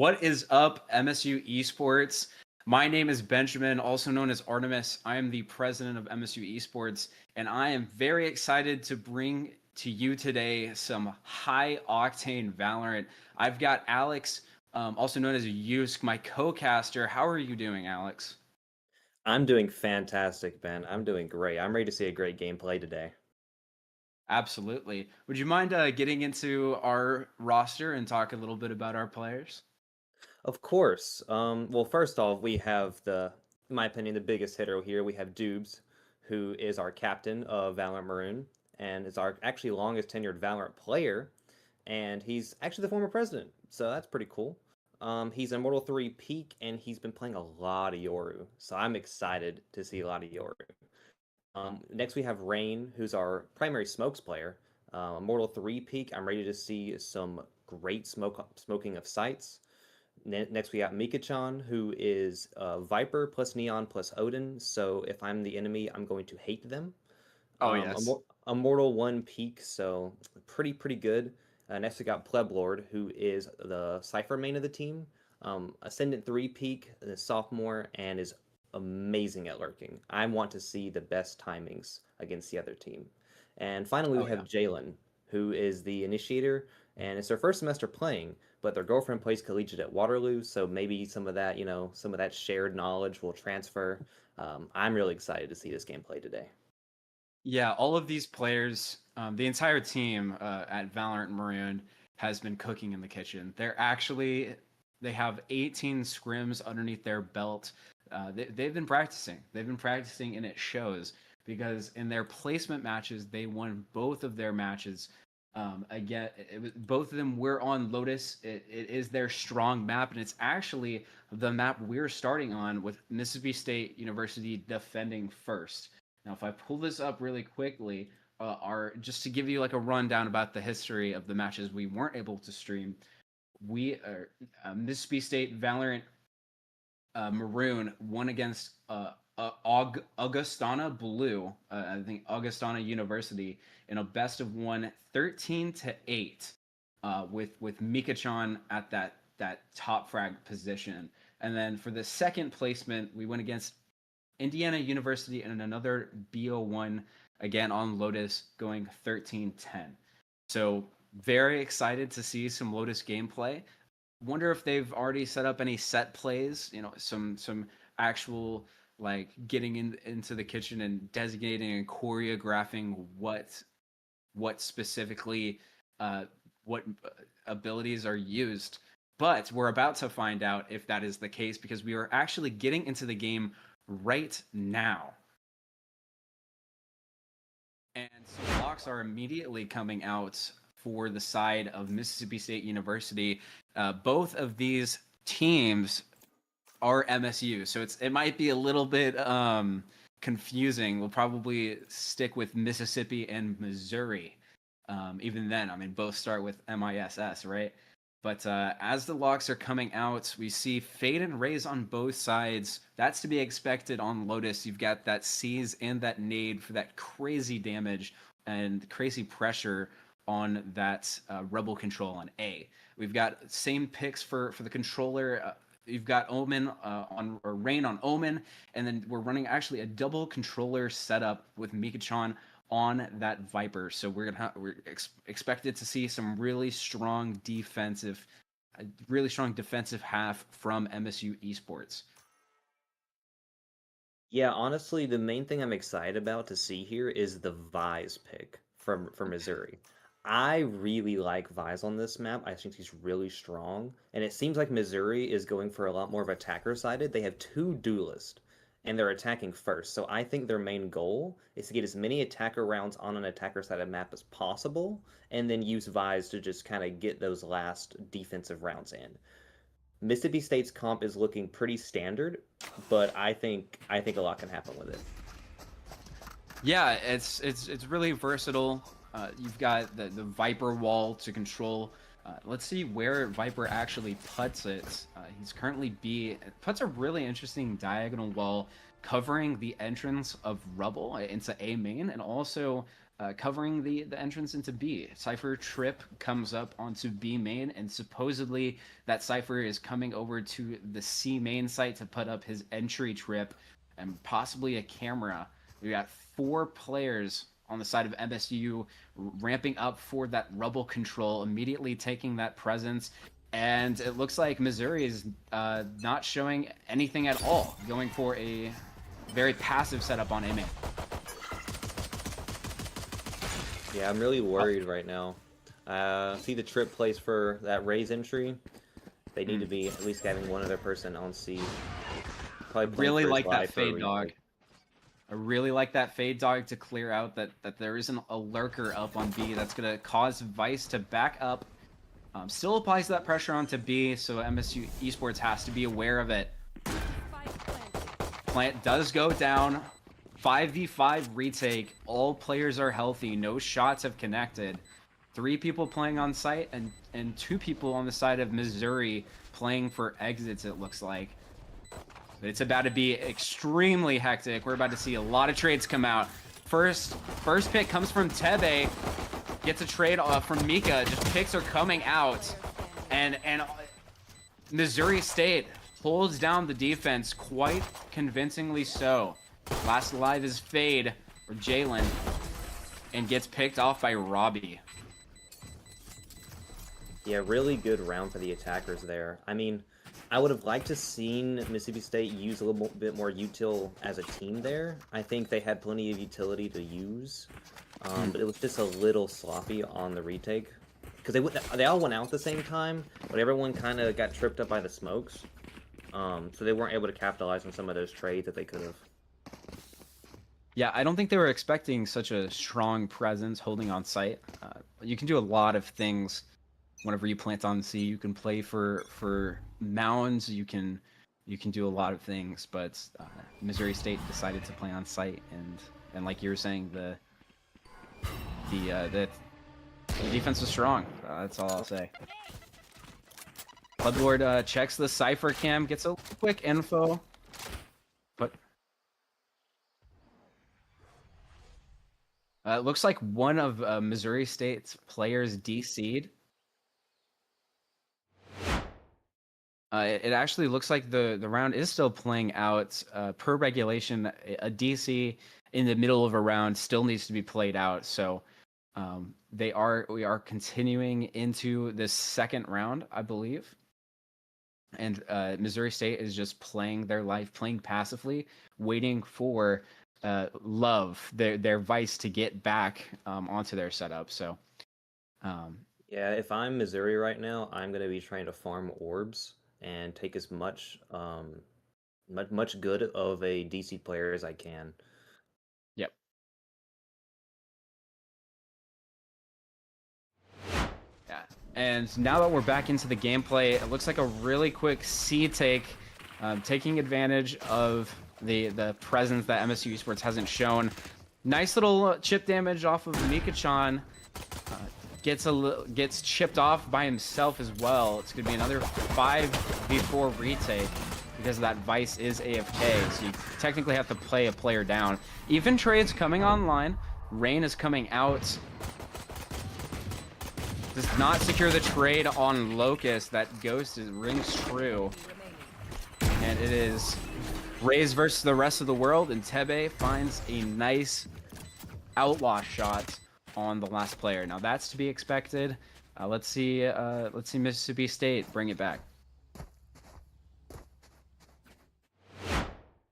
What is up, MSU Esports? My name is Benjamin, also known as Artemis. I am the president of MSU Esports, and I am very excited to bring to you today some high-octane Valorant. I've got Alex, also known as Yusk, my co-caster. How are you doing, Alex? I'm doing fantastic, Ben. I'm doing great. I'm ready to see a great gameplay today. Absolutely. Would you mind getting into our roster and talk a little bit about our players? Of course. Well, first off, we have in my opinion, the biggest hitter here. We have Dubes, who is our captain of Valorant Maroon, and is our actually longest tenured Valorant player, and he's actually the former president, so that's pretty cool. He's Immortal 3 Peak, and he's been playing a lot of Yoru, so I'm excited to see a lot of Yoru. Next, we have Rain, who's our primary smokes player. Immortal 3 Peak, I'm ready to see some great smoking of sights. Next, we got Mika-chan, who is Viper plus Neon plus Odin. So if I'm the enemy, I'm going to hate them. Oh, yes. Immortal 1 Peak, so pretty good. Next, we got Pleblord, who is the Cypher main of the team. Ascendant 3 Peak, the sophomore, and is amazing at lurking. I want to see the best timings against the other team. And finally, we Oh, have yeah. Jalen, who is the initiator, and it's their first semester playing, but their girlfriend plays collegiate at Waterloo, so maybe some of that, some of that shared knowledge will transfer. I'm really excited to see this gameplay today. Yeah, all of these players, the entire team at Valorant Maroon has been cooking in the kitchen. They have 18 scrims underneath their belt. They've been practicing. They've been practicing, and it shows because in their placement matches, they won both of their matches. Again, both of them were on Lotus. It is their strong map, and it's actually the map we're starting on with Mississippi State University defending first. Now, if I pull this up really quickly, just to give you like a rundown about the history of the matches we weren't able to stream, we are Mississippi State Valorant Maroon won against Augustana Blue, I think Augustana University, in a best of one, 13-8, with Mika-chan at that top frag position. And then for the second placement, we went against Indiana University and another BO1 again on Lotus going 13-10. So very excited to see some Lotus gameplay. Wonder if they've already set up any set plays, some actual like getting into the kitchen and designating and choreographing what specifically what abilities are used. But we're about to find out if that is the case because we are actually getting into the game right now. And so locks are immediately coming out for the side of Mississippi State University. Both of these teams are MSU, so it might be a little bit confusing. We'll probably stick with Mississippi and Missouri. Even then, I mean, both start with MISS, right? But as the locks are coming out, we see Fade and Raze on both sides. That's to be expected on Lotus. You've got that Seize and that Nade for that crazy damage and crazy pressure on that Rebel control on A. We've got same picks for the controller. You've got Omen or Rain on Omen, and then we're running actually a double controller setup with Mika-chan on that Viper. So we're expected to see some really strong defensive half from MSU Esports. Yeah, honestly, the main thing I'm excited about to see here is the Vise pick from Missouri. I really like Vise on this map. I think he's really strong, and it seems like Missouri is going for a lot more of attacker sided. They have two duelists, and they're attacking first. So I think their main goal is to get as many attacker rounds on an attacker sided map as possible, and then use Vise to just kind of get those last defensive rounds in. Mississippi State's comp is looking pretty standard, but I think a lot can happen with it. Yeah, it's really versatile. You've got the Viper wall to control. Let's see where Viper actually puts it. He's currently B. It puts a really interesting diagonal wall covering the entrance of Rubble into A main, and also covering the entrance into B. Cypher Trip comes up onto B main, and supposedly that Cypher is coming over to the C main site to put up his entry trip and possibly a camera. We got 4 players on the side of MSU ramping up for that rubble control, immediately taking that presence. And it looks like Missouri is not showing anything at all, going for a very passive setup on A main. Yeah, I'm really worried right now. See the trip place for that raise entry. They need to be at least having one other person on C. Probably Really like that fade dog. I really like that fade dog to clear out that there isn't a lurker up on B that's going to cause Vice to back up. Still applies that pressure onto B, so MSU Esports has to be aware of it. Plant does go down. 5v5 retake. All players are healthy. No shots have connected. 3 people playing on site and 2 people on the side of Missouri playing for exits, it looks like. It's about to be extremely hectic. We're about to see a lot of trades come out. First pick comes from Tebe. Gets a trade from Mika. Just picks are coming out. And Missouri State holds down the defense quite convincingly so. Last alive is Fade, or Jalen, and gets picked off by Robbie. Yeah, really good round for the attackers there. I mean, I would have liked to seen Mississippi State use a little bit more util as a team there. I think they had plenty of utility to use, but it was just a little sloppy on the retake. Because they all went out at the same time, but everyone kind of got tripped up by the smokes. So they weren't able to capitalize on some of those trades that they could have. Yeah, I don't think they were expecting such a strong presence holding on site. You can do a lot of things whenever you plant on C. You can play for mounds. You can do a lot of things, but Missouri State decided to play on site, and like you were saying, the defense was strong. That's all I'll say. Bloodlord checks the Cypher cam, gets a quick info, but it looks like one of Missouri State's players DC'd. It actually looks like the round is still playing out. Per regulation, a DC in the middle of a round still needs to be played out. So we are continuing into this second round, I believe. And Missouri State is just playing their life, playing passively, waiting for Love, their Vice, to get back onto their setup. So yeah, if I'm Missouri right now, I'm going to be trying to farm orbs and take as much much good of a DC player as I can. Yep. Yeah. And now that we're back into the gameplay, it looks like a really quick C take, taking advantage of the presence that MSU Esports hasn't shown. Nice little chip damage off of Mika-chan. Gets chipped off by himself as well. It's going to be another 5v4 retake because that Vice is AFK, so you technically have to play a player down. Even trades coming online. Rain is coming out. Does not secure the trade on Locust. That Ghost rings true. And it is Raze versus the rest of the world, and Tebe finds a nice outlaw shot on the last player. Now that's to be expected. Let's see Mississippi State bring it back.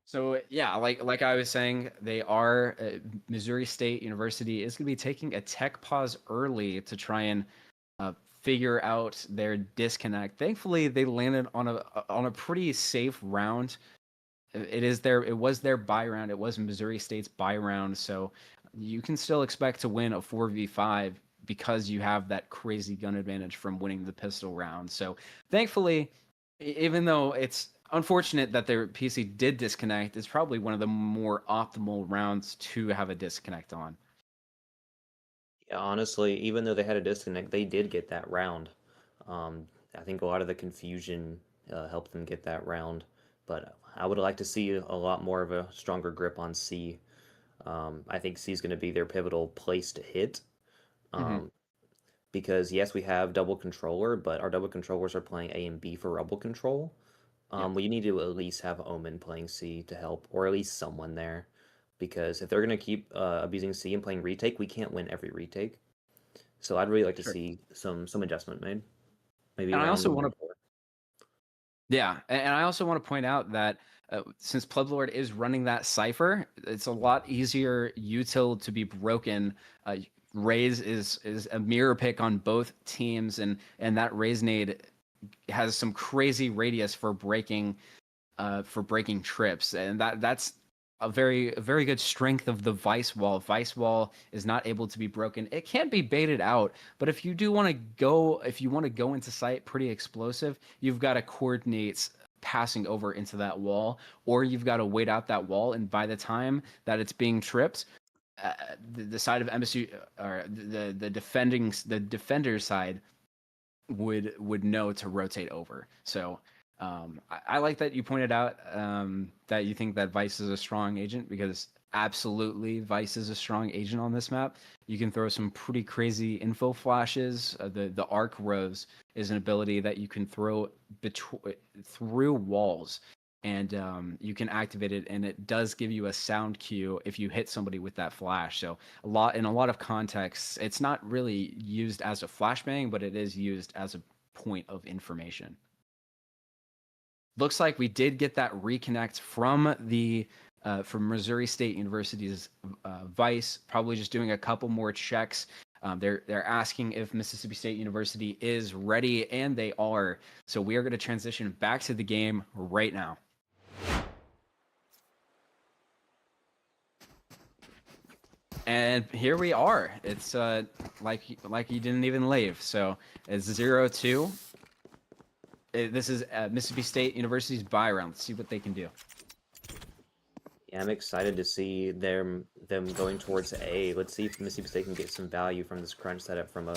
So yeah, like I was saying, they are Missouri State University is going to be taking a tech pause early to try and figure out their disconnect. Thankfully, they landed on a pretty safe round. It was their buy round. It was Missouri State's buy round, so you can still expect to win a 4v5 because you have that crazy gun advantage from winning the pistol round. So thankfully, even though it's unfortunate that their PC did disconnect, it's probably one of the more optimal rounds to have a disconnect on. Yeah, honestly, even though they had a disconnect, they did get that round. I think a lot of the confusion helped them get that round, but I would like to see a lot more of a stronger grip on C. I think C is going to be their pivotal place to hit. Mhm. Because yes, we have double controller, but our double controllers are playing A and B for rebel control. Yep. We need to at least have Omen playing C to help, or at least someone there, because if they're gonna keep abusing C and playing retake, we can't win every retake. So I'd really like to Sure. see some adjustment made, maybe And I round also one want or to, four. yeah, and I also want to point out that since Plublord is running that cipher, it's a lot easier util to be broken. Raze is a mirror pick on both teams, and that Raze nade has some crazy radius for breaking trips, and that's a very good strength of the Vice Wall. Vice Wall is not able to be broken. It can be baited out, but if you do want to go, if you want to go into sight pretty explosive, you've got to coordinate passing over into that wall, or you've got to wait out that wall, and by the time that it's being tripped, the side of MSU or the defender's side would know to rotate over. So I like that you pointed out that you think that Vice is a strong agent, because absolutely Vice is a strong agent on this map. You can throw some pretty crazy info flashes. The arc rose is an ability that you can throw through walls, and you can activate it, and it does give you a sound cue if you hit somebody with that flash. So in a lot of contexts, it's not really used as a flashbang, but it is used as a point of information. Looks like we did get that reconnect from Missouri State University's Vice. Probably just doing a couple more checks. They're asking if Mississippi State University is ready, and they are. So we are going to transition back to the game right now. And here we are. It's like you didn't even leave. So it's 0-2. This is Mississippi State University's bye round. Let's see what they can do. Yeah, I'm excited to see them going towards A. Let's see if Mississippi State can get some value from this crunch setup from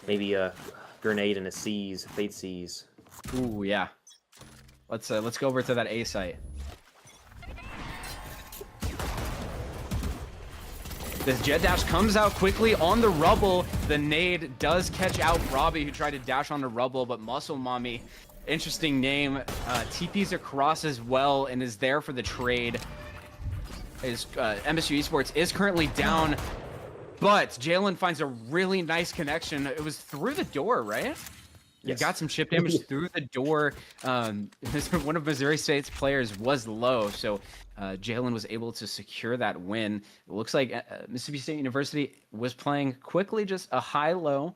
maybe a grenade and a C's, fade C's. Ooh, yeah. Let's go over to that A site. This jet dash comes out quickly on the rubble. The nade does catch out Robbie, who tried to dash on the rubble, but Muscle Mommy, interesting name, TP's across as well and is there for the trade. MSU Esports is currently down, but Jalen finds a really nice connection. It was through the door, right? Yes. You got some chip damage through the door. One of Missouri State's players was low, so Jalen was able to secure that win. It looks like Mississippi State University was playing quickly, just a high-low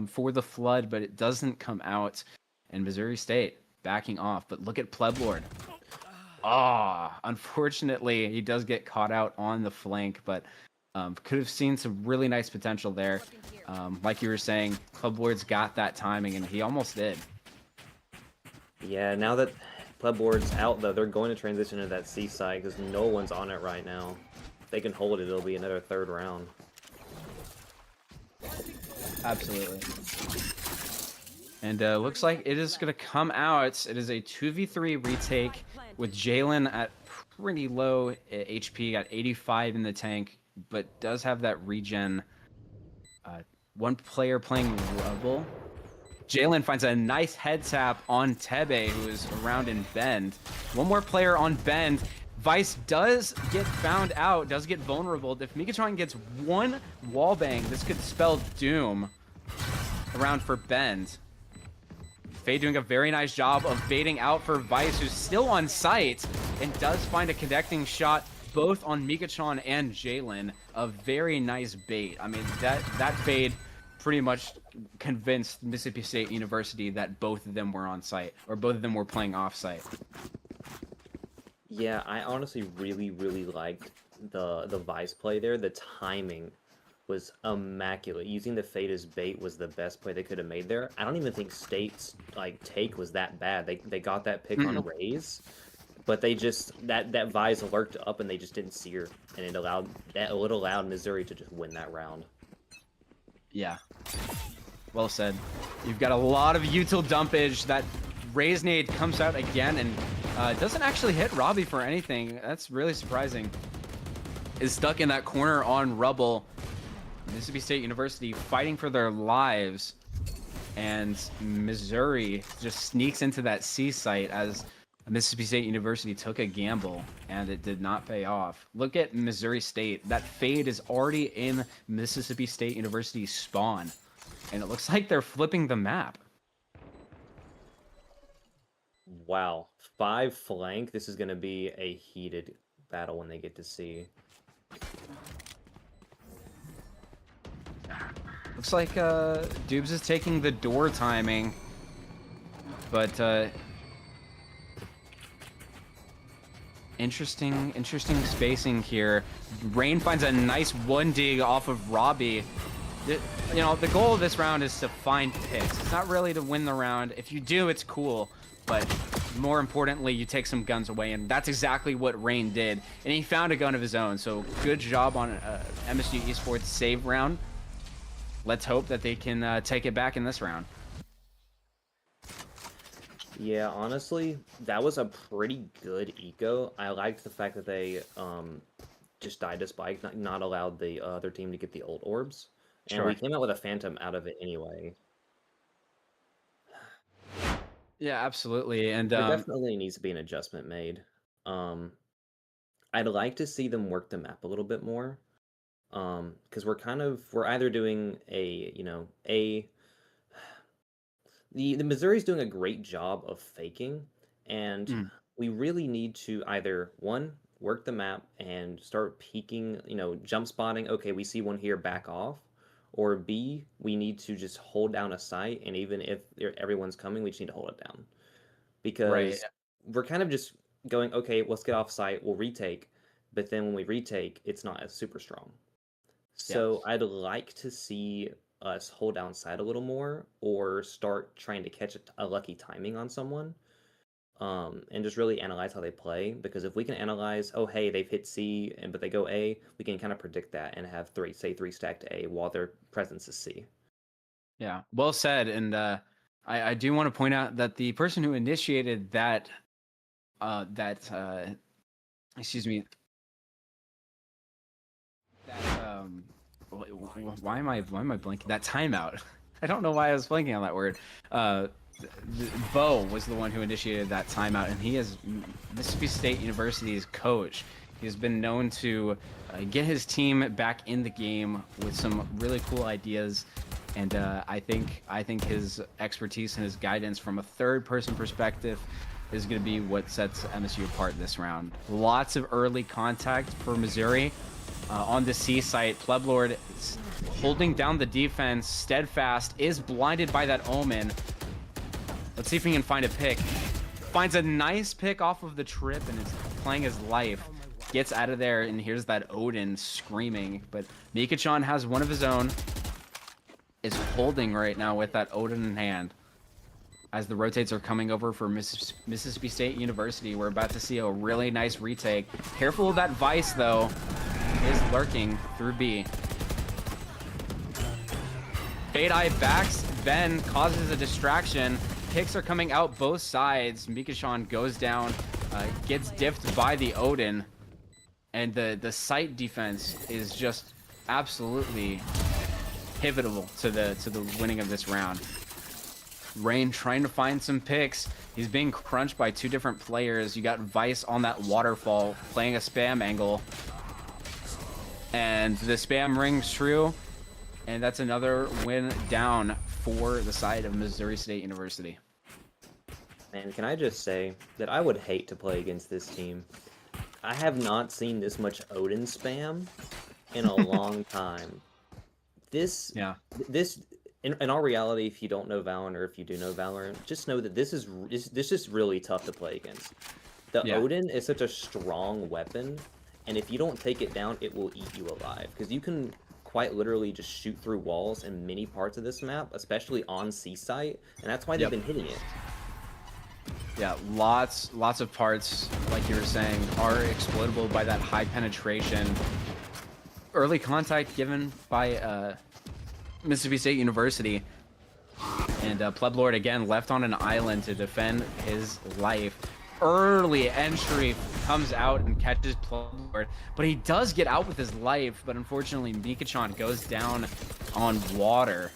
for the flood, but it doesn't come out. And Missouri State backing off. But look at Pleblord. Unfortunately, he does get caught out on the flank, but could have seen some really nice potential there. Like you were saying, Pleblord's got that timing, and he almost did. Yeah, now that Pleblord's out, though, they're going to transition to that C side because no one's on it right now. If they can hold it, it'll be another third round. Absolutely. And looks like it is going to come out. It is a 2v3 retake with Jalen at pretty low HP, at 85 in the tank, but does have that regen. One player playing Rebel. Jalen finds a nice head tap on Tebe, who is around in Bend. One more player on Bend. Vice does get found out, does get vulnerable. If Mikatron gets one wall bang, this could spell doom around for Bend. Faye doing a very nice job of baiting out for Vice, who's still on site and does find a connecting shot both on Mikatron and Jalen. A very nice bait. I mean, that fade pretty much convinced Mississippi State University that both of them were on site, or both of them were playing off site. Yeah, I honestly really liked the Vice play there. The timing was immaculate. Using the fade as bait was the best play they could have made there. I don't even think State's take was that bad. They got that pick on Raze, but they just that Vice lurked up and they just didn't see her, and it allowed Missouri to just win that round. Yeah. Well said. You've got a lot of util dumpage. That Raze nade comes out again and doesn't actually hit Robbie for anything. That's really surprising. is stuck in that corner on rubble. Mississippi State University fighting for their lives. And Missouri just sneaks into that C site as Mississippi State University took a gamble and it did not pay off. Look at Missouri State. That fade is already in Mississippi State University's spawn. And it looks like they're flipping the map. Wow. 5 flank. This is going to be a heated battle when they get to C. Looks like Dubes is taking the door timing. But interesting spacing here. Rain finds a nice 1 dig off of Robbie. You know, the goal of this round is to find picks. It's not really to win the round. If you do, it's cool. But more importantly, you take some guns away, and that's exactly what Rain did. And he found a gun of his own, so good job on MSU Esports save round. Let's hope that they can take it back in this round. Yeah, honestly, that was a pretty good eco. I liked the fact that they just died to spike, not allowed the other team to get the ult orbs. And Sure. we came out with a phantom out of it anyway. Yeah, absolutely. And There definitely needs to be an adjustment made. I'd like to see them work the map a little bit more. Because we're either doing the Missouri's doing a great job of faking, and we really need to either, one, work the map and start peeking, jump spotting, okay, we see one here, back off, or B, we need to just hold down a site, and even if everyone's coming, we just need to hold it down. Because we're kind of just going, okay, let's get off site, we'll retake, but then when we retake, it's not as super strong. So I'd like to see us hold down side a little more, or start trying to catch a lucky timing on someone, and just really analyze how they play. Because if we can analyze, oh hey, they've hit C, but they go A, we can kind of predict that and have three stacked A while their presence is C. Yeah, well said. And I do want to point out that the person who initiated that excuse me, that why am I blanking? That timeout. I don't know why I was blanking on that word. Bo was the one who initiated that timeout, and he is Mississippi State University's coach. He's been known to get his team back in the game with some really cool ideas, and I think his expertise and his guidance from a third-person perspective is going to be what sets MSU apart this round. Lots of early contact for Missouri. On the C site, Pleblord is holding down the defense. Steadfast is blinded by that Omen. Let's see if we can find a pick. Finds a nice pick off of the trip and is playing his life. Gets out of there, and here's that Odin screaming. But Mikachan has one of his own. Is holding right now with that Odin in hand. As the rotates are coming over for Mississippi State University, we're about to see a really nice retake. Careful of that Vice, though. Is lurking through B. Fade Eye backs, Ben causes a distraction. Picks are coming out both sides. Mikachan goes down, gets diffed by the Odin. And the site defense is just absolutely pivotal to the winning of this round. Rain trying to find some picks. He's being crunched by two different players. You got Vice on that waterfall playing a spam angle. And the spam rings true. And that's another win down for the side of Missouri State University. Man, can I just say that I would hate to play against this team. I have not seen this much Odin spam in a long time. This in all reality, if you don't know Valorant, or if you do know Valorant, just know that this is really tough to play against. The Odin is such a strong weapon, and if you don't take it down, it will eat you alive. Because you can quite literally just shoot through walls in many parts of this map, especially on C site, and that's why they've been hitting it. Yeah, lots of parts, like you were saying, are exploitable by that high penetration. Early contact given by Mississippi State University. And Pleblord again left on an island to defend his life. early entry comes out and catches Plumboard, but he does get out with his life, but unfortunately Mikachan goes down on water.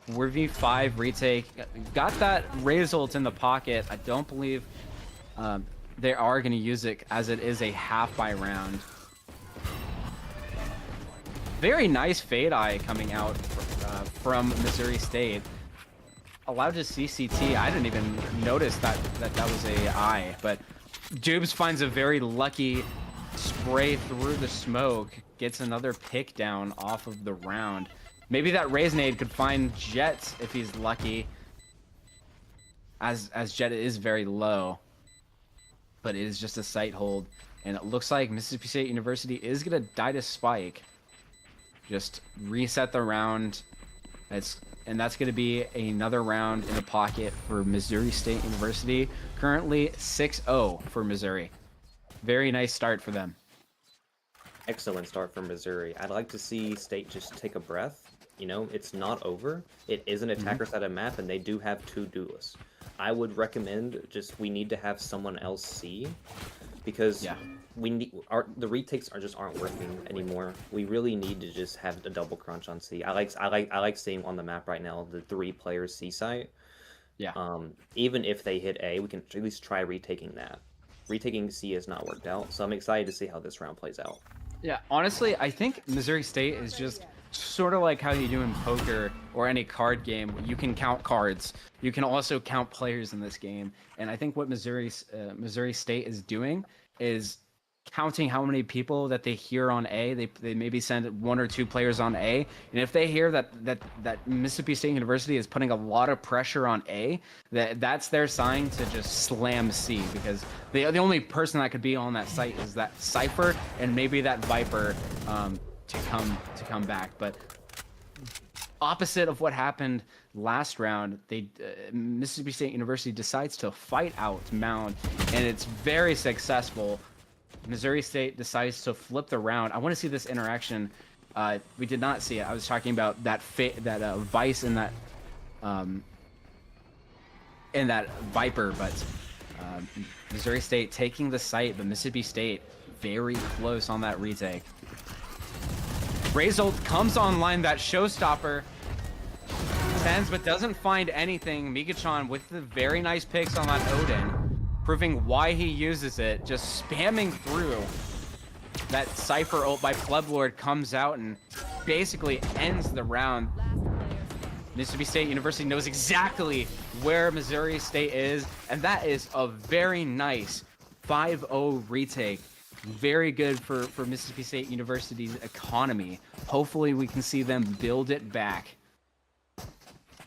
4v5 retake, got that Raze ult in the pocket. I don't believe they are going to use it, as it is a half by round. Very nice Fade Eye coming out from Missouri State. Allowed to CCT. I didn't even notice that was a eye, but Dubes finds a very lucky spray through the smoke, gets another pick down off of the round. Maybe that Raze nade could find Jet if he's lucky, as Jet is very low, but it is just a sight hold, and it looks like Mississippi State University is gonna die to Spike. Just reset the round. And that's going to be another round in the pocket for Missouri State University. Currently 6-0 for Missouri. Very nice start for them. Excellent start for Missouri. I'd like to see State just take a breath. You know, it's not over. It is an attacker-sided map, and they do have 2 duelists. I would recommend we need to have someone else see, because the retakes aren't working anymore. We really need to just have a double crunch on C. I like seeing on the map right now the 3 players C site. Yeah. Even if they hit A, we can at least try retaking that. Retaking C has not worked out, so I'm excited to see how this round plays out. Yeah, honestly, I think Missouri State is just sort of like how you do in poker or any card game. You can count cards. You can also count players in this game. And I think what Missouri State is doing is counting how many people that they hear on A. They maybe send 1 or 2 players on A, and if they hear that Mississippi State University is putting a lot of pressure on A, that's their sign to just slam C, because the only person that could be on that site is that Cypher and maybe that Viper to come back. But opposite of what happened last round, Mississippi State University decides to fight out Mound, and it's very successful. Missouri State decides to flip the round. I want to see this interaction. We did not see it. I was talking about that Vice in that Viper, but Missouri State taking the site, but Mississippi State very close on that retake. Raze ult comes online, that showstopper. Sends, but doesn't find anything. Mikachan with the very nice picks on that Odin, proving why he uses it, just spamming through. That Cypher ult by Pleblord comes out and basically ends the round. Mississippi State University knows exactly where Missouri State is, and that is a very nice 5-0 retake. Very good for Mississippi State University's economy. Hopefully we can see them build it back.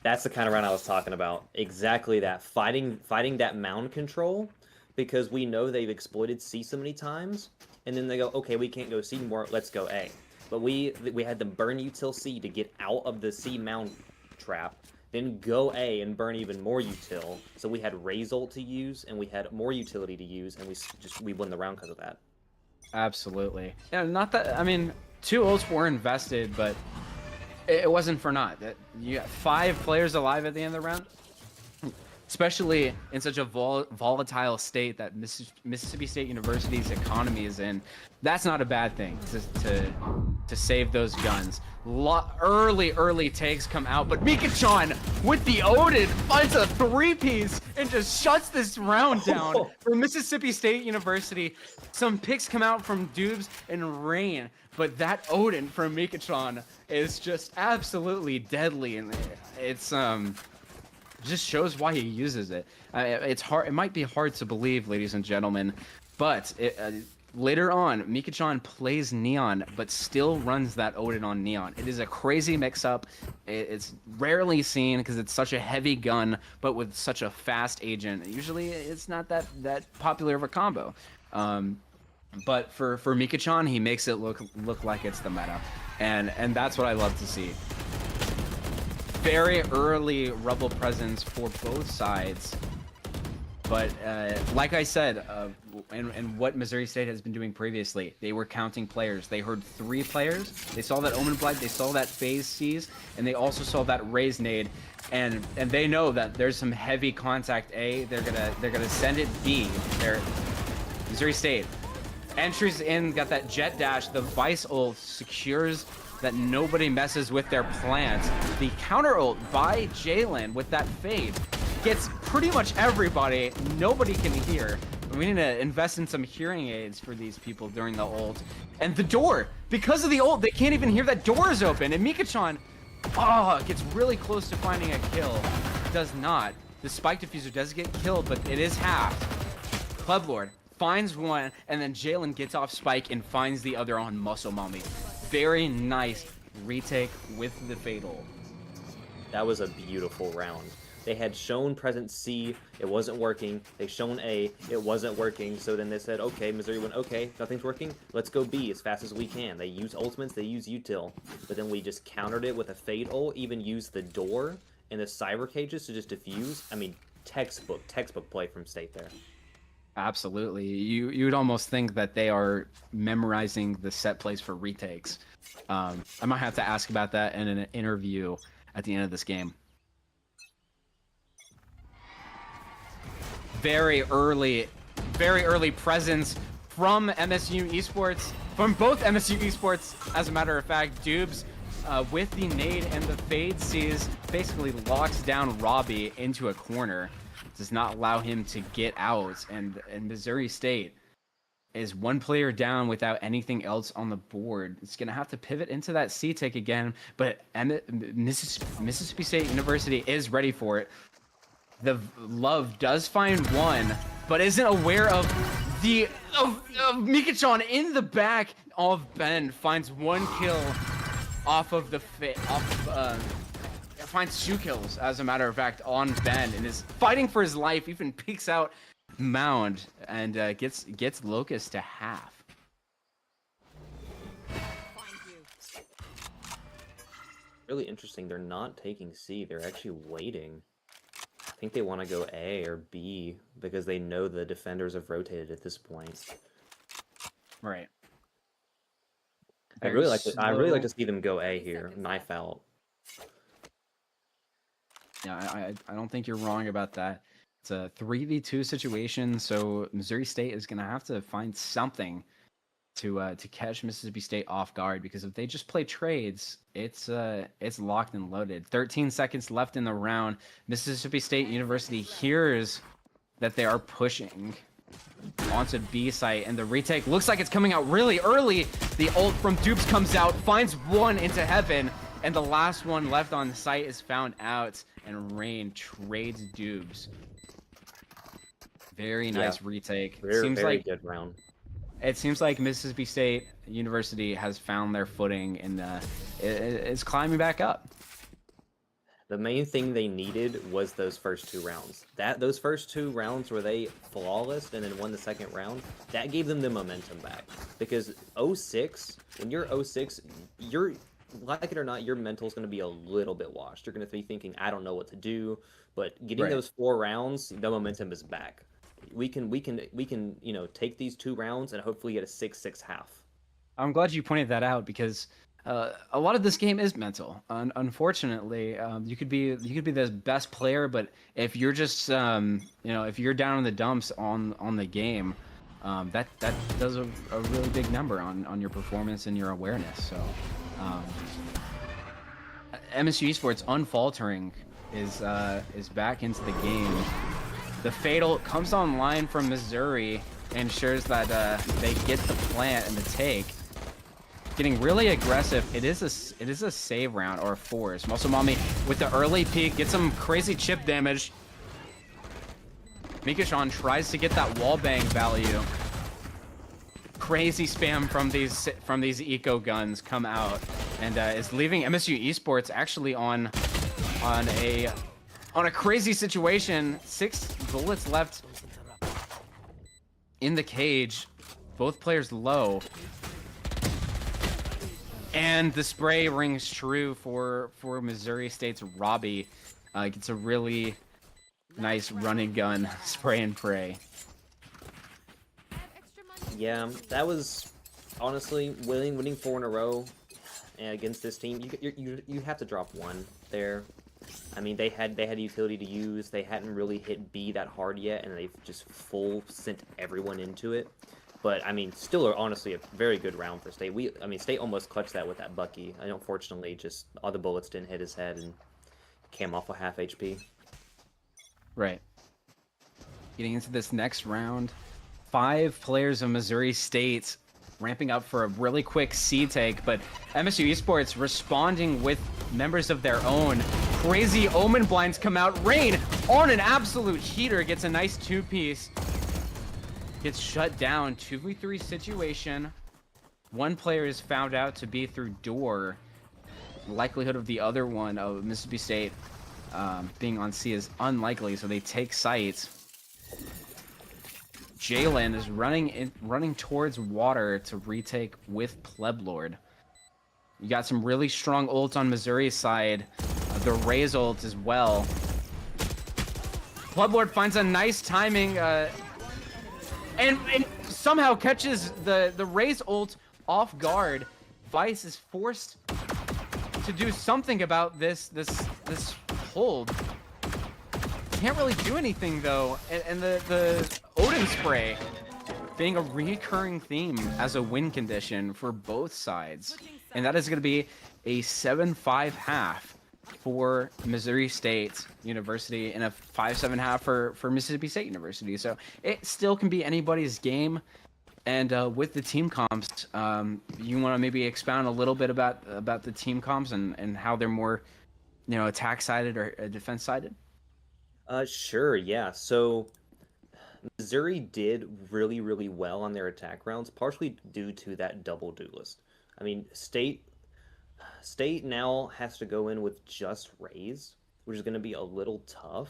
That's the kind of round I was talking about. Exactly that. Fighting that mound control, because we know they've exploited C so many times, and then they go, okay, we can't go C anymore, let's go A. But we had them burn util C to get out of the C mound trap, then go A and burn even more util. So we had Raze ult to use, and we had more utility to use, and we won the round because of that. Absolutely. Yeah, not that, I mean, 2 ults were invested, but it wasn't for naught. You got 5 players alive at the end of the round, especially in such a volatile state that Mississippi State University's economy is in. That's not a bad thing to save those guns. Early takes come out, but Mikachan with the Odin finds a 3-piece and just shuts this round down for Mississippi State University. Some picks come out from Dubes and Rain, but that Odin from Mikachan is just absolutely deadly, and it's just shows why he uses it. It's hard. It might be hard to believe, ladies and gentlemen, but later on, Mikachan plays Neon, but still runs that Odin on Neon. It is a crazy mix-up. It's rarely seen because it's such a heavy gun, but with such a fast agent. Usually, it's not that popular of a combo. But for Mikachan, he makes it look like it's the meta, and that's what I love to see. Very early Rebel presence for both sides. But like I said, and what Missouri State has been doing previously, they were counting players. They heard 3 players. They saw that Omen Blight. They saw that Phase Seize, and they also saw that Raise Nade. And they know that there's some heavy contact A. They're gonna send it B. They're Missouri State. Entries in, got that jet dash. The Vice ult secures that nobody messes with their plants. The counter ult by Jalen with that fade gets pretty much everybody. Nobody can hear. We need to invest in some hearing aids for these people during the ult. And the door, because of the ult, they can't even hear that door is open. And Mika-chan, gets really close to finding a kill. Does not. The spike diffuser does get killed, but it is halved. Club Lord finds one, and then Jalen gets off spike and finds the other on Muscle Mommy. Very nice retake with the fatal. That was a beautiful round. They had shown present C, it wasn't working. They shown A, it wasn't working. So then they said, okay, Missouri went, okay, nothing's working. Let's go B as fast as we can. They use ultimates, they use util. But then we just countered it with a fade ult, even used the door and the cyber cages to just diffuse. I mean, textbook play from State there. Absolutely. You would almost think that they are memorizing the set plays for retakes. I might have to ask about that in an interview at the end of this game. Very early presence from MSU Esports, from both MSU Esports, as a matter of fact. Dubes, with the nade and the fade sees, basically locks down Robbie into a corner. Does not allow him to get out, and Missouri State is 1 player down without anything else on the board. It's gonna have to pivot into that C take again, but Mississippi State University is ready for it. The Love does find one, but isn't aware of the Mika-chan in the back of Ben. Finds 1 kill off of the finds 2 kills, as a matter of fact, on Ben, and is fighting for his life. Even peeks out Mound and gets Locust to half. Really interesting. They're not taking C. They're actually waiting. I think they want to go A or B because they know the defenders have rotated at this point. Right. I really like to see them go A here. Knife out. Yeah, I don't think you're wrong about that. It's a 3v2 situation, so Missouri State is gonna have to find something to catch Mississippi State off guard, because if they just play trades, it's locked and loaded. 13 seconds left in the round. Mississippi State University hears that they are pushing onto B site, and the retake looks like it's coming out really early. The ult from Dupes comes out, finds one into heaven, and the last one left on site is found out, and Rain trades Dubes. Very nice retake. Very good round. It seems like Mississippi State University has found their footing and is climbing back up. The main thing they needed was those first 2 rounds. Those first 2 rounds where they flawless and then won the second round, that gave them the momentum back. Because 06, when you're 06, you're, like it or not, your mental's going to be a little bit washed. You're going to be thinking, I don't know what to do. But getting those 4 rounds, the momentum is back. We can take these 2 rounds and hopefully get a 6-6 half. I'm glad you pointed that out, because a lot of this game is mental. Unfortunately, you could be the best player, but if you're just if you're down in the dumps on the game, that does a really big number on your performance and your awareness. So MSU Esports unfaltering is back into the game. The Fatal comes online from Missouri and ensures that they get the plant and the take. Getting really aggressive. It is a save round, or a force. Muscle Mommy with the early peek gets some crazy chip damage. Mika-chan tries to get that wallbang value. Crazy spam from these eco guns come out, and is leaving MSU Esports actually on a crazy situation. 6 bullets left in the cage. Both players low. And the spray rings true for Missouri State's Robbie. Gets a really nice run and gun, spray and pray. Yeah, that was honestly winning 4 in a row against this team. You have to drop one there. I mean, they had utility to use. They hadn't really hit B that hard yet, and they've just full sent everyone into it. But I mean, still, honestly, a very good round for State. I mean, State almost clutched that with that Bucky. And unfortunately, just all the bullets didn't hit his head and came off with half HP. Right. Getting into this next round, 5 players of Missouri State ramping up for a really quick C take, but MSU Esports responding with members of their own. Crazy Omen blinds come out. Rain on an absolute heater gets a nice 2-piece. Gets shut down. 2v3 situation. One player is found out to be through door. Likelihood of the other one of Mississippi State being on C is unlikely, so they take sight. Jalen is running towards water to retake with Pleblord. You got some really strong ults on Missouri's side. The Raze ult as well. Pleblord finds a nice timing and somehow catches the Raze ult off guard. Vice is forced to do something about this hold. Can't really do anything though, and the Odin spray being a recurring theme as a win condition for both sides, and that is going to be a 7-5 half for Missouri State University and a 5-7 half for Mississippi State University. So it still can be anybody's game. And with the team comps, you want to maybe expound a little bit about the team comps and how they're more, attack sided or defense sided. Sure, yeah. So Missouri did really, really well on their attack rounds, partially due to that double duelist. I mean, State now has to go in with just Raze, which is going to be a little tough.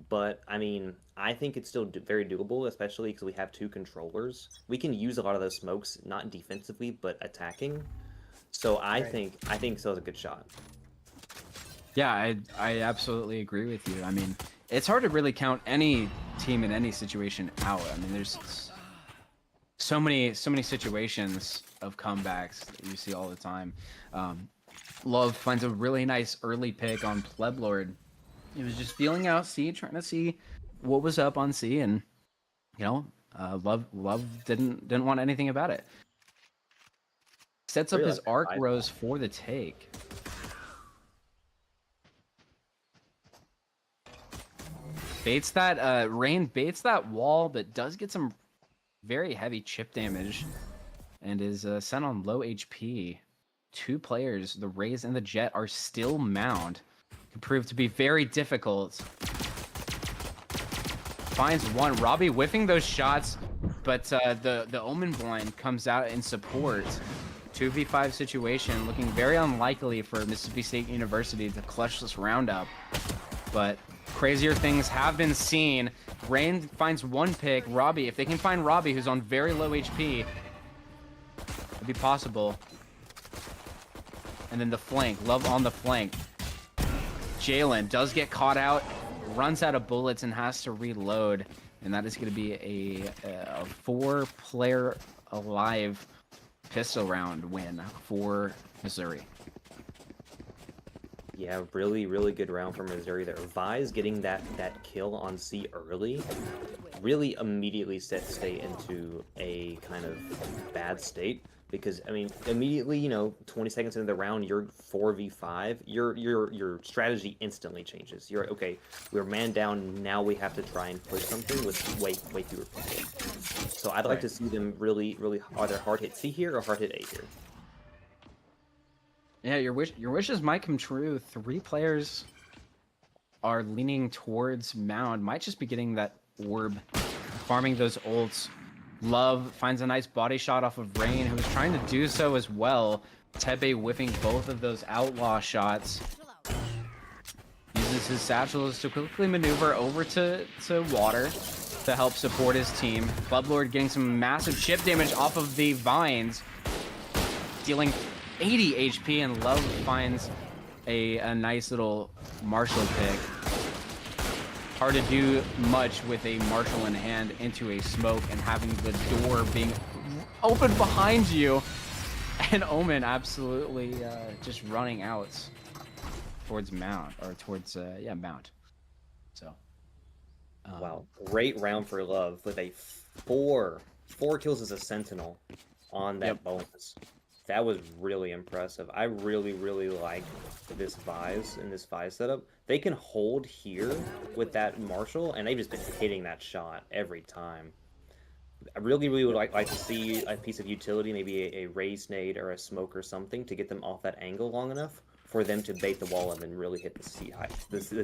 But, I mean, I think it's still very doable, especially because we have 2 controllers. We can use a lot of those smokes, not defensively, but attacking. So I think Still's a good shot. Yeah, I absolutely agree with you. I mean, it's hard to really count any team in any situation out. I mean, there's so many situations of comebacks that you see all the time. Love finds a really nice early pick on Pleblord. He was just feeling out C, trying to see what was up on C, and Love didn't want anything about it. Sets up his arc rose for the take. Baits that Rain baits that wall, but does get some very heavy chip damage, and is sent on low HP. 2 players, the Raze and the Jet, are still mound. Can prove to be very difficult. Finds one. Robbie whiffing those shots, but the Omen blind comes out in support. 2v5 situation, looking very unlikely for Mississippi State University to clutch this roundup. But crazier things have been seen. Rain finds one pick. Robbie, if they can find Robbie, who's on very low HP, it'd be possible. And then the flank, Love on the flank. Jalen does get caught out, runs out of bullets and has to reload. And that is going to be a 4-player alive pistol round win for Missouri. Yeah, really, really good round for Missouri there. Vise getting that kill on C early really immediately set State into a kind of bad state. Because, I mean, immediately, 20 seconds into the round, you're 4v5, your strategy instantly changes. You're, okay, we're man down, now we have to try and push something with way fewer people. So I'd like to see them really, really either hard hit C here or hard hit A here. Yeah, your wishes might come true. 3 players are leaning towards mound. Might just be getting that orb, farming those ults. Love finds a nice body shot off of Rain, who was trying to do so as well. Tebe whiffing both of those outlaw shots. Uses his satchels to quickly maneuver over to water to help support his team. Pleblord getting some massive chip damage off of the vines, dealing 80 HP, and Love finds a nice little Marshall pick. hard to do much with a Marshall in hand into a smoke and having the door being open behind you, and Omen absolutely just running out towards Mount, or towards Mount. So wow, great round for Love with a four kills as a Sentinel on that bonus. That was really impressive. I really like this Vise and this Vise setup. They can hold here with that Marshall, and they've just been hitting that shot every time. I really would like to see a piece of utility, maybe a raised nade or a smoke or something, to get them off that angle long enough for them to bait the wall and then really hit the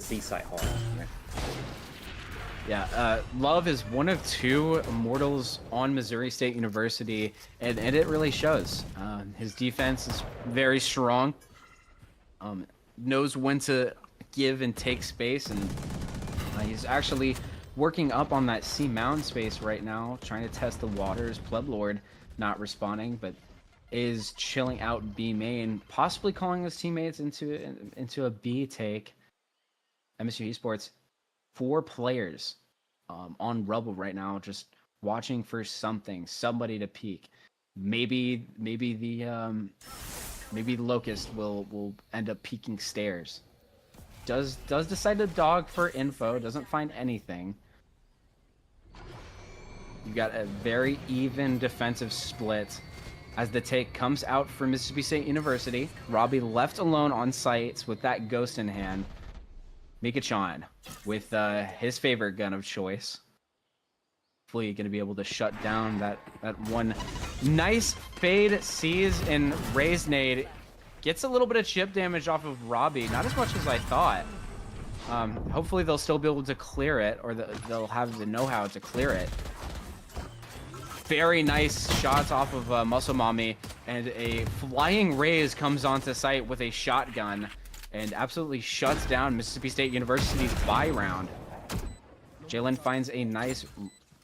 C site hard. Yeah, Love is one of 2 Immortals on Missouri State University, and it really shows. His defense is very strong, knows when to give and take space, and he's actually working up on that C mound space right now, trying to test the waters. Pleblord not responding, but is chilling out B main, possibly calling his teammates into a B take. MSU Esports, 4 players on Rubble right now, just watching for somebody to peek. Maybe the Locust will end up peeking stairs. Does decide to dog for info, doesn't find anything. You got a very even defensive split as the take comes out for Mississippi State University. Robbie left alone on site with that ghost in hand. Mika-chan with his favorite gun of choice. Hopefully going to be able to shut down that one. Nice fade sees and raised nade. Gets a little bit of chip damage off of Robbie. Not as much as I thought. Hopefully they'll still be able to clear it, or they'll have the know-how to clear it. Very nice shots off of Muscle Mommy, and a flying raise comes onto site with a shotgun and absolutely shuts down Mississippi State University's buy round. Jalen finds a nice,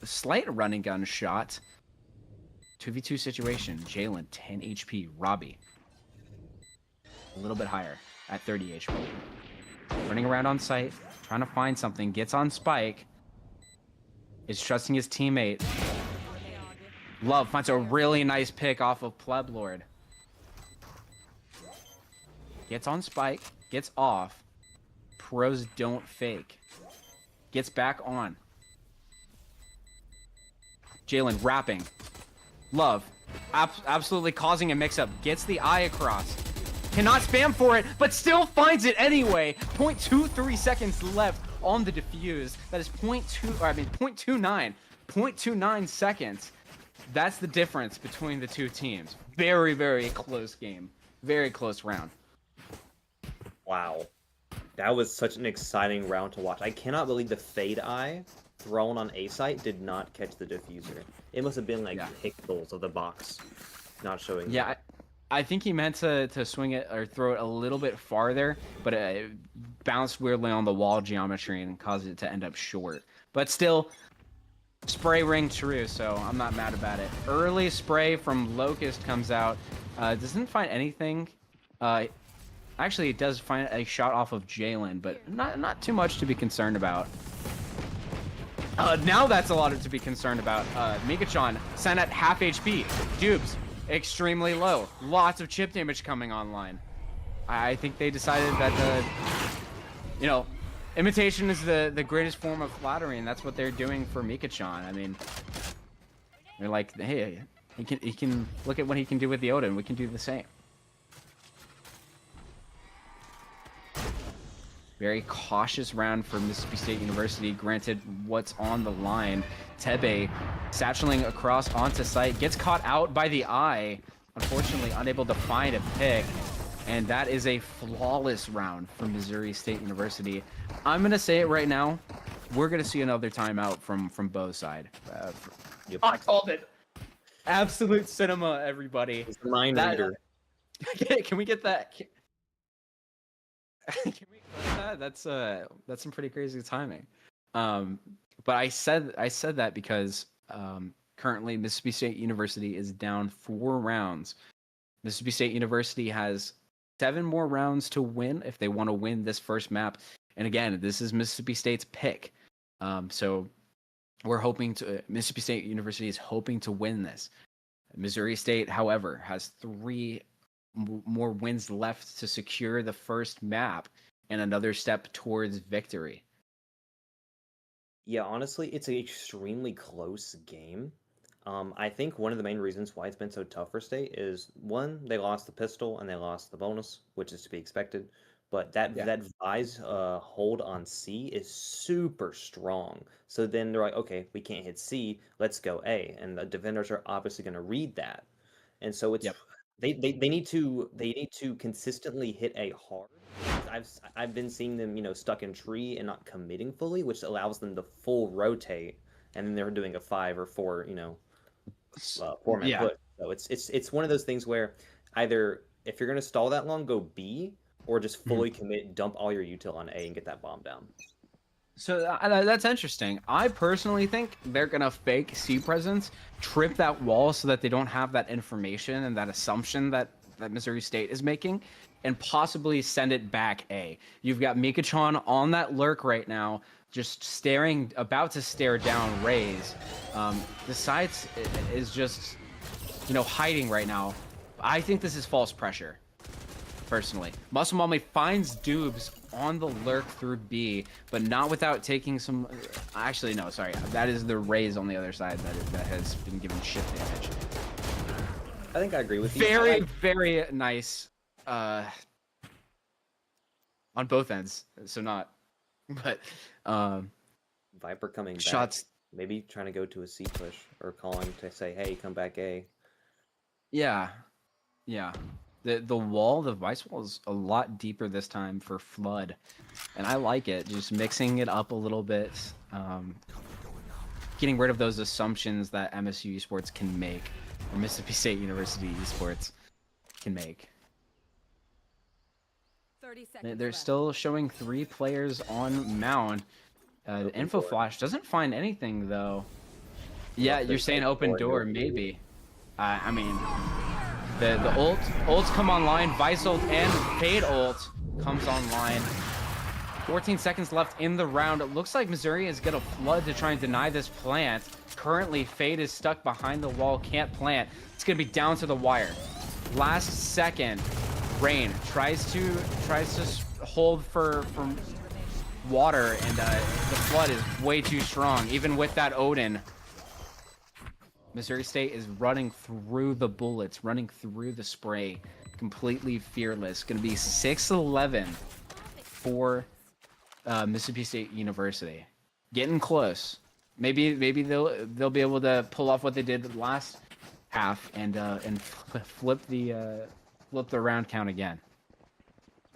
slight running gun shot. 2v2 situation. Jalen, 10 HP. Robbie, a little bit higher at 30 HP. Running around on site, trying to find something. Gets on Spike. Is trusting his teammate. Love finds a really nice pick off of Pleblord. Gets on Spike. Gets off. Pros don't fake. Gets back on. Jalen wrapping. Love. Absolutely causing a mix-up. Gets the eye across. Cannot spam for it, but still finds it anyway. 0.23 seconds left on the defuse. That is 0.29. 0.29 seconds. That's the difference between the 2 teams. Very close game. Very close round. Wow. That was such an exciting round to watch. I cannot believe the Fade Eye thrown on A site did not catch the diffuser. It must have been like pixels of the box not showing. Yeah, I think he meant to swing it or throw it a little bit farther, but it bounced weirdly on the wall geometry and caused it to end up short. But still, spray ring true, so I'm not mad about it. Early spray from Locust comes out. Doesn't find anything. Actually, it does find a shot off of Jalen, but not too much to be concerned about. Now that's a lot to be concerned about. Mika-chan sent at half HP. Dubes, extremely low. Lots of chip damage coming online. I think they decided that imitation is the greatest form of flattery, and that's what they're doing for Mika-chan. I mean, they're like, hey, he can look at what he can do with the Odin. We can do the same. Very cautious round for Mississippi State University. Granted, what's on the line? Tebe satcheling across onto site. Gets caught out by the eye. Unfortunately, unable to find a pick. And that is a flawless round for Missouri State University. I'm going to say it right now. We're going to see another timeout from both side. Yep. I called it. Absolute cinema, everybody. It's the mind reader. Can we get that? Can we clip that? That's some pretty crazy timing. But I said that because currently Mississippi State University is down 4 rounds. Mississippi State University has 7 more rounds to win if they want to win this first map. And again, this is Mississippi State's pick. So we're hoping to Mississippi State University is hoping to win this. Missouri State, however, has 3 more wins left to secure the first map and another step towards victory. Yeah, honestly, it's an extremely close game. I think one of the main reasons why it's been so tough for State is one, they lost the pistol and they lost the bonus, which is to be expected. But that Vi's hold on C is super strong. So then they're like, okay, we can't hit C, let's go A, and the defenders are obviously going to read that, and so it's Yep. they need to consistently hit A hard. I've been seeing them, stuck in tree and not committing fully, which allows them to full rotate, and then they're doing a 5 or 4, 4-man Yeah. push. So it's one of those things where either if you're gonna stall that long, go B, or just fully commit, dump all your util on A and get that bomb down. So that's interesting. I personally think they're gonna fake C presence, trip that wall so that they don't have that information and that assumption that Missouri State is making, and possibly send it back A. You've got Mikachan on that lurk right now, just staring, about to stare down Rays. The sides is just, hiding right now. I think this is false pressure. Personally, Muscle Mommy finds Dubes on the lurk through B, but not without taking some. Actually, no, sorry, that is the Rays on the other side that has been given shit damage. I think I agree with you. Very nice on both ends. So not, but Viper coming shots. back, maybe trying to go to a C push or calling to say, hey, come back A. Yeah. The wall, the Vice wall is a lot deeper this time for Flood, and I like it. Just mixing it up a little bit, getting rid of those assumptions that MSU esports can make, or Mississippi State University esports can make. 30 seconds They're left. still showing 3 players on Mound. The info flash doesn't find anything though. Yeah, you're saying open door, maybe. I mean. The ults come online, Vice ult and Fade ult comes online. 14 seconds left in the round. It looks like Missouri is gonna flood to try and deny this plant. Currently, Fade is stuck behind the wall, can't plant. It's gonna be down to the wire. Last second, Rain tries to hold for water, and the flood is way too strong. Even with that Odin, Missouri State is running through the bullets, running through the spray, completely fearless. Going to be 6-11 for Mississippi State University. Getting close. Maybe they'll be able to pull off what they did last half and flip the round count again.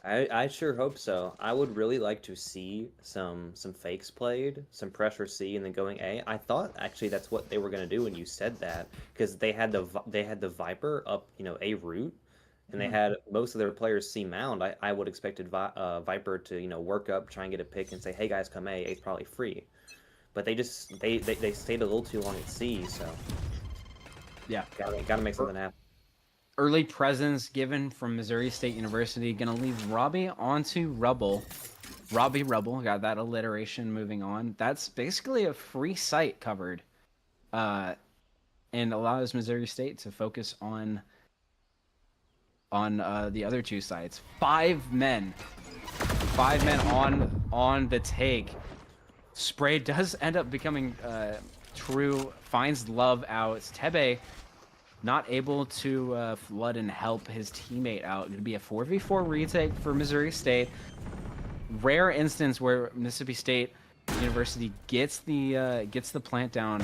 I sure hope so. I would really like to see some fakes played, some pressure C, and then going A. I thought actually that's what they were gonna do when you said that, because they had the Viper up, A route, and they had most of their players C mound. I would expected Viper to work up, try and get a pick, and say, hey guys, come A. A's probably free, but they stayed a little too long at C. So Yeah, gotta make something happen. Early presence given from Missouri State University. Gonna leave Robbie onto Rubble. Robbie Rubble, got that alliteration moving on. That's basically a free site covered. And allows Missouri State to focus on the other 2 sites. 5 men on the take. Spray does end up becoming true, finds love out. Tebe not able to flood and help his teammate out. Going to be a 4v4 retake for Missouri State. Rare instance where Mississippi State University gets the plant down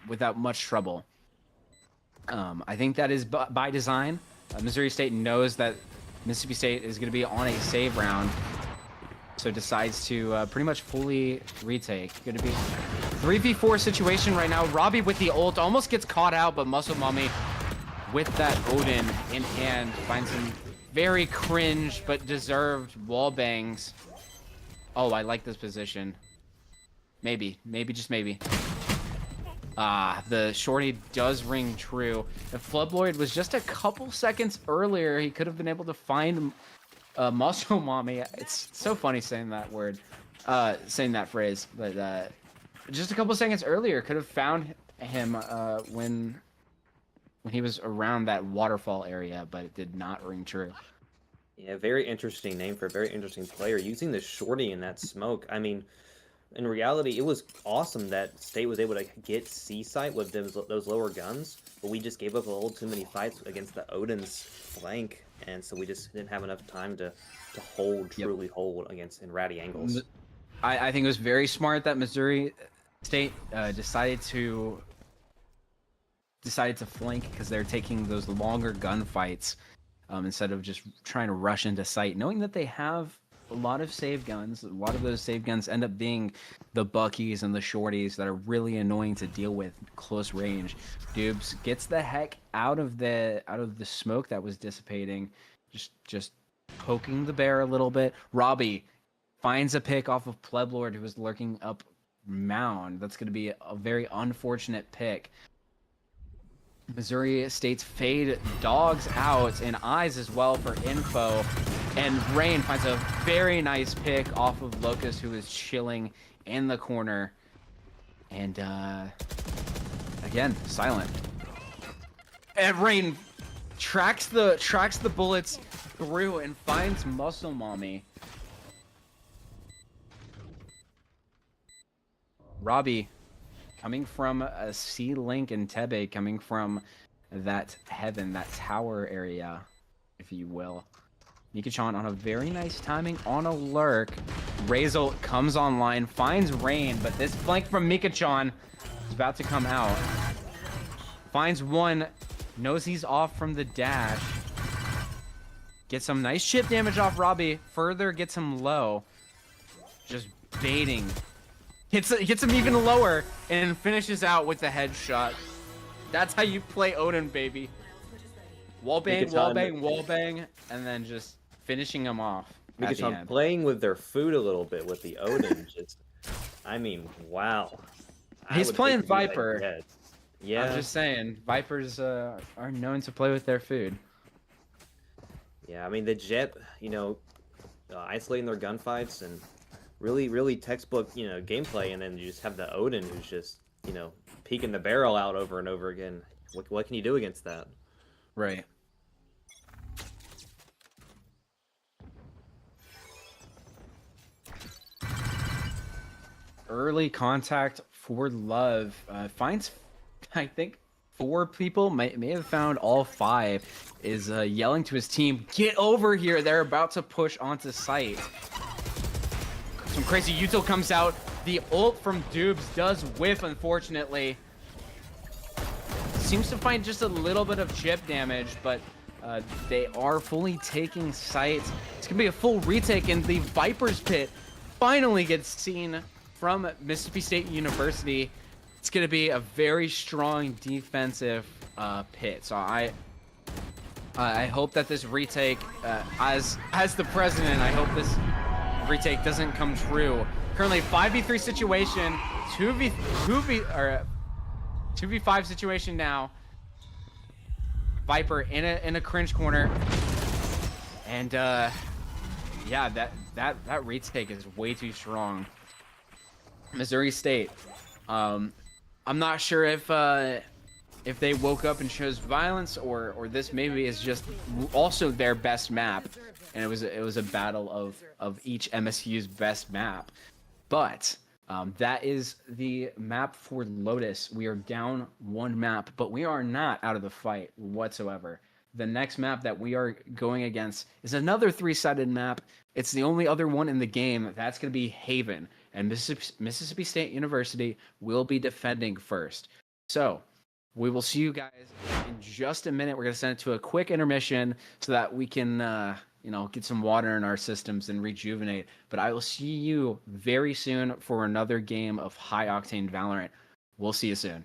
without much trouble. I think that is by design. Missouri State knows that Mississippi State is going to be on a save round, so decides to pretty much fully retake. Going to be 3v4 situation right now. Robbie with the ult almost gets caught out, but Muscle Mommy with that Odin in hand finds him very cringe but deserved wall bangs. Oh, I like this position. Maybe, just maybe. The shorty does ring true. If Floodbloid was just a couple seconds earlier, he could have been able to find Muscle Mommy. It's so funny saying that word. saying that phrase, but just a couple seconds earlier could have found him when he was around that waterfall area, but it did not ring true. Yeah, very interesting name for a very interesting player. Using the shorty in that smoke. I mean, in reality, it was awesome that State was able to get C site with those lower guns, but we just gave up a little too many fights against the Odin's flank, and so we just didn't have enough time to truly hold against in ratty angles. I think it was very smart that Missouri State decided to flank because they're taking those longer gunfights instead of just trying to rush into sight, knowing that they have a lot of save guns. A lot of those save guns end up being the Buckies and the Shorties that are really annoying to deal with close range. Dubes gets the heck out of the smoke that was dissipating, just poking the bear a little bit. Robbie finds a pick off of Pleblord, who was lurking up mound. That's going to be a very unfortunate pick. Missouri State's fade dogs out and eyes as well for info. And Rain finds a very nice pick off of Locust, who is chilling in the corner. And again, silent. And Rain tracks the bullets through and finds Muscle Mommy. Robbie coming from a C-Link and Tebe, coming from that heaven, that tower area, if you will. Nikachan on a very nice timing on a lurk. Razel comes online, finds Rain, but this flank from Mikachan is about to come out. Finds one, knows he's off from the dash. Gets some nice chip damage off Robbie, further gets him low. Just baiting. Hits him even lower and finishes out with the headshot. That's how you play Odin, baby. Wallbang, wallbang, wallbang, and then just finishing him off. Mikachan playing with their food a little bit with the Odin. Just, I mean, wow. He's playing Viper. Yeah. I'm just saying, Vipers are known to play with their food. Yeah, I mean, the Jet, isolating their gunfights and really textbook, gameplay, and then you just have the Odin who's just, peeking the barrel out over and over again. What can you do against that? Right. Early contact for Love finds, I think, 4 people, may have found all 5, is yelling to his team, get over here, they're about to push onto site. Some crazy util comes out. The ult from Dubes does whiff, unfortunately. Seems to find just a little bit of chip damage, but they are fully taking site. It's going to be a full retake, and the Viper's Pit finally gets seen from Mississippi State University. It's going to be a very strong defensive pit. So I hope that this retake, as the president, I hope this retake doesn't come true. Currently 5v3 situation, 2v5 situation now. Viper in a cringe corner. And yeah, that retake is way too strong. Missouri State. I'm not sure if they woke up and chose violence, or this maybe is just also their best map, and it was a battle of each MSU's best map. But that is the map for Lotus. We are down 1 map, but we are not out of the fight whatsoever. The next map that we are going against is another 3-sided map. It's the only other one in the game. That's going to be Haven, and Mississippi State University will be defending first. So we will see you guys in just a minute. We're going to send it to a quick intermission so that we can get some water in our systems and rejuvenate. But I will see you very soon for another game of high octane Valorant. We'll see you soon.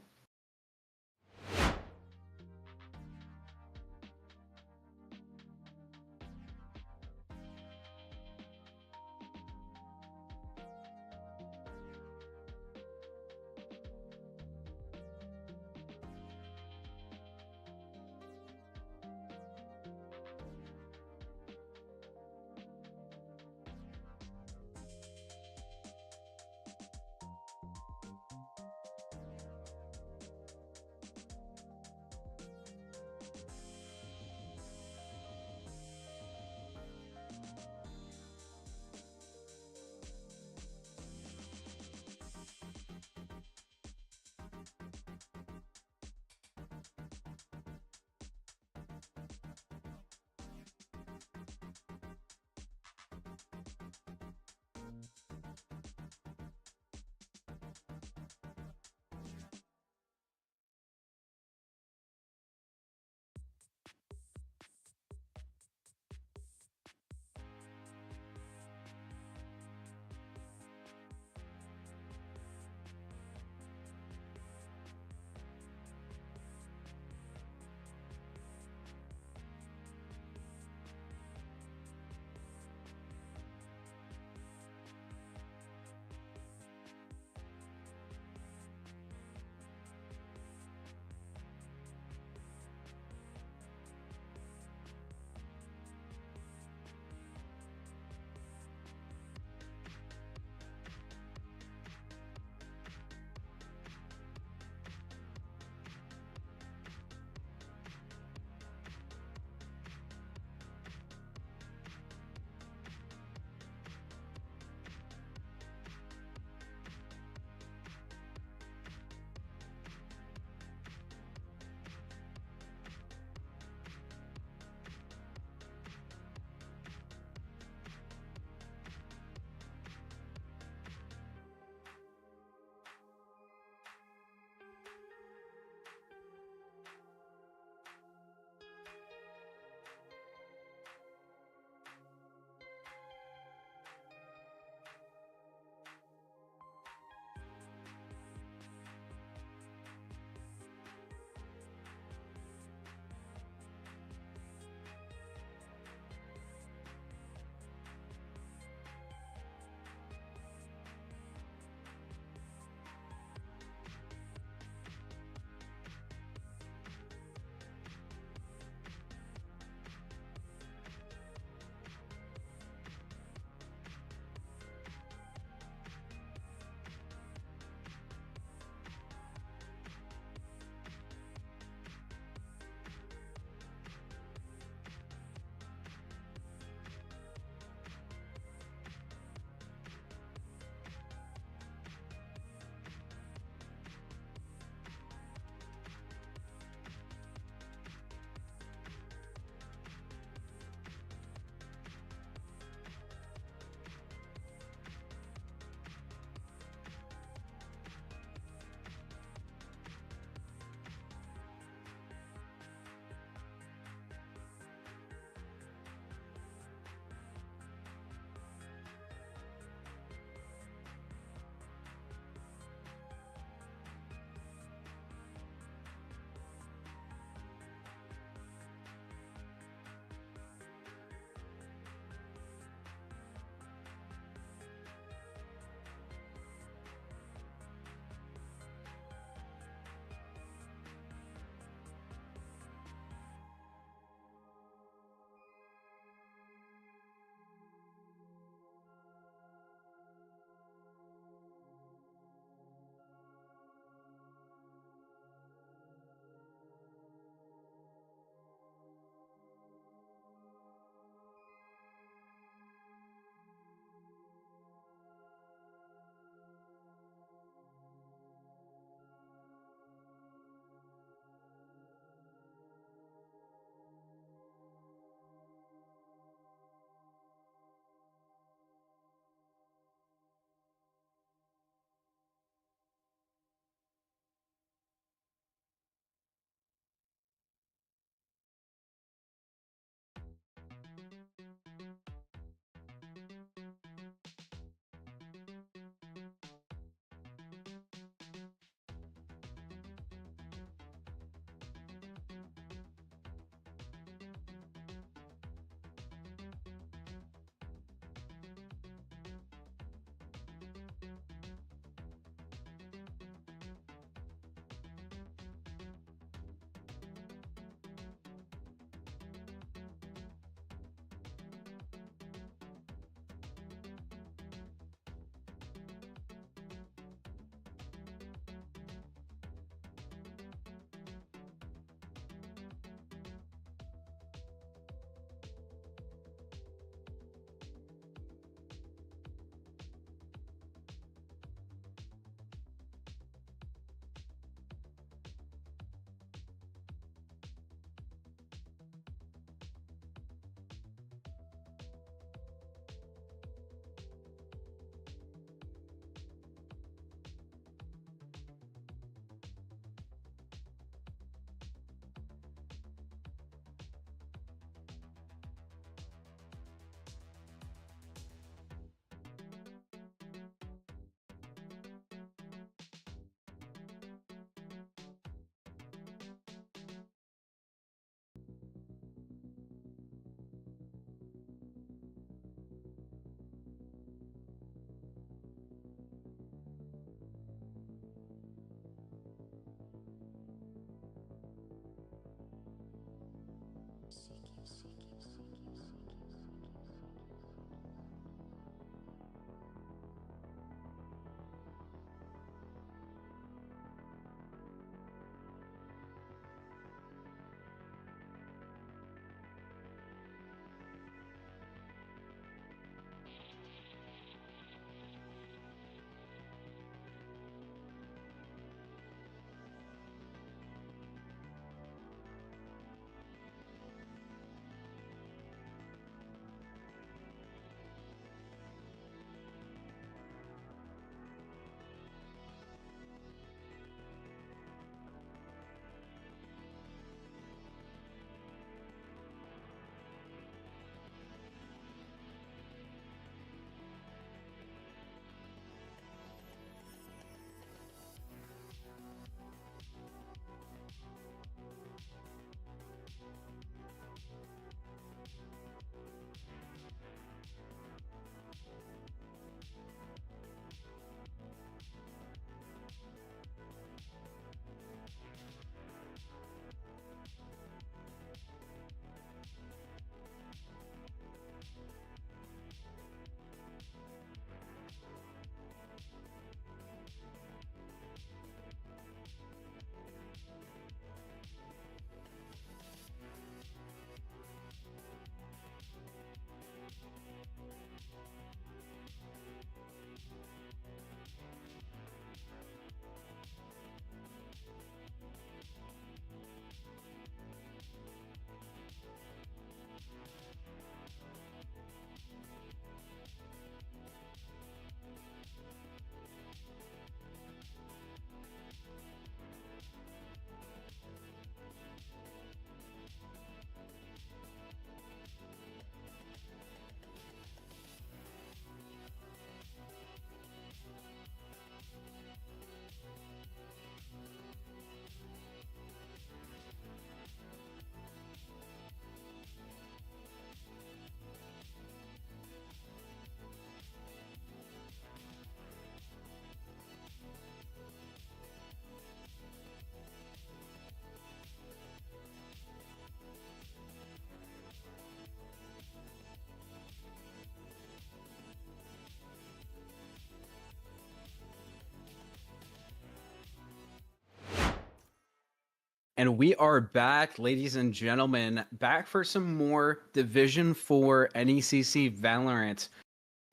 And we are back, ladies and gentlemen, back for some more Division 4 NECC Valorant.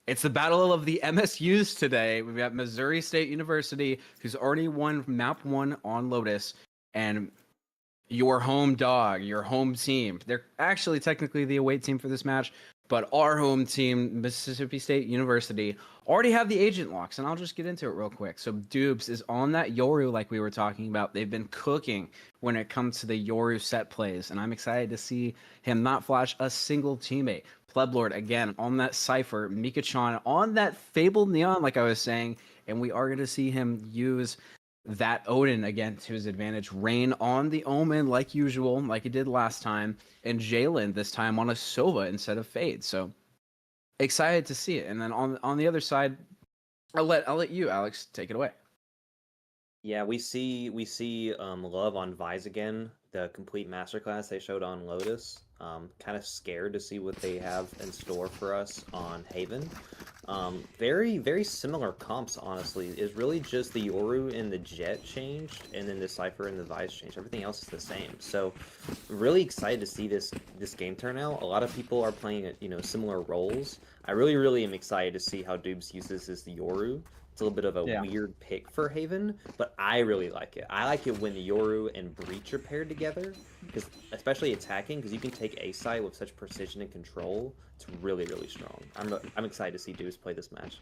It's the battle of the MSUs today. We've got Missouri State University, who's already won Map 1 on Lotus, and your home dog, your home team. They're actually technically the away team for this match, but our home team, Mississippi State University, already have the agent locks, and I'll just get into it real quick. So Dubes is on that Yoru like we were talking about. They've been cooking when it comes to the Yoru set plays, and I'm excited to see him not flash a single teammate. Pleblord, again, on that Cypher. Mika-chan on that Fabled Neon, like I was saying, and we are going to see him use that Odin again to his advantage. Rain on the Omen like usual, like he did last time, and Jalen this time on a Sova instead of Fade. So excited to see it. And then on the other side, I'll let you, Alex, take it away. Yeah, we see Love on Vise again, the complete masterclass they showed on Lotus. Kind of scared to see what they have in store for us on Haven. Very, very similar comps, honestly. It's really just the Yoru and the Jet changed, and then the Cypher and the Vise changed. Everything else is the same. So, really excited to see this game turn out. A lot of people are playing, similar roles. I really am excited to see how Dubes uses this Yoru. It's a little bit of a weird pick for Haven, but I really like it. I like it when the Yoru and Breach are paired together, because especially attacking, because you can take A site with such precision and control. It's really strong. I'm excited to see Deuce play this match.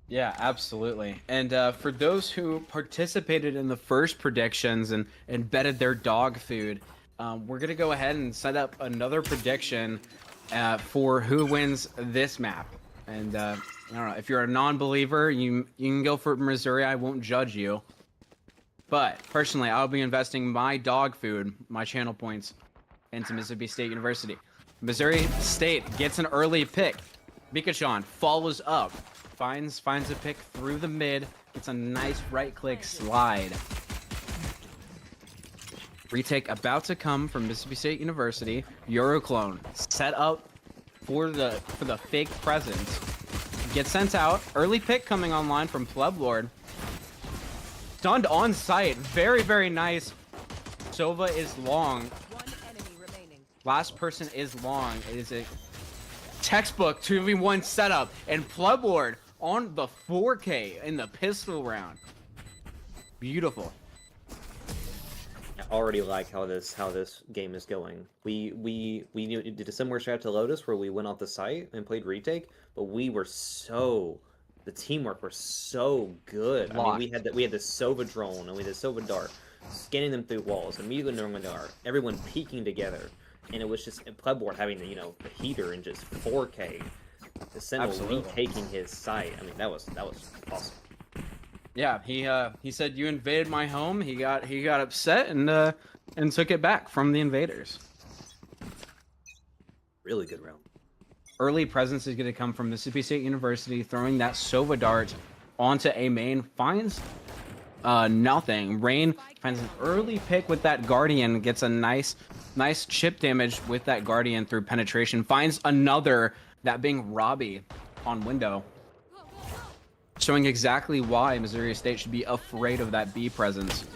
Yeah, absolutely. And for those who participated in the first predictions and betted their dog food, we're gonna go ahead and set up another prediction for who wins this map. And I don't know, if you're a non-believer, you can go for Missouri. I won't judge you. But personally, I'll be investing my dog food, my channel points, into Mississippi State University. Missouri State gets an early pick. Mika-chan follows up, finds a pick through the mid, gets a nice right-click slide. Retake about to come from Mississippi State University. Euroclone set up for the fake presence. Gets sent out. Early pick coming online from Pleblord. Stunned on site. Very nice. Sova is long. One enemy remaining. Last person is long. It is a textbook 2v1 setup. And Pleblord on the 4K in the pistol round. Beautiful. I already like how this game is going. We did a similar strat to Lotus where we went off the site and played retake, but the teamwork was so good. Locked. I mean, we had the Sova drone and we had the Sova dart, scanning them through walls, immediately knowing when they are, everyone peeking together, and it was just Pleblord having the heater and just 4K, the Sentinel retaking his site. I mean, that was awesome. Yeah, he said you invaded my home. He got upset and took it back from the invaders. Really good round. Early presence is going to come from Mississippi State University, throwing that Sova dart onto a main. Finds nothing. Rain finds an early pick with that Guardian. Gets a nice chip damage with that Guardian through penetration. Finds another, that being Robbie on window. Showing exactly why Missouri State should be afraid of that B presence.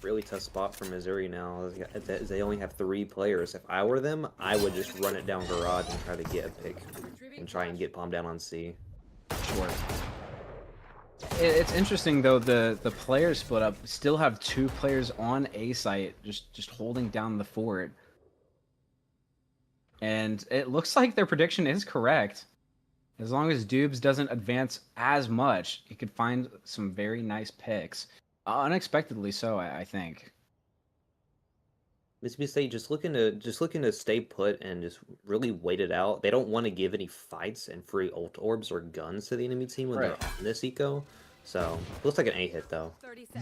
Really tough spot for Missouri now. They only have 3 players. If I were them, I would just run it down garage and try to get a pick and try and get palm down on C. Sure. It's interesting though, the players split up. Still have 2 players on A site, just holding down the fort. And it looks like their prediction is correct. As long as Dubes doesn't advance as much, he could find some very nice picks. Unexpectedly so, I think. Mississippi State just looking to stay put and just really wait it out. They don't want to give any fights and free ult orbs or guns to the enemy team when they're on this eco. So looks like an A hit though.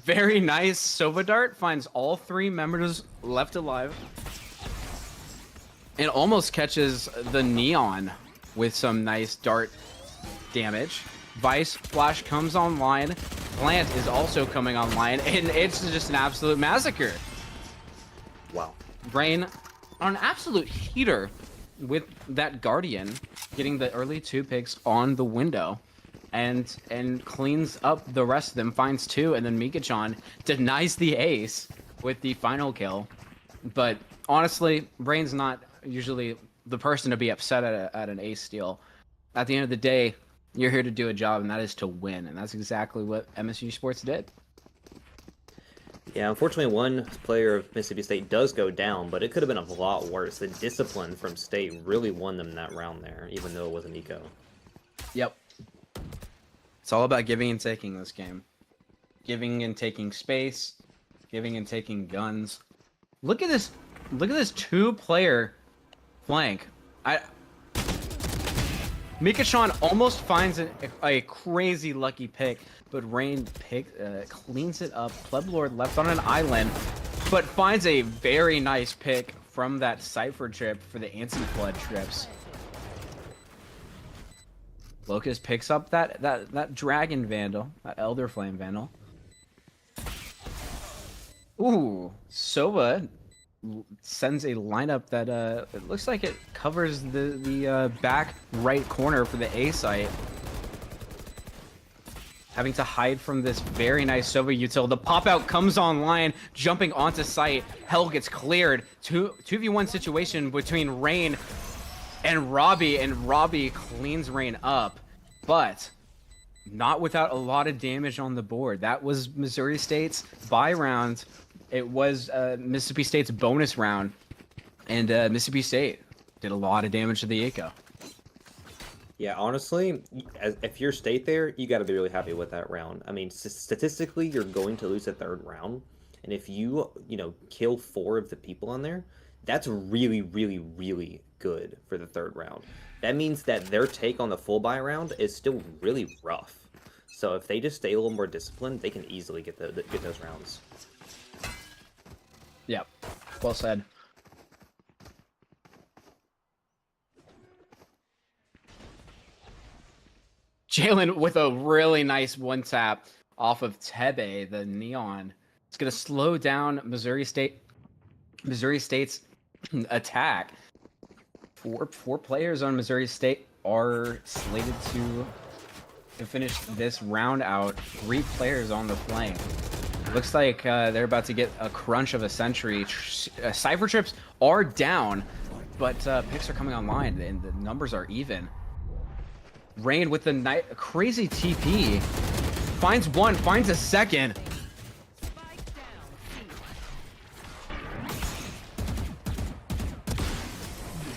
Very nice. Sova dart finds all 3 members left alive. It almost catches the Neon with some nice dart damage. Vice Flash comes online. Plant is also coming online, and it's just an absolute massacre. Wow. Rain on an absolute heater with that Guardian, getting the early 2 picks on the window. and cleans up the rest of them, finds 2, and then Mikachan denies the ace with the final kill. But honestly, Rain's not usually the person to be upset at an ace steal. At the end of the day, you're here to do a job, and that is to win, and that's exactly what MSU Sports did. Yeah, unfortunately, one player of Mississippi State does go down, but it could have been a lot worse. The discipline from State really won them that round there, even though it was an eco. Yep. It's all about giving and taking this game. Giving and taking space, giving and taking guns. Look at this 2-player flank. Mikachan almost finds a crazy lucky pick, but Rain cleans it up. Pleblord left on an island, but finds a very nice pick from that Cypher trip for the anti-flood trips. Locust picks up that Dragon Vandal, that Elder Flame Vandal. Ooh, Sova sends a lineup that it looks like it covers the back right corner for the A site. Having to hide from this very nice Sova util. The pop out comes online, jumping onto site. Hell gets cleared. 2v1 situation between Rain and Robbie, and Robbie cleans Rain up, but not without a lot of damage on the board. That was Missouri State's bye round. It was Mississippi State's bonus round, and Mississippi State did a lot of damage to the eco. Yeah, honestly, if you're State there, you got to be really happy with that round. I mean, statistically, you're going to lose the 3rd round, and if you kill 4 of the people on there, that's really, really, really good for the 3rd round. That means that their take on the full buy round is still really rough. So if they just stay a little more disciplined, they can easily get those rounds. Yep, well said. Jalen with a really nice one tap off of Tebe, the Neon. It's gonna slow down Missouri State's attack. Four players on Missouri State are slated to finish this round out. 3 players on the flank. Looks like they're about to get a crunch of a century. Cypher trips are down, but picks are coming online, and the numbers are even. Rain with the crazy TP. Finds 1, finds a 2nd.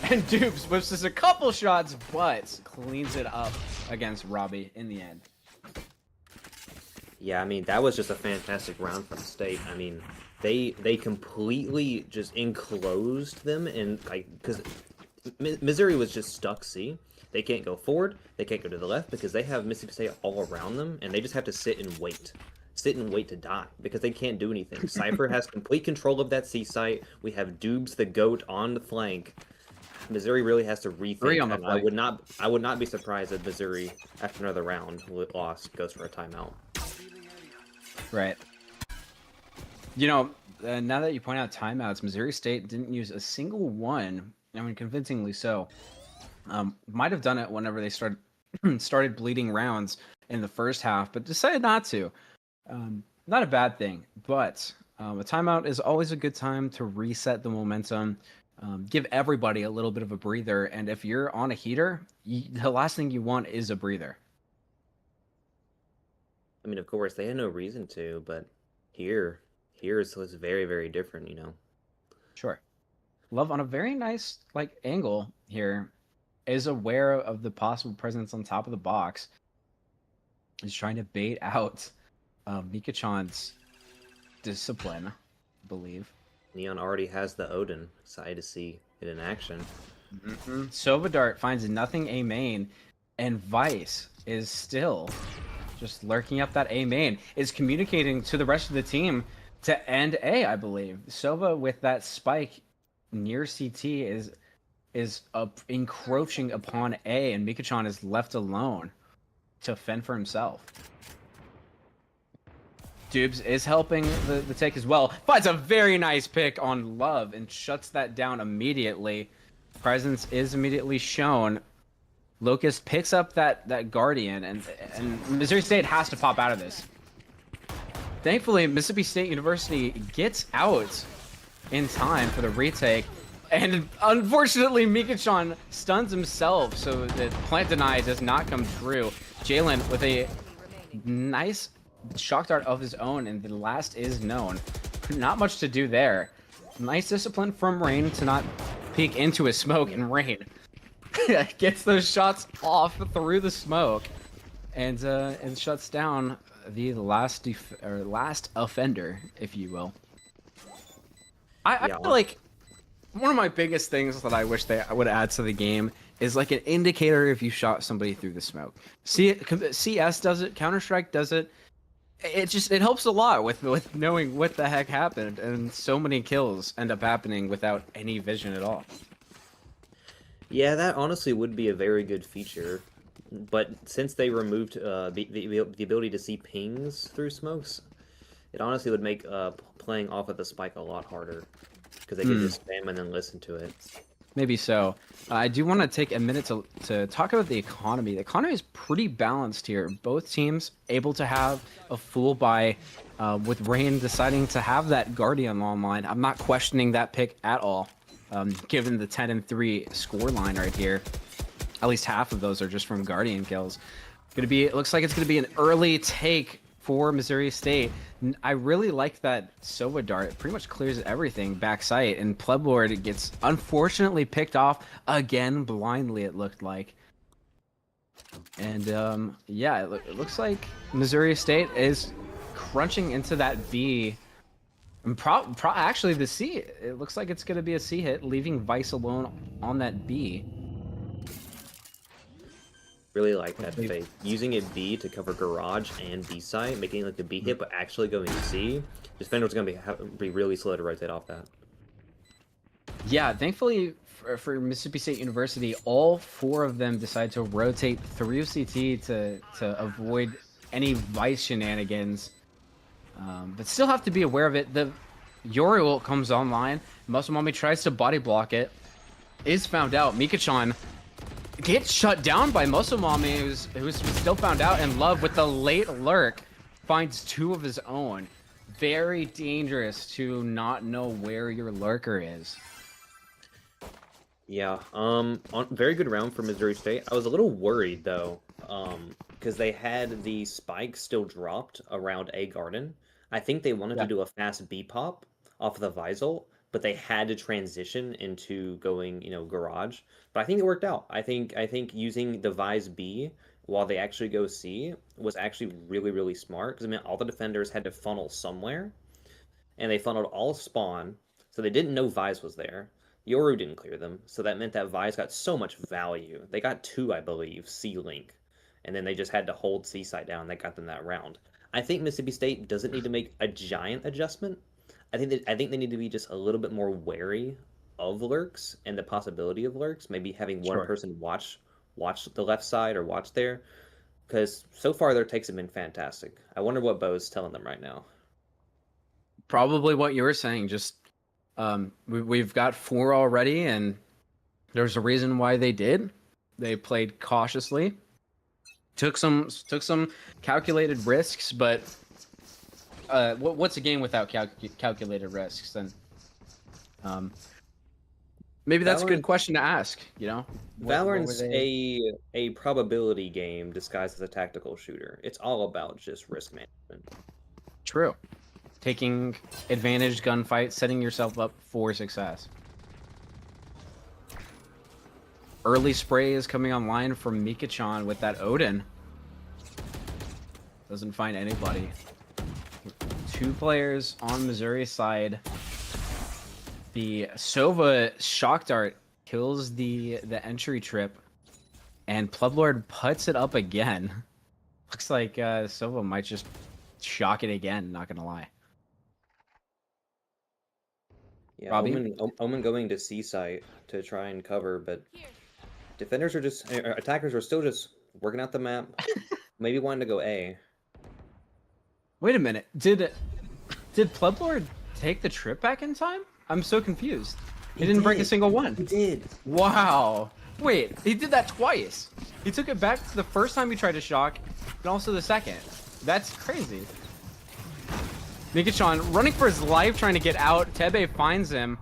And Dupes whips us a couple shots, but cleans it up against Robbie in the end. Yeah, I mean, that was just a fantastic round from State. I mean, they completely just enclosed them, and because Missouri was just stuck C. They can't go forward, they can't go to the left, because they have Mississippi State all around them, and they just have to sit and wait. Sit and wait to die, because they can't do anything. Cypher has complete control of that C site. We have Dubes the GOAT on the flank. Missouri really has to rethink, and I would not be surprised if Missouri, after another round loss, goes for a timeout. Right. Now that you point out timeouts, Missouri State didn't use a single one. I mean, convincingly so. Might have done it whenever they started bleeding rounds in the first half, but decided not to. Not a bad thing, but a timeout is always a good time to reset the momentum, give everybody a little bit of a breather, and if you're on a heater, the last thing you want is a breather. I mean, of course, they had no reason to, but here it's very, very different, Sure. Love on a very nice angle here is aware of the possible presence on top of the box. Is trying to bait out Mikachan's discipline, I believe. Neon already has the Odin. Excited to see it in action. Sovadart finds nothing A main, and Vice is still just lurking up that A main. Is communicating to the rest of the team to end A, I believe. Sova with that spike near CT is encroaching upon A, and Mikachan is left alone to fend for himself. Dubes is helping the take as well. Finds a very nice pick on Love and shuts that down immediately. Presence is immediately shown. Locust picks up that Guardian, and Missouri State has to pop out of this. Thankfully, Mississippi State University gets out in time for the retake, and unfortunately, Mika-chan stuns himself, so the plant deny does not come true. Jalen with a nice shock dart of his own, and the last is known. Not much to do there. Nice discipline from Rain to not peek into his smoke, and Rain gets those shots off through the smoke, and shuts down the last offender, if you will. I feel like one of my biggest things that I wish they would add to the game is like an indicator if you shot somebody through the smoke. CS does it, Counter-Strike does it. It helps a lot with knowing what the heck happened, and so many kills end up happening without any vision at all. Yeah, that honestly would be a very good feature, but since they removed the ability to see pings through smokes, it honestly would make playing off of the spike a lot harder, because they could just spam and then listen to it. Maybe so. I do want to take a minute to talk about the economy. The economy is pretty balanced here. Both teams able to have a full buy, with Rain deciding to have that Guardian online. I'm not questioning that pick at all, given the 10-3 score line right here. At least half of those are just from Guardian kills. It looks like it's gonna be an early take for Missouri State. I really like that Sova dart. It pretty much clears everything backside, and Pleblord gets unfortunately picked off again blindly, it looked like. And yeah, it looks like Missouri State is crunching into that B. And actually the C, it looks like it's going to be a C hit, leaving Vice alone on that B. Really like that fake. Using it B to cover garage and B site, making it like the B hit, but actually going C. Defender's going to be really slow to rotate off that. Yeah, thankfully for Mississippi State University, all four of them decide to rotate through CT to avoid any Vice shenanigans. But still have to be aware of it. The Yori ult comes online. Muscle Mommy tries to body block it. Is found out. Mika-chan gets shut down by Muscle Mommy, who's still found out, and Love with the late lurk finds two of his own. Very dangerous to not know where your lurker is. Yeah, very good round for Missouri State. I was a little worried though, because they had the spike still dropped around A Garden. I think they wanted to do a fast B pop off of the Visol, but they had to transition into going, garage. But I think it worked out. I think using the Vise B while they actually go C was actually really, really smart, because all the defenders had to funnel somewhere, and they funneled all spawn, so they didn't know Vise was there. Yoru didn't clear them, so that meant that Vise got so much value. They got 2, I believe, C-Link, and then they just had to hold C-Site down. That got them that round. I think Mississippi State doesn't need to make a giant adjustment. I think they need to be just a little bit more wary of lurks and the possibility of lurks. Maybe having one person watch the left side or watch there, because so far their takes have been fantastic. I wonder what Bo's telling them right now. Probably what you were saying. Just we've got 4 already, and there's a reason why they did. They played cautiously, took some calculated risks, but what's a game without calculated risks? Then maybe that's a good question to ask. Valorant's a probability game disguised as a tactical shooter. It's all about just risk management. True. Taking advantage gunfight, setting yourself up for success. Early spray is coming online from Mika-chan with that Odin. Doesn't find anybody. 2 players on Missouri side. The Sova shock dart kills the entry trip, and Pleblord puts it up again. Looks like Sova might just shock it again, not gonna lie. Yeah, Omen going to C site to try and cover, but attackers are still just working out the map. Maybe wanting to go A. Wait a minute. Did Pleblord take the trip back in time? I'm so confused. He didn't break a single one. He did. Wow. Wait, he did that twice. He took it back the first time he tried to shock, and also the second. That's crazy. Mikachan running for his life, trying to get out. Tebe finds him.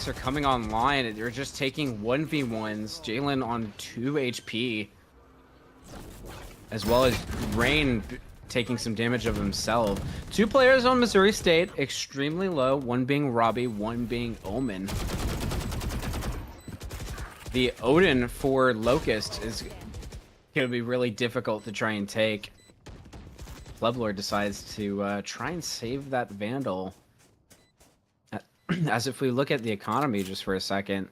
Are coming online. They're just taking 1v1s. Jalen on 2 HP. As well as Rain taking some damage of himself. 2 players on Missouri State, extremely low. One being Robbie, one being Omen. The Odin for Locust is going to be really difficult to try and take. Plublord decides to try and save that Vandal. As if we look at the economy just for a second,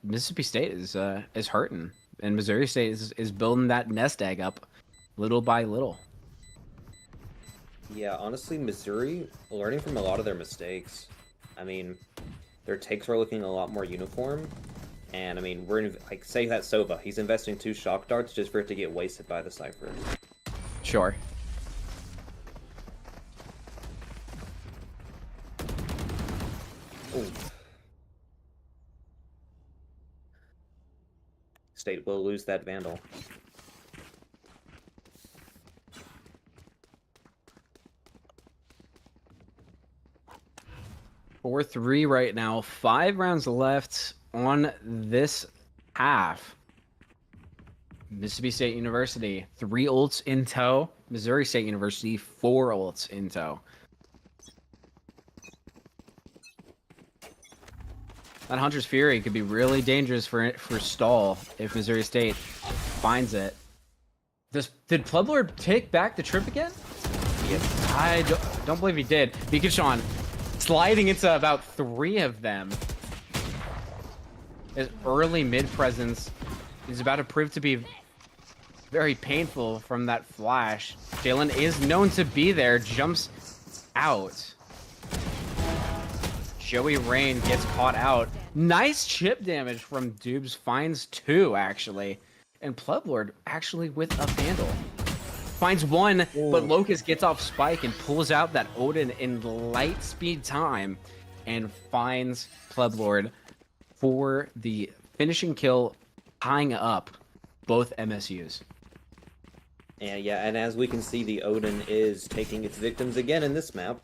Mississippi State is hurting, and Missouri State is building that nest egg up, little by little. Yeah, honestly, Missouri learning from a lot of their mistakes. I mean, their takes are looking a lot more uniform, and I mean, like say that Sova, he's investing 2 shock darts just for it to get wasted by the Cypher. Sure. Ooh. State will lose that Vandal. 4-3 right now. 5 rounds left on this half. Mississippi State University, 3 ults in tow. Missouri State University, 4 ults in tow. That Hunter's Fury could be really dangerous for stall if Missouri State finds it. Did Plublord take back the trip again? Yes. I don't believe he did. Mikachan sliding into about 3 of them. His early mid presence is about to prove to be very painful from that flash. Jalen is known to be there, jumps out. Joey Rain gets caught out. Nice chip damage from Dubes, finds 2 actually. And Plublord actually with a Vandal. Finds 1, but Locust gets off Spike and pulls out that Odin in light speed time and finds Plublord for the finishing kill, tying up both MSUs. And yeah, and as we can see, the Odin is taking its victims again in this map.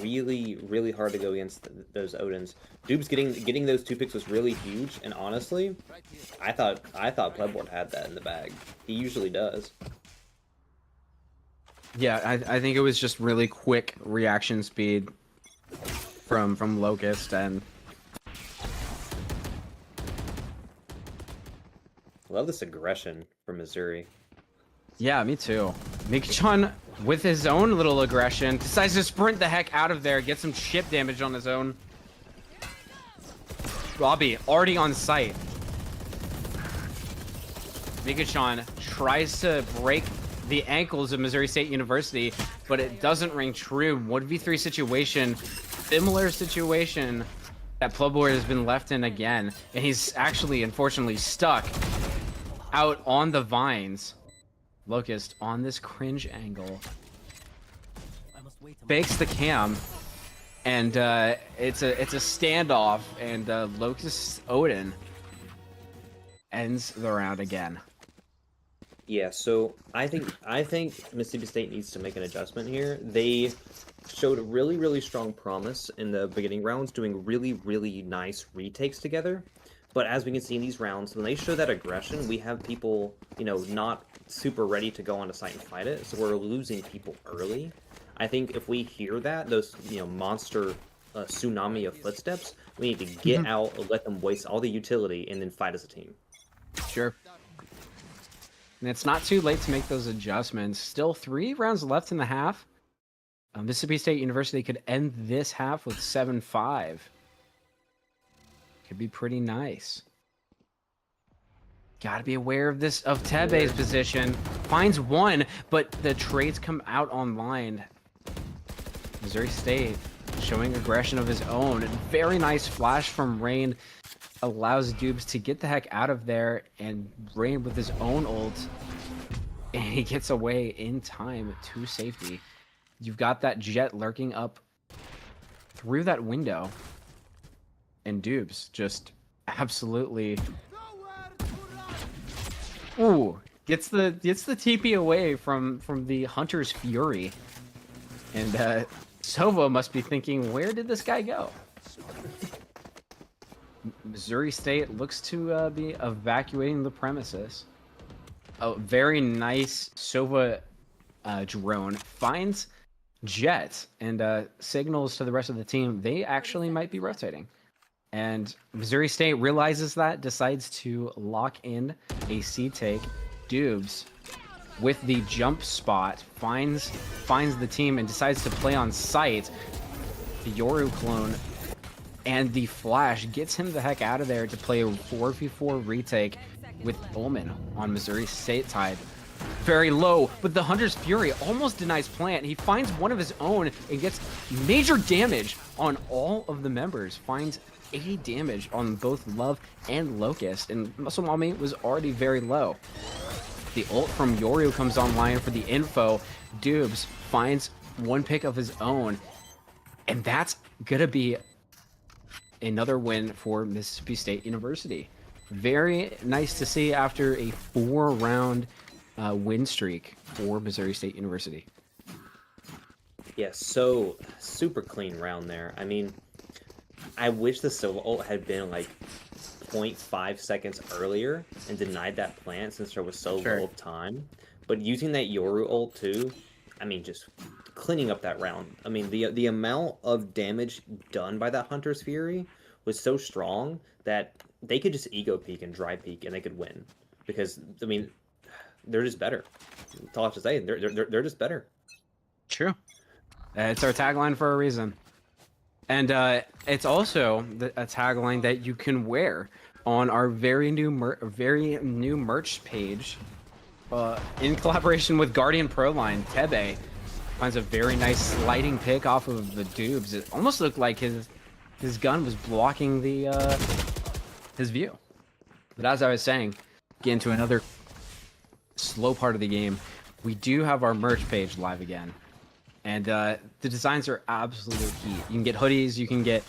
Really hard to go against those Odins. Dubes getting those 2 picks was really huge, and honestly, I thought Plublord had that in the bag. He usually does. Yeah, I think it was just really quick reaction speed from Locust, and Love this aggression from Missouri. Yeah, me too. Mikachan, with his own little aggression, decides to sprint the heck out of there, get some chip damage on his own. Robbie, already on site. Mikachan tries to break the ankles of Missouri State University, but it doesn't ring true. 1v3 situation, similar situation that Plublord has been left in again, and he's actually, unfortunately, stuck out on the vines. Locust on this cringe angle fakes the cam, and it's a standoff, and Locust Odin ends the round again. Yeah, so I think Mississippi State needs to make an adjustment here. They showed really strong promise in the beginning rounds, doing really nice retakes together. But as we can see in these rounds, when they show that aggression, we have people, not super ready to go on a site and fight it. So we're losing people early. I think if we hear that, those, monster tsunami of footsteps, we need to get out, let them waste all the utility, and then fight as a team. Sure. And it's not too late to make those adjustments. Still 3 rounds left in the half. Mississippi State University could end this half with 7-5. Could be pretty nice. Gotta be aware of this, of Tebe's position. Finds 1, but the trades come out online. Missouri State showing aggression of his own. Very nice flash from Rain. Allows Dubes to get the heck out of there, and Rain with his own ult. And he gets away in time to safety. You've got that Jet lurking up through that window, and Dubes just absolutely, ooh, gets the TP away from the Hunter's Fury, and Sova must be thinking, where did this guy go? Missouri State looks to be evacuating the premises. A very nice Sova drone finds Jet and signals to the rest of the team they actually might be rotating. And Missouri State realizes that, decides to lock in a C take. Dubes, with the jump spot, finds the team and decides to play on site. The Yoru clone and the flash gets him the heck out of there to play a 4v4 retake with Ullman on Missouri State side. Very low, but the Hunter's Fury almost denies plant. He finds one of his own and gets major damage on all of the members. Finds 80 damage on both Love and Locust, and Muscle Mommy was already very low. The ult from Yoru comes online for the info. Dubes finds one pick of his own, and that's gonna be another win for Mississippi State University. Very nice to see after a 4-round win streak for Missouri State University. Yeah, so super clean round there. I mean, I wish the Sova ult had been like 0.5 seconds earlier and denied that plant since there was so little time. But using that Yoru ult too, I mean, just cleaning up that round. I mean, the amount of damage done by that Hunter's Fury was so strong that they could just ego peek and dry peek and they could win. Because, I mean, they're just better. That's all I have to say. They're just better. True. It's our tagline for a reason. And it's also a tagline that you can wear on our very new merch page in collaboration with Guardian Pro Line. Tebe finds a very nice sliding pick off of the Dubes. It almost looked like his gun was blocking the his view. But as I was saying, get into another slow part of the game. We do have our merch page live again. And the designs are absolutely heat. You can get hoodies, you can get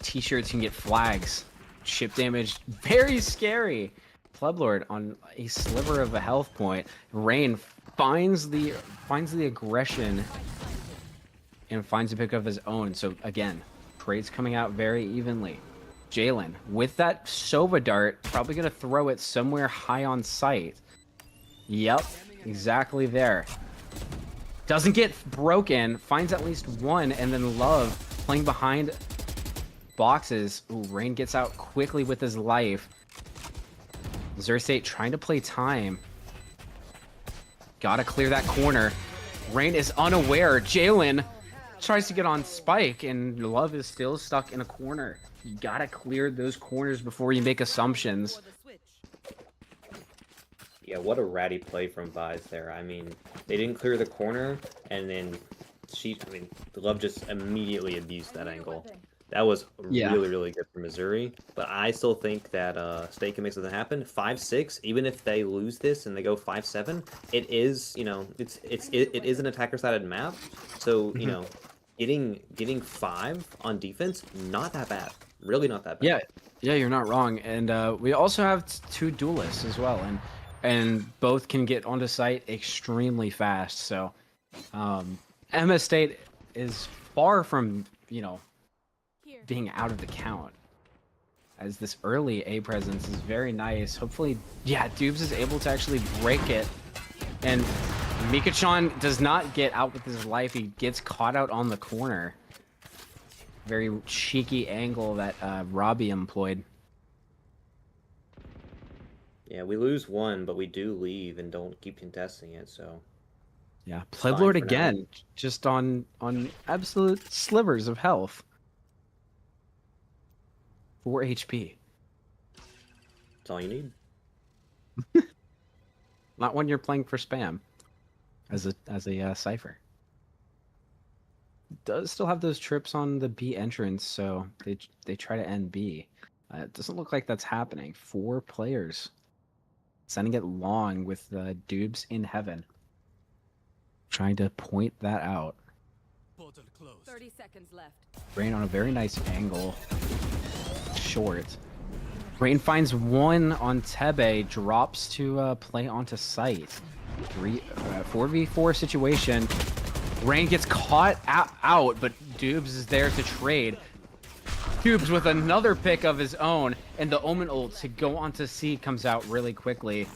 t-shirts, you can get flags. Chip damage, very scary. Plublord on a sliver of a health point. Rain finds the aggression and finds a pick of his own. So again, trades coming out very evenly. Jalen with that Sova dart, probably gonna throw it somewhere high on sight. Yep, exactly there. Doesn't get broken, finds at least one, and then Love playing behind boxes. Ooh, Rain gets out quickly with his life. Missouri State trying to play time. Gotta clear that corner. Rain is unaware. Jalen tries to get on Spike, and Love is still stuck in a corner. You gotta clear those corners before you make assumptions. Yeah, what a ratty play from Vise there. I mean, they didn't clear the corner, and then Love just immediately abused that angle. That was really, really good for Missouri. But I still think that State can make something happen. 5-6, even if they lose this and they go 5-7, it is, it is an attacker-sided map. So, getting 5 on defense, not that bad. Really not that bad. Yeah, you're not wrong. And we also have 2 duelists as well, and both can get onto site extremely fast. So MS State is far from, being out of the count, as this early A presence is very nice. Hopefully, Dubes is able to actually break it, and Mika-chan does not get out with his life. He gets caught out on the corner. Very cheeky angle that Robbie employed. Yeah, we lose 1, but we do leave and don't keep contesting it, so... Yeah, Plublord again, just on absolute slivers of health. 4 HP. That's all you need. Not when you're playing for spam as a cipher. Does still have those trips on the B entrance, so they try to end B. It doesn't look like that's happening. 4 players sending it long with the Dubes in heaven, trying to point that out. 30 seconds left. Rain on a very nice angle. Short. Rain finds one on Tebe, drops to play onto site. 4v4 situation. Rain gets caught out, but Dubes is there to trade. Dubes with another pick of his own, and the Omen ult to go onto C comes out really quickly.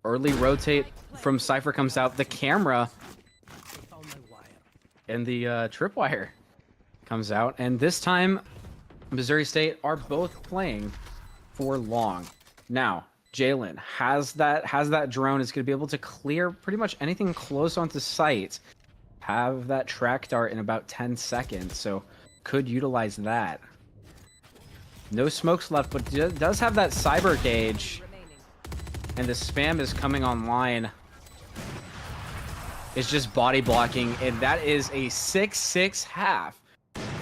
Early rotate from Cypher comes out. The camera and the tripwire comes out, and this time Missouri State are both playing for long. Now, Jalen has that drone, is going to be able to clear pretty much anything close onto site. Have that track dart in about 10 seconds, so could utilize that. No smokes left, but does have that cyber gauge, and the spam is coming online. It's just body blocking, and that is a 6-6 half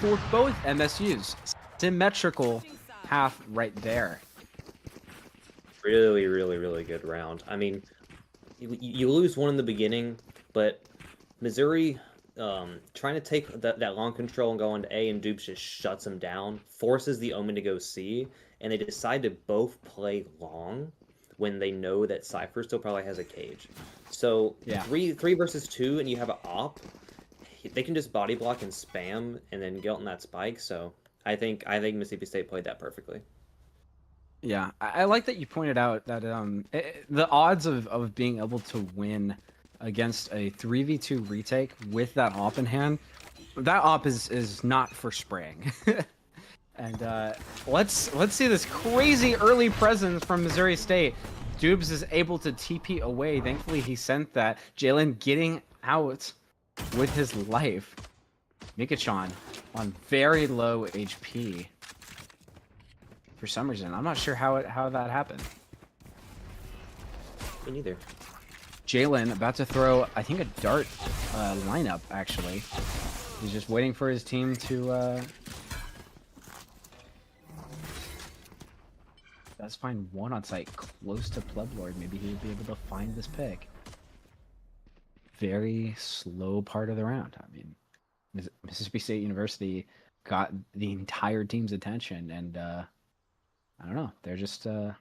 for both MSUs. Symmetrical half right there. Really, really, really good round. I mean, you lose one in the beginning, but Missouri trying to take that long control and go into A, and Dupes just shuts them down, forces the Omen to go C, and they decide to both play long when they know that Cypher still probably has a cage. So yeah. 3 versus 2, and you have an op. They can just body block and spam, and then get on that spike. So I think Mississippi State played that perfectly. Yeah, I like that you pointed out that the odds of being able to win against a 3v2 retake with that op in hand, that op is not for spraying. And let's see this crazy early presence from Missouri State. Dubes is able to TP away. Thankfully, he sent that. Jalen getting out with his life. Mikachan on very low HP. For some reason, I'm not sure how that happened. Me neither. Jalen about to throw, I think, a dart lineup, actually. He's just waiting for his team to... Does find one on site close to Pleblord. Maybe he would be able to find this pick. Very slow part of the round. I mean, Mississippi State University got the entire team's attention, and I don't know. They're just they're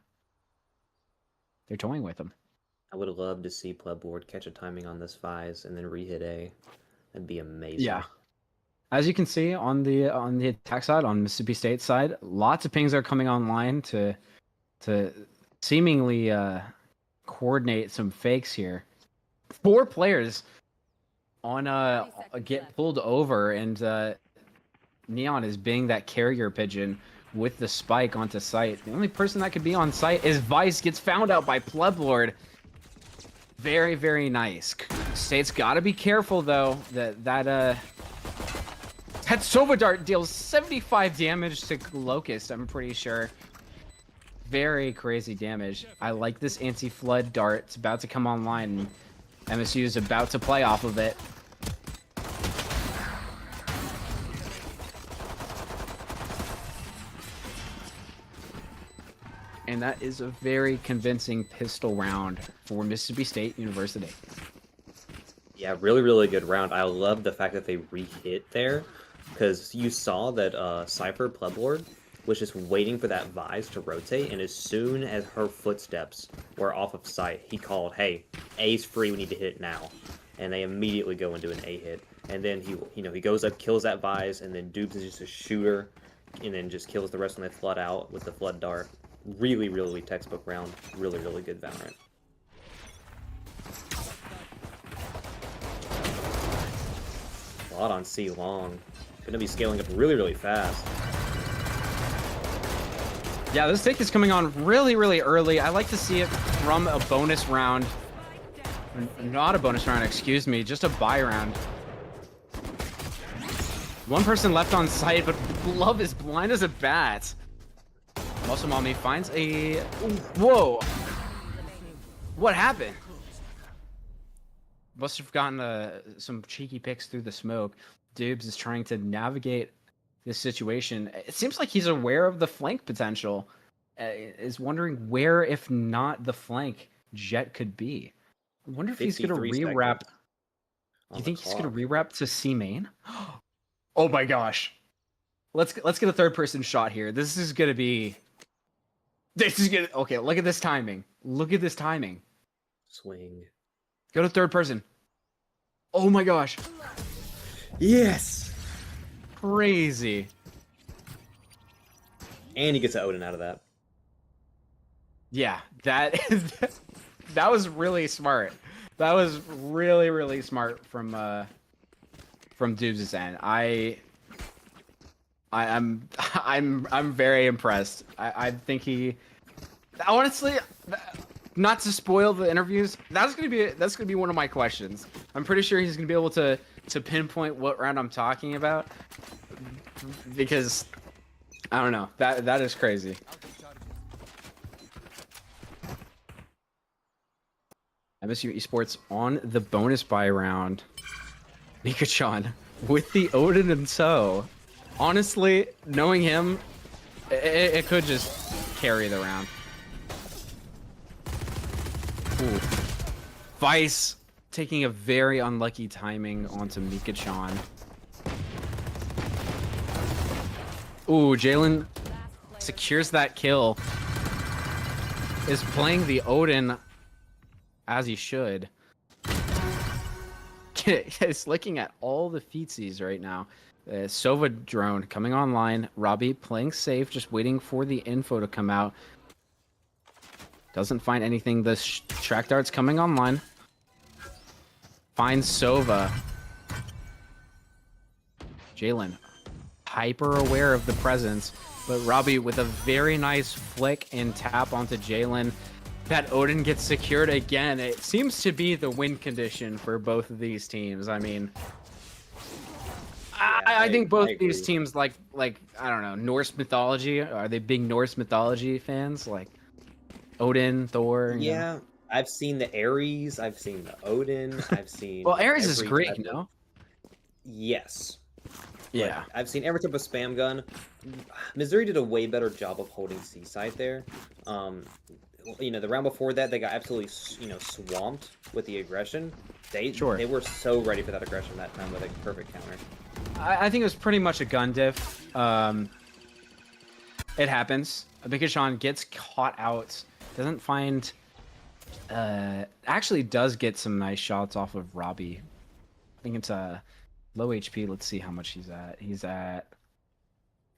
toying with them. I would love to see Pleblord catch a timing on this Vise and then re-hit A. That'd be amazing. Yeah. As you can see on the attack side, on Mississippi State side, lots of pings are coming online to seemingly coordinate some fakes here. 4 players on get pulled over, and Neon is being that carrier pigeon with the spike onto site. The only person that could be on site is Vice. Gets found out by Pleblord. Very, very nice. State's got to be careful though. That Sova Dart deals 75 damage to Locust, I'm pretty sure. Very crazy damage. I like this anti-flood dart. It's about to come online. MSU is about to play off of it. And that is a very convincing pistol round for Mississippi State University. Yeah, really, really good round. I love the fact that they re-hit there, because you saw that Cypher Pleblord was just waiting for that Vise to rotate, and as soon as her footsteps were off of sight, he called, "Hey, A's free, we need to hit it now." And they immediately go into an A hit. And then he goes up, kills that Vise, and then Dubes is just a shooter, and then just kills the rest when they flood out with the flood dart. Really, really textbook round. Really, really good Valorant. A lot on C long. Gonna be scaling up really, really fast. Yeah, this take is coming on really, really early. I like to see it from a bonus round. Not a bonus round, excuse me. Just a buy round. One person left on site, but Love is blind as a bat. Muscle Mommy finds a... Whoa! What happened? Must have gotten some cheeky picks through the smoke. Dubes is trying to navigate this situation. It seems like he's aware of the flank potential. Is wondering where, if not the flank, Jet could be. I wonder if he's going to rewrap. Do you think he's gonna rewrap to C main? Oh my gosh. Let's get a third person shot here. This is gonna be. Okay. Look at this timing. Look at this timing. Swing. Go to third person. Oh my gosh. Yes. Crazy. And he gets an Odin out of that. Yeah, that was really smart. That was really smart from Dubes' end. I'm very impressed. I think he honestly, not to spoil the interviews, that's gonna be one of my questions. I'm pretty sure he's gonna be able to pinpoint what round I'm talking about, because I don't know, that is crazy. MSU Esports on the bonus buy round. Nikachan with the Odin in tow. Honestly, knowing him, it could just carry the round. Ooh. Vice taking a very unlucky timing onto Mika-chan. Ooh, Jalen secures that kill. Is playing the Odin as he should. It's looking at all the featsies right now. Sova drone coming online. Robbie playing safe, just waiting for the info to come out. Doesn't find anything. The track dart's coming online. Finds Sova. Jalen, hyper aware of the presence, but Robbie with a very nice flick and tap onto Jalen. That Odin gets secured again. It seems to be the win condition for both of these teams. I mean, I think both of these teams like I don't know, Norse mythology. Are they big Norse mythology fans? Like Odin, Thor? Yeah, know? I've seen the Ares. I've seen the Odin. I've seen. Well, Ares is Greek, no? Yes. Yeah. But I've seen every type of spam gun. Missouri did a way better job of holding Seaside there. You know, the round before that, they got absolutely, swamped with the aggression. They were so ready for that aggression that time with a perfect counter. I think it was pretty much a gun diff. It happens. Mika-chan gets caught out. Doesn't find... actually does get some nice shots off of Robbie. I think it's low HP. Let's see how much he's at. He's at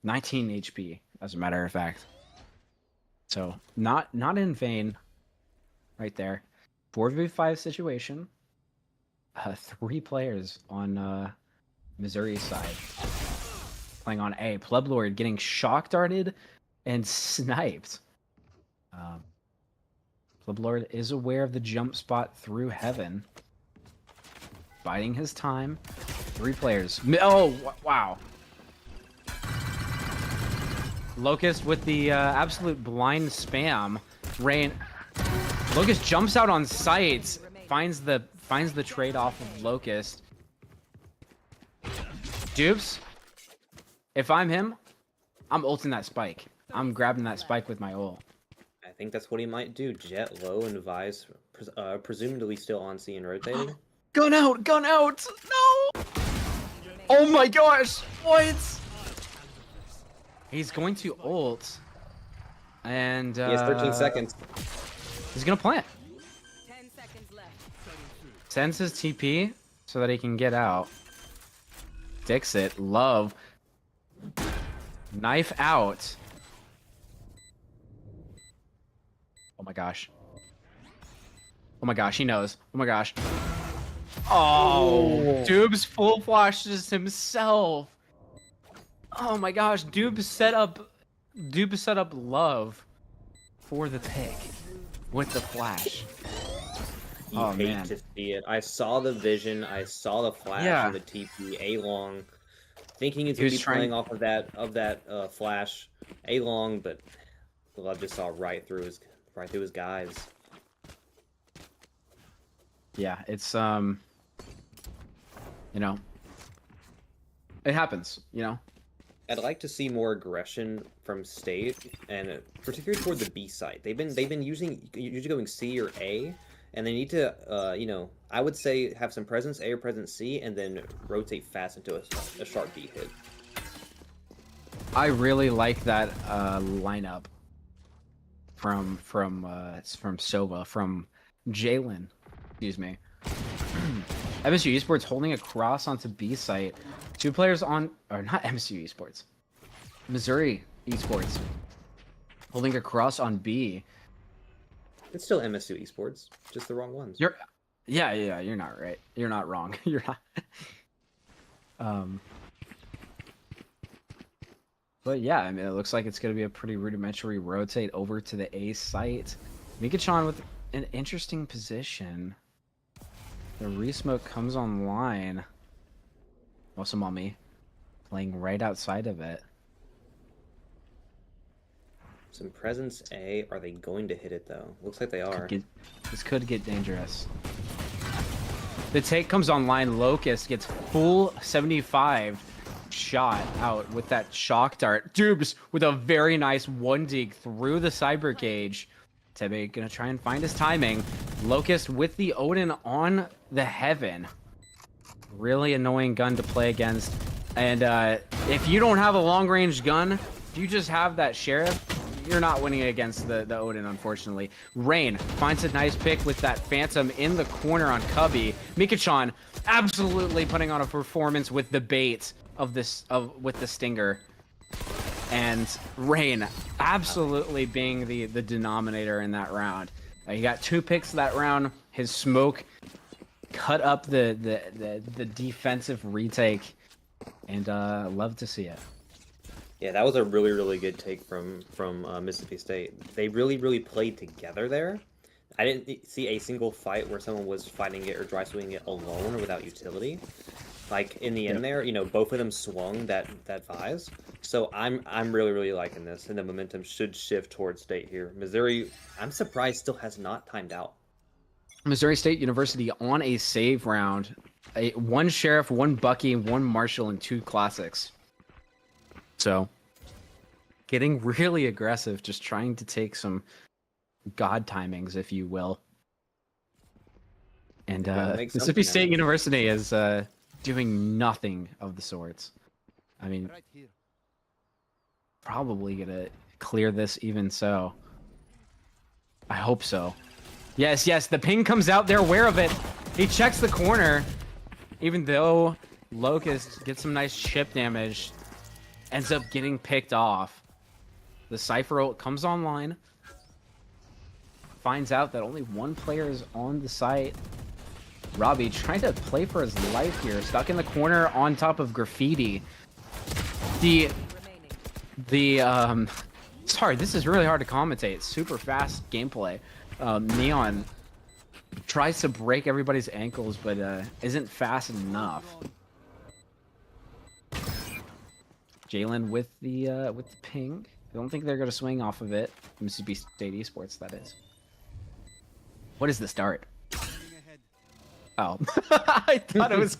19 HP, as a matter of fact. So not in vain, right there. 4v5 situation. 3 players on Missouri's side playing on A. Plublord getting shock darted and sniped. Plublord is aware of the jump spot through heaven, biding his time. 3 players. Oh wow. Locust with the absolute blind spam. Rain. Locust jumps out on sight, finds the trade off of Locust. Dupes, if I'm him, I'm ulting that spike. I'm grabbing that spike with my ult. I think that's what he might do. Jet low and Vice, presumably still on C and rotating. Gun out! Gun out! No! Oh my gosh! What? He's going to ult, and he has 13 seconds. He's gonna plant. 10 seconds left. Sends his TP so that he can get out. Dixit, love, knife out. Oh my gosh. Oh my gosh, he knows. Oh my gosh. Oh, Dubes full flashes himself. Oh my gosh, Dubes set up love for the pick with the flash. You hate to see it. I saw the vision, I saw the flash and the TP A-long, thinking it's gonna be playing off of that flash A-long, but love just saw right through his guys. Yeah, it's it happens, I'd like to see more aggression from State, and particularly toward the B side. They've been usually going C or A, and they need to, I would say have some presence A or presence C, and then rotate fast into a sharp B hit. I really like that lineup from Sova, from Jalen, excuse me. MSU Esports holding across onto B site. 2 players on, or not MSU Esports, Missouri Esports holding across on B. It's still MSU Esports, just the wrong ones. Yeah, you're not right. You're not wrong. You're not. But yeah, I mean, it looks like it's going to be a pretty rudimentary rotate over to the A site. Mikachan with an interesting position. The resmoke comes online. Mosamami playing right outside of it. Some presence A. Are they going to hit it though? Looks like they are. This could get dangerous. The take comes online. Locust gets full 75 shot out with that shock dart. Dubes with a very nice 1-dig through the cyber cage. Tebe gonna try and find his timing. Locust with the Odin on the heaven. Really annoying gun to play against. And if you don't have a long-range gun, if you just have that Sheriff, you're not winning against the Odin, unfortunately. Rain finds a nice pick with that Phantom in the corner on Cubby. Mikachan absolutely putting on a performance with the bait with the Stinger. And Rain absolutely being the denominator in that round. He got 2 picks that round. His smoke cut up the defensive retake, and love to see it. Yeah, that was a really, really good take from Mississippi State. They really played together there. I didn't see a single fight where someone was fighting it or dry swinging it alone or without utility. Like in the end there, both of them swung that Vise. So I'm really liking this, and the momentum should shift towards State here. Missouri, I'm surprised, still has not timed out. Missouri State University on a save round. 1 Sheriff, 1 Bucky, 1 Marshall, and 2 Classics. So, getting really aggressive, just trying to take some god timings, if you will. And Mississippi State University is doing nothing of the sorts. I mean, probably gonna clear this even so. I hope so. Yes, the ping comes out. They're aware of it. He checks the corner. Even though Locust gets some nice chip damage, ends up getting picked off. The Cypher ult comes online. Finds out that only 1 player is on the site. Robbie trying to play for his life here. Stuck in the corner on top of Graffiti. Sorry, this is really hard to commentate. It's super fast gameplay. Neon tries to break everybody's ankles, but isn't fast enough. Jalen with the ping. I don't think they're gonna swing off of it. Mississippi State Esports, that is. What is the start? Oh, I thought it was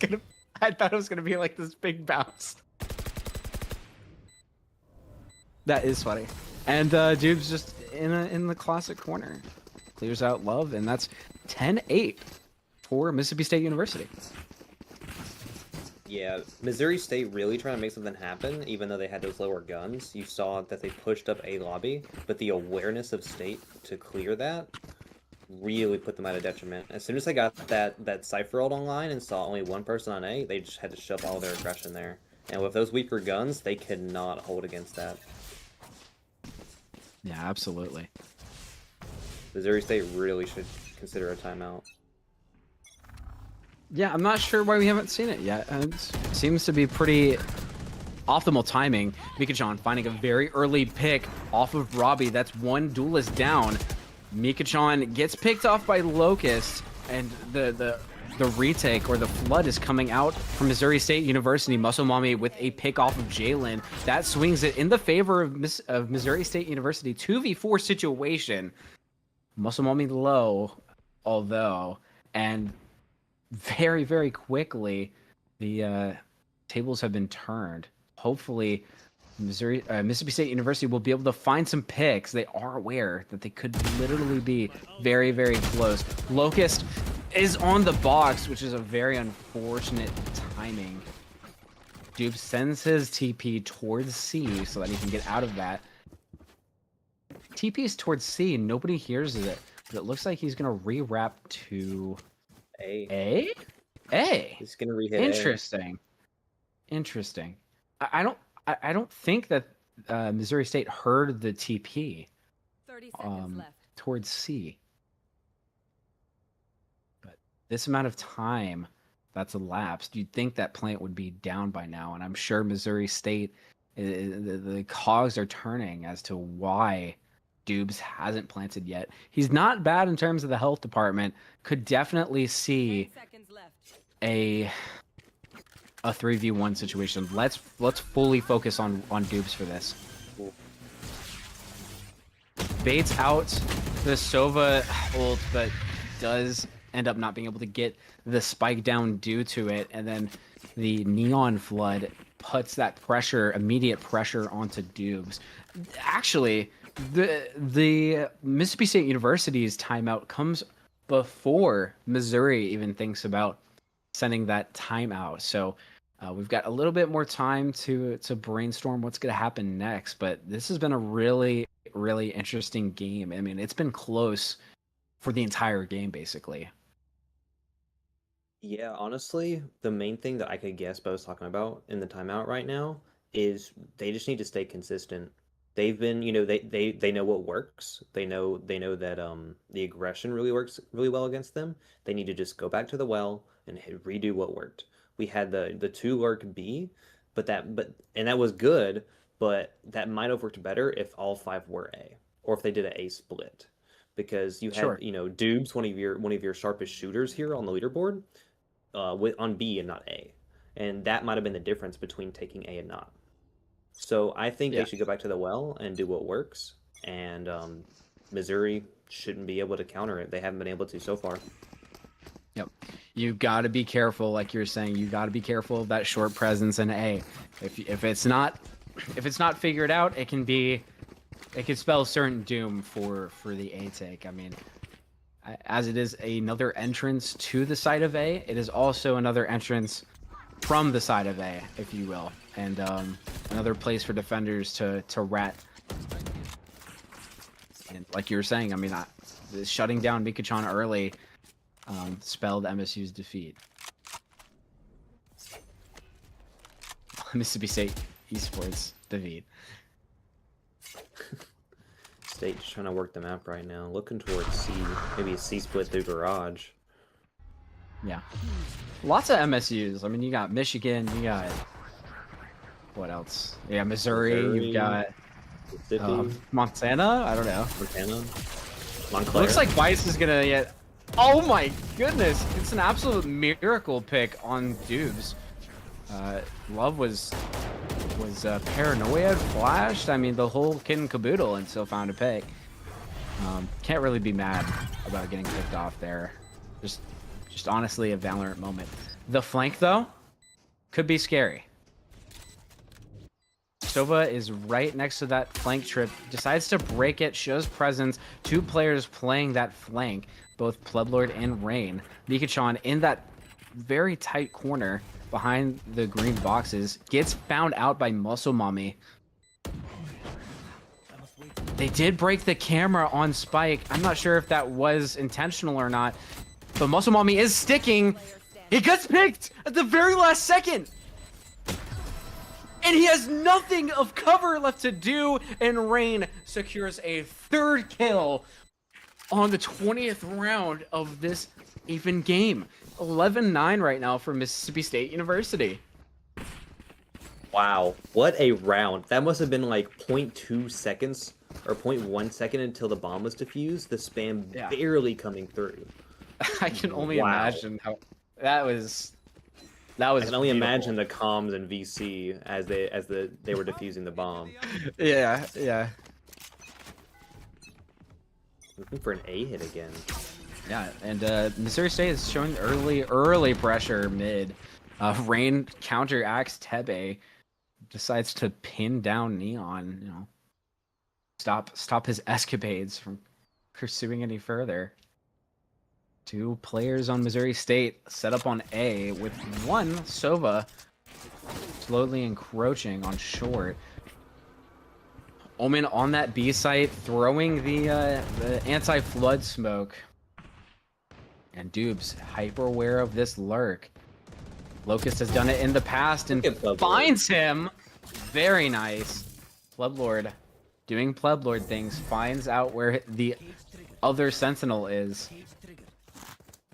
gonna be like this big bounce. That is funny. And dude's just in the classic corner. Clears out Love, and that's 10-8 for Mississippi State University. Yeah, Missouri State really trying to make something happen, even though they had those lower guns. You saw that they pushed up A lobby, but the awareness of State to clear that really put them at a detriment. As soon as they got that Cypher ult online and saw only 1 person on A, they just had to shove all their aggression there. And with those weaker guns, they cannot hold against that. Yeah, absolutely. Missouri State really should consider a timeout. Yeah, I'm not sure why we haven't seen it yet. It seems to be pretty optimal timing. Mikachan finding a very early pick off of Robbie. That's 1 duelist down. Mikachan gets picked off by Locust, and the retake or the flood is coming out from Missouri State University. Muscle Mommy with a pick off of Jalen. That swings it in the favor of Missouri State University. 2v4 situation. Muscle Mommy low, although, and very quickly the tables have been turned. Hopefully Mississippi State University will be able to find some picks. They are aware that they could literally be very, very close. Locust is on the box, which is a very unfortunate timing. Dube sends his TP towards C so that he can get out of that. TP is towards C. Nobody hears it, but it looks like he's gonna re-wrap to A. A. He's gonna re-hit Interesting. Interesting. I don't think that Missouri State heard the TP 30 seconds left. towards C. But this amount of time that's elapsed, you'd think that plant would be down by now, and I'm sure Missouri State, the cogs are turning as to why Dubes hasn't planted yet. He's not bad in terms of the health department. Could definitely 10 see seconds left. a 3v1 situation. Let's fully focus on Dubes for this. Baits out the Sova ult, but does end up not being able to get the spike down due to it, and then the Neon Flood puts that pressure, immediate pressure onto Dubes. Actually, the Mississippi State University's timeout comes before Missouri even thinks about sending that timeout. So we've got a little bit more time to brainstorm what's going to happen next. But this has been a really, really interesting game. I mean, it's been close for the entire game, basically. Yeah, honestly, the main thing that I could guess Bo's talking about in the timeout right now is they just need to stay consistent. They've been, they know what works. They know that the aggression really works really well against them. They need to just go back to the well and redo what worked. We had the 2 lurk B, and that was good, but that might have worked better if all 5 were A, or if they did an A split, because you had Sure. Dubes, one of your sharpest shooters here on the leaderboard, on B and not A, and that might have been the difference between taking A and not. So I think they should go back to the well and do what works, and Missouri shouldn't be able to counter it. They haven't been able to so far. Yep. You got to be careful, like you're saying. You got to be careful of that short presence in A. If it's not figured out, it could spell certain doom for the A take. I mean, as it is another entrance to the side of A, it is also another entrance from the side of A, if you will, and another place for defenders to rat. And like you were saying, I mean, shutting down Mikachan early spelled MSU's defeat. Mississippi State Esports defeat. State just trying to work the map right now, looking towards C, maybe a C split through garage. Yeah, lots of MSUs. I mean, you got Michigan, you got what else? Yeah, Missouri. You've got Montana. I don't know. Montclair. Looks like Weiss is gonna get. Oh my goodness! It's an absolute miracle pick on Dubes. Love was paranoia, flashed. I mean, the whole kit and caboodle, and still found a pick. Can't really be mad about getting picked off there. Just honestly a Valorant moment. The flank though could be scary. Sova is right next to that flank trip, decides to break it, shows presence. 2 players playing that flank, both Plublord and Rain. Mikachan in that very tight corner behind the green boxes, gets found out by Muscle Mommy. They did break the camera on Spike. I'm not sure if that was intentional or not, but Muscle Mommy is sticking. He gets picked at the very last second. And he has nothing of cover left to do, and Rain secures a 3rd kill on the 20th round of this even game. 11-9 right now for Mississippi State University. Wow, what a round. That must have been like 0.2 seconds or 0.1 second until the bomb was defused. The spam barely coming through. I can only imagine how that was. I can only imagine the comms and VC as they were defusing the bomb. Yeah. Looking for an A hit again. Yeah, and Missouri State is showing early pressure mid. Rain counteracts Tebe. decides to pin down Neon. You know, stop his escapades from pursuing any further. 2 players on Missouri State set up on A with one Sova slowly encroaching on short. Omen on that B site throwing the anti-flood smoke. And Dubes hyper aware of this lurk. Locust has done it in the past and finds him. Very nice. Plublord doing Plublord things, finds out where the other Sentinel is.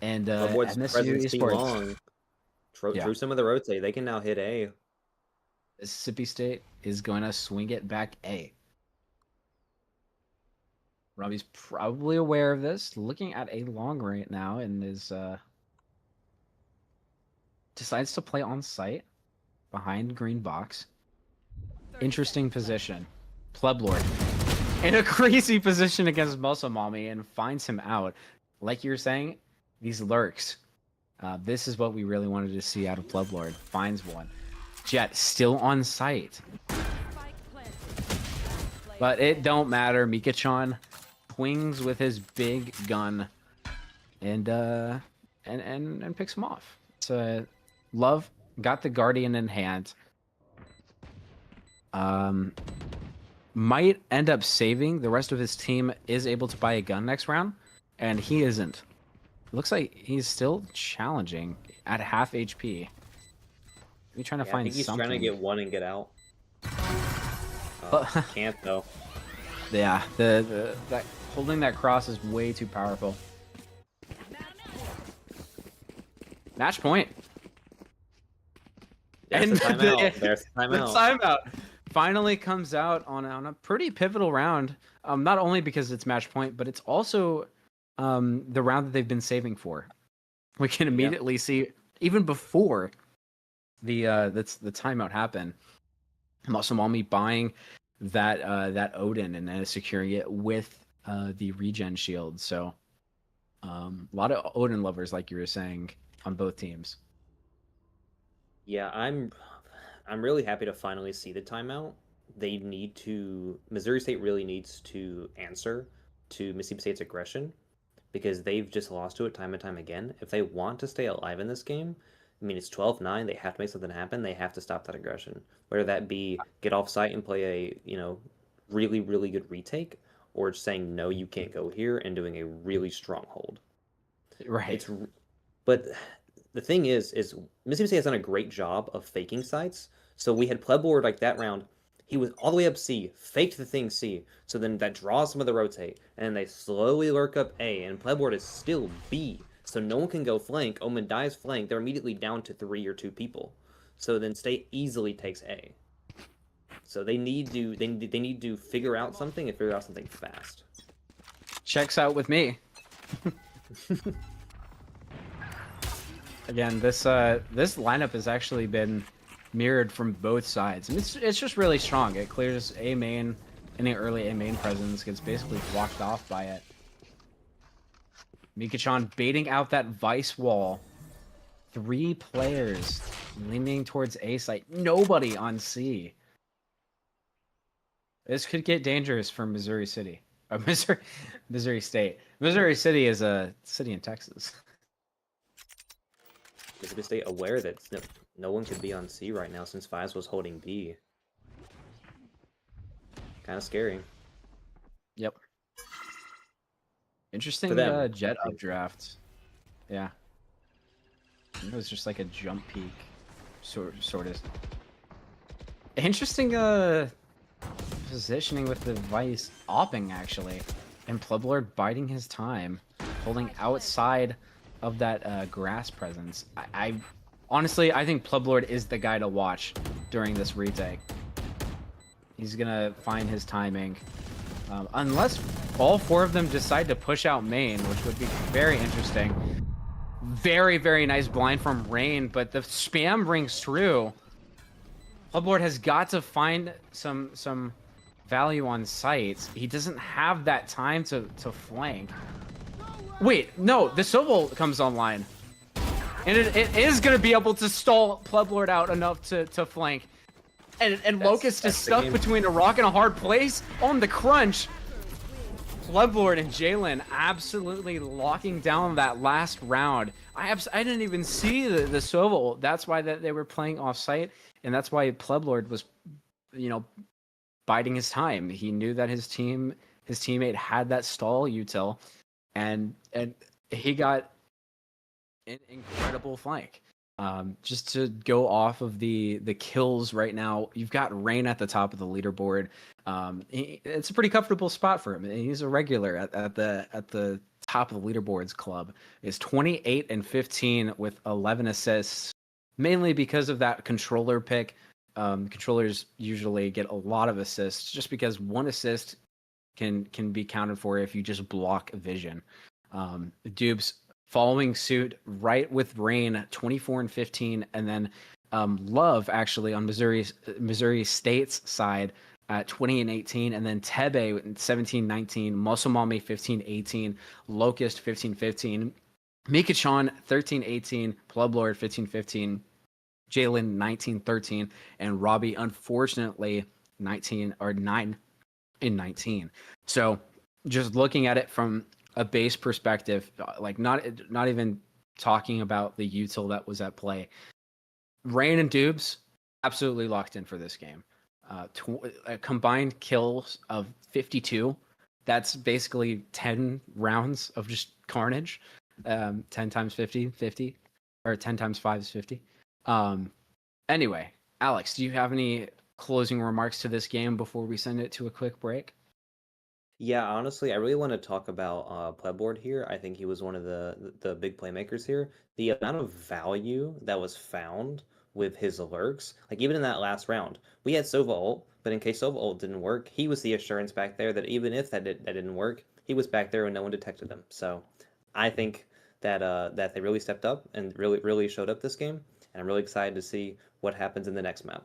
And MSU Esports Drew some of the rotate. They can now hit A. Mississippi State is going to swing it back A. Robbie's probably aware of this, looking at A long right now, and is decides to play on site behind green box. Interesting position. Plublord in a crazy position against Muscle Mommy and finds him out. Like you were saying, these lurks. This is what we really wanted to see out of Plublord. Finds one. Jet still on site. But it don't matter. Mika-chan swings with his big gun and picks him off. So Love got the Guardian in hand. Might end up saving. The rest of his team is able to buy a gun next round, and he isn't. It looks like he's still challenging at half HP. He's trying to find I think he's something. trying to get one and get out. Can't though. Yeah, that holding that cross is way too powerful. Match point. There's the timeout. There's the timeout. The timeout finally comes out on a pretty pivotal round. Not only because it's match point, but it's also the round that they've been saving for. We can immediately see, even before the timeout happened, Muscle Mommy buying that Odin and then securing it with the regen shield. So a lot of Odin lovers, like you were saying, on both teams. Yeah, I'm really happy to finally see the timeout. Missouri State really needs to answer to Mississippi State's aggression, because they've just lost to it time and time again. If they want to stay alive in this game, I mean, it's 12-9. They have to make something happen. They have to stop that aggression. Whether that be get off site and play a, really, really good retake, or just saying, no, you can't go here, and doing a really strong hold. Right. But the thing is Mississippi State has done a great job of faking sites. So we had Plublord like that round. He was all the way up C, faked the thing C. So then that draws some of the rotate, and they slowly lurk up A, and Plublord is still B. So no one can go flank. Omen dies flank. They're immediately down to 3 or 2 people. So then State easily takes A. So they need to figure out something and figure out something fast. Checks out with me. Again, this lineup has actually been mirrored from both sides. And it's just really strong. It clears A main, any early A main presence gets basically blocked off by it. Mika-chan baiting out that Vice wall. 3 players leaning towards A site. Nobody on C. This could get dangerous for Missouri City. Missouri State. Missouri City is a city in Texas. Mississippi State aware that no one could be on C right now since Fives was holding B. Kind of scary. Yep. Interesting jet updraft. Yeah. It was just like a jump peak, sort of. Interesting positioning with the Vice opping actually, and Plublord biding his time, holding outside of that grass presence. I honestly, I think Plublord is the guy to watch during this retake. He's gonna find his timing. Unless all 4 of them decide to push out main, which would be very interesting. Very, very nice blind from Rain, but the spam rings true. Plublord has got to find some value on sites. He doesn't have that time to flank. Wait, no, the Sobel comes online. And it is going to be able to stall Plublord out enough to flank. And Locust is that's the stuck game. between a rock and a hard place on the crunch. Floodlord and Jalen absolutely locking down that last round. I didn't even see the Sova ult. That's why they were playing off site, and that's why Plublord was, biding his time. He knew that his teammate had that stall util, and he got an incredible flank. Just to go off of the kills right now, you've got Rain at the top of the leaderboard. It's a pretty comfortable spot for him. He's a regular at the top of the leaderboards club. Is 28 and 15 with 11 assists, mainly because of that controller pick. Controllers usually get a lot of assists just because one assist can be counted for if you just block vision. Dubes following suit right with Rain, 24 and 15, and then Love actually on Missouri State's side at 20 and 18, and then Tebe 17 19, Musumami 15 18, Locust 15 15, Mikachan 13 18, Plublord 15 15, Jalen 19 13, and Robbie unfortunately 9 and 19. So just looking at it from a base perspective, like not even talking about the util that was at play, Rain and Dubes absolutely locked in for this game. Combined kills of 52. That's basically 10 rounds of just carnage. 10 times 50, 50, or 10 times 5 is 50. Anyway, Alex, do you have any closing remarks to this game before we send it to a quick break? Yeah, honestly, I really want to talk about Plebboard here. I think he was one of the big playmakers here. The amount of value that was found with his lurks, like even in that last round, we had Sova ult, but in case Sova ult didn't work, he was the assurance back there that even if that didn't work, he was back there and no one detected him. So I think that they really stepped up and really showed up this game, and I'm really excited to see what happens in the next map.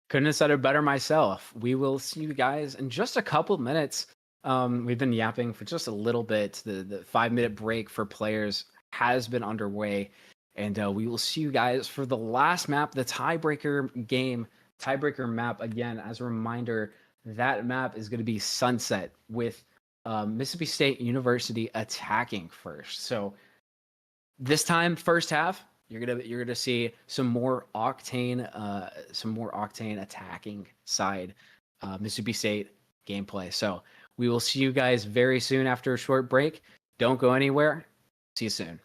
Couldn't have said it better myself. We will see you guys in just a couple minutes. We've been yapping for just a little bit. The 5-minute break for players has been underway, and we will see you guys for the last map, the tiebreaker game, tiebreaker map. Again, as a reminder, that map is going to be Sunset with Mississippi State University attacking first. So this time, first half, you're gonna see some more octane attacking side Mississippi State gameplay. So we will see you guys very soon after a short break. Don't go anywhere. See you soon.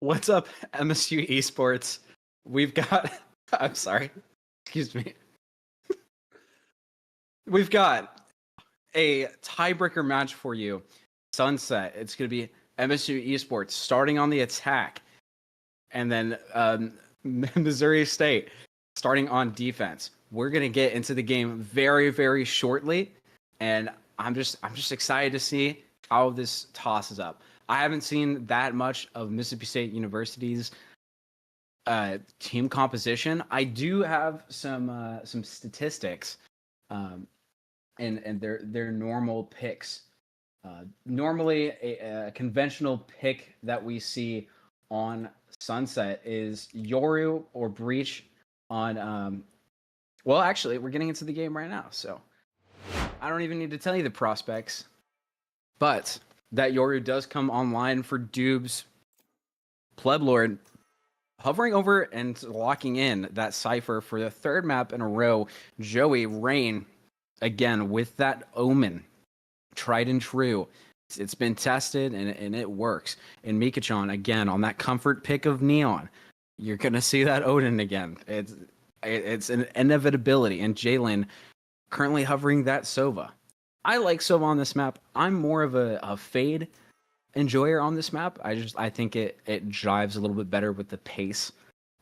What's up, MSU Esports? We've got. I'm sorry. Excuse me. We've got a tiebreaker match for you. Sunset. It's going to be MSU Esports starting on the attack, and then Missouri State starting on defense. We're going to get into the game very, very shortly, and I'm just excited to see how this tosses up. I haven't seen that much of Mississippi State University's team composition. I do have some statistics, and their normal picks. Normally, a conventional pick that we see on Sunset is Yoru or Breach on. Well, actually, we're getting into the game right now, so I don't even need to tell you the prospects, but that Yoru does come online for Dubes. Pleblord hovering over and locking in that Cypher for the third map in a row. Joey Rain, again, with that Omen. Tried and true. It's been tested, and it works. And Mikachan, again, on that comfort pick of Neon. You're going to see that Odin again. It's an inevitability. And Jalen currently hovering that Sova. I like Sova on this map. I'm more of a Fade enjoyer on this map. I think it jives a little bit better with the pace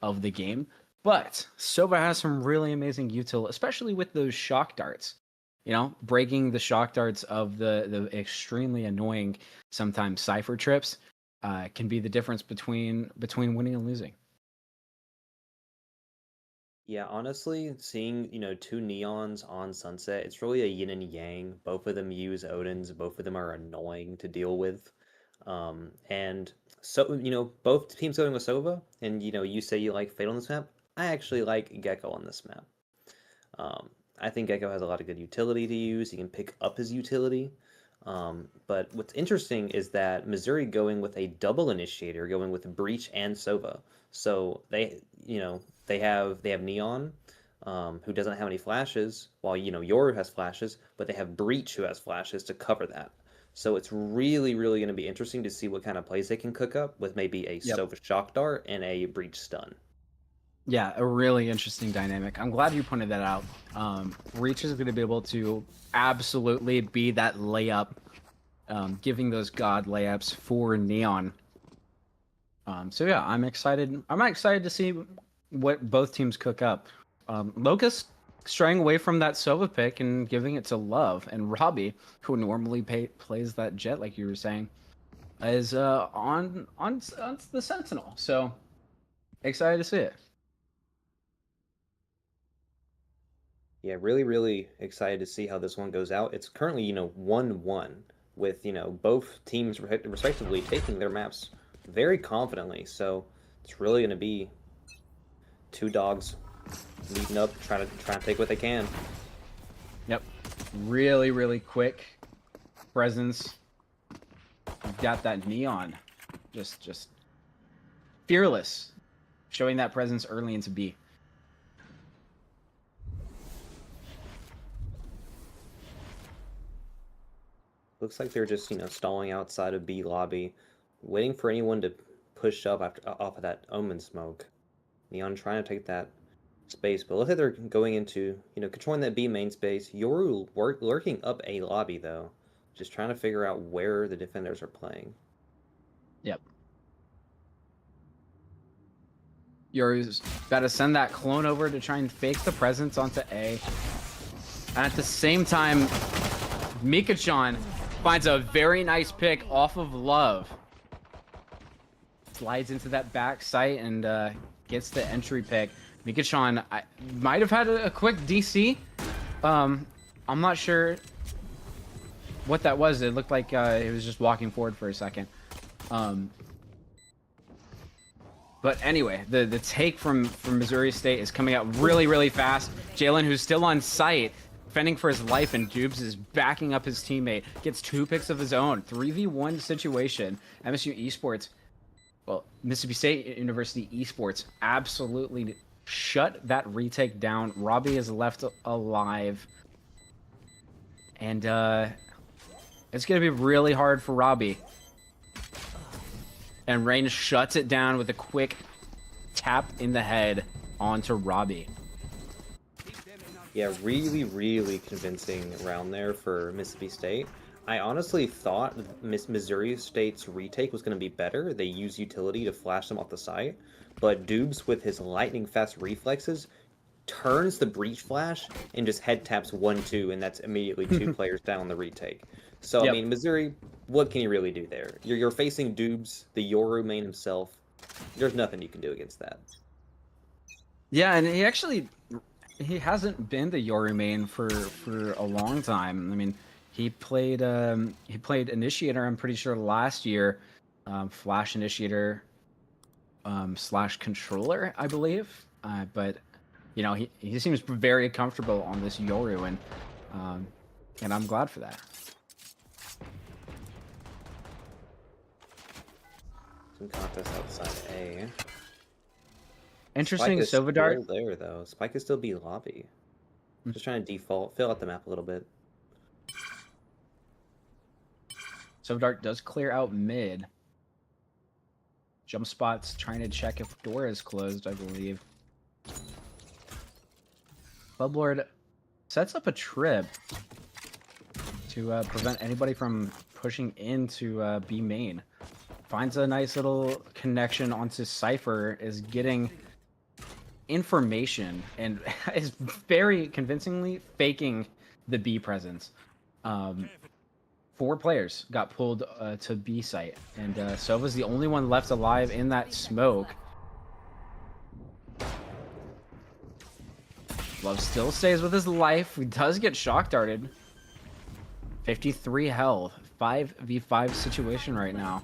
of the game. But Sova has some really amazing util, especially with those shock darts. You know, breaking the shock darts of the extremely annoying sometimes Cypher trips can be the difference between winning and losing. Yeah, honestly, seeing, two neons on Sunset, it's really a yin and yang. Both of them use Odins, both of them are annoying to deal with. And so, both teams going with Sova, and you say you like Fate on this map. I actually like Gecko on this map. I think Gecko has a lot of good utility to use. He can pick up his utility. But what's interesting is that Missouri going with a double initiator, going with Breach and Sova. So they have Neon, who doesn't have any flashes, while Yoru has flashes, but they have Breach who has flashes to cover that. So it's really, really going to be interesting to see what kind of plays they can cook up with maybe a Sova Shock Dart and a Breach Stun. Yeah, a really interesting dynamic. I'm glad you pointed that out. Breach is going to be able to absolutely be that layup, giving those god layups for Neon. So yeah, I'm excited. I'm excited to see what both teams cook up. Locust straying away from that Sova pick and giving it to Love, and Robbie, who normally plays that Jet, like you were saying, is on the Sentinel. So excited to see it. Yeah, really, really excited to see how this one goes out. It's currently, 1-1 with, both teams respectively taking their maps very confidently. So it's really going to be two dogs meeting up, trying to take what they can. Yep. Really, really quick presence. You've got that Neon. Just fearless. Showing that presence early into B. Looks like they're just, stalling outside of B lobby, waiting for anyone to push up off of that Omen smoke. Neon trying to take that space, but looks like they're going into, controlling that B main space. Yoru lurking up A lobby, though. Just trying to figure out where the defenders are playing. Yep. Yoru's got to send that clone over to try and fake the presence onto A. And at the same time, Mikachan finds a very nice pick off of Love. Slides into that back site and gets the entry pick. Mikachan might have had a quick DC. I'm not sure what that was. It looked like he was just walking forward for a second. But anyway, the take from Missouri State is coming out really, really fast. Jalen, who's still on site, fending for his life, and Dubes is backing up his teammate. Gets 2 picks of his own. 3v1 situation. MSU Esports, well, Mississippi State University Esports absolutely shut that retake down. Robbie is left alive. And it's going to be really hard for Robbie. And Rain shuts it down with a quick tap in the head onto Robbie. Yeah, really, really convincing round there for Mississippi State. I honestly thought Missouri State's retake was going to be better. They use utility to flash them off the site, but Dubes, with his lightning fast reflexes, turns the breach flash and just head taps 1-2, and that's immediately 2 players down on the retake. So, Yep. I mean, Missouri, what can you really do there? You're facing Dubes, the Yoru main himself. There's nothing you can do against that. Yeah, and he hasn't been the Yoru main for a long time. I mean, he played Initiator, I'm pretty sure, last year, Flash Initiator / Controller, I believe. But you know, he seems very comfortable on this Yoru, and I'm glad for that. Some contest outside A. Interesting, Spike is Sovadart. still there though. Spike is still B lobby. Just trying to default, fill out the map a little bit. Sovadart does clear out mid. Jump spots trying to check if door is closed, I believe. Clublord sets up a trip to prevent anybody from pushing into B main. Finds a nice little connection onto Cypher, is getting information, and is very convincingly faking the B presence. 4 players got pulled to B site, and Sova's the only one left alive in that smoke. Love still stays with his life. He does get shock darted. 53 health. 5v5 situation right now.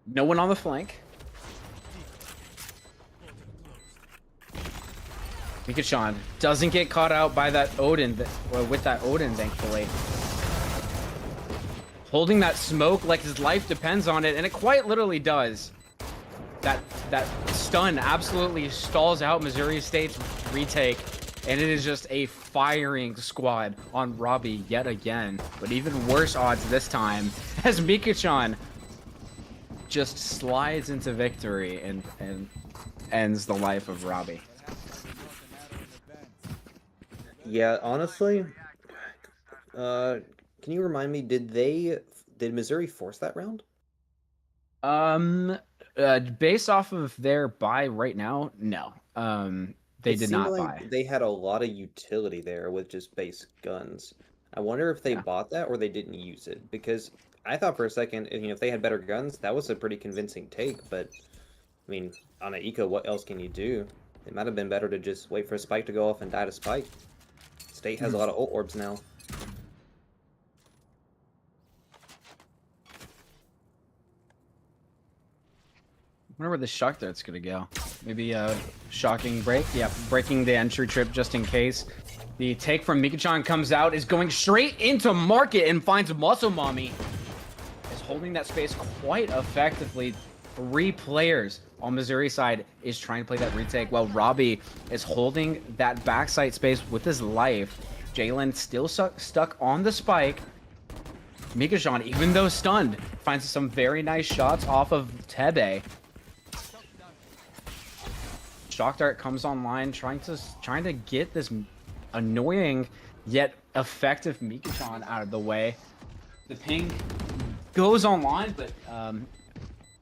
No one on the flank. Mikachan doesn't get caught out by that Odin, with that Odin, thankfully. Holding that smoke like his life depends on it, and it quite literally does. That stun absolutely stalls out Missouri State's retake, and it is just a firing squad on Robbie yet again. But even worse odds this time, as Mikachan just slides into victory and ends the life of Robbie. Yeah, honestly, can you remind me, did Missouri force that round? Based off of their buy right now, no. They It did seemed not like buy. they had a lot of utility there with just base guns. I wonder if they Yeah. bought that or they didn't use it, because I thought for a second, you know, if they had better guns, that was a pretty convincing take. But I mean, on an eco, what else can you do? It might have been better to just wait for a spike to go off and die to spike. State has a lot of ult orbs now. I wonder where the shock dart's gonna go. Maybe a shocking break. Yeah, breaking the entry trip just in case. The take from Mikachan comes out, is going straight into market and finds Muscle Mommy. Is holding that space quite effectively. 3 players on Missouri side is trying to play that retake, while Robbie is holding that backside space with his life. Jalen still stuck on the spike. Mikachan, even though stunned, finds some very nice shots off of Tebe. Shock Dart comes online, trying to get this annoying yet effective Mikachan out of the way. The ping goes online, but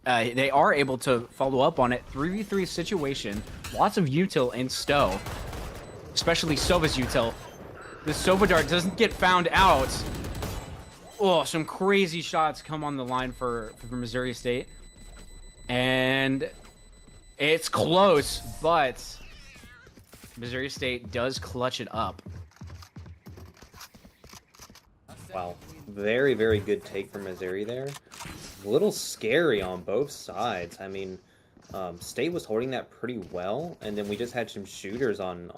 they are able to follow up on it. 3v3 situation, lots of util in Stowe, especially Sova's util. The Sova Dart doesn't get found out. Oh, some crazy shots come on the line for Missouri State. And it's close, but Missouri State does clutch it up. Wow. Very, very good take from Missouri there. A little scary on both sides. I mean, State was holding that pretty well, and then we just had some shooters on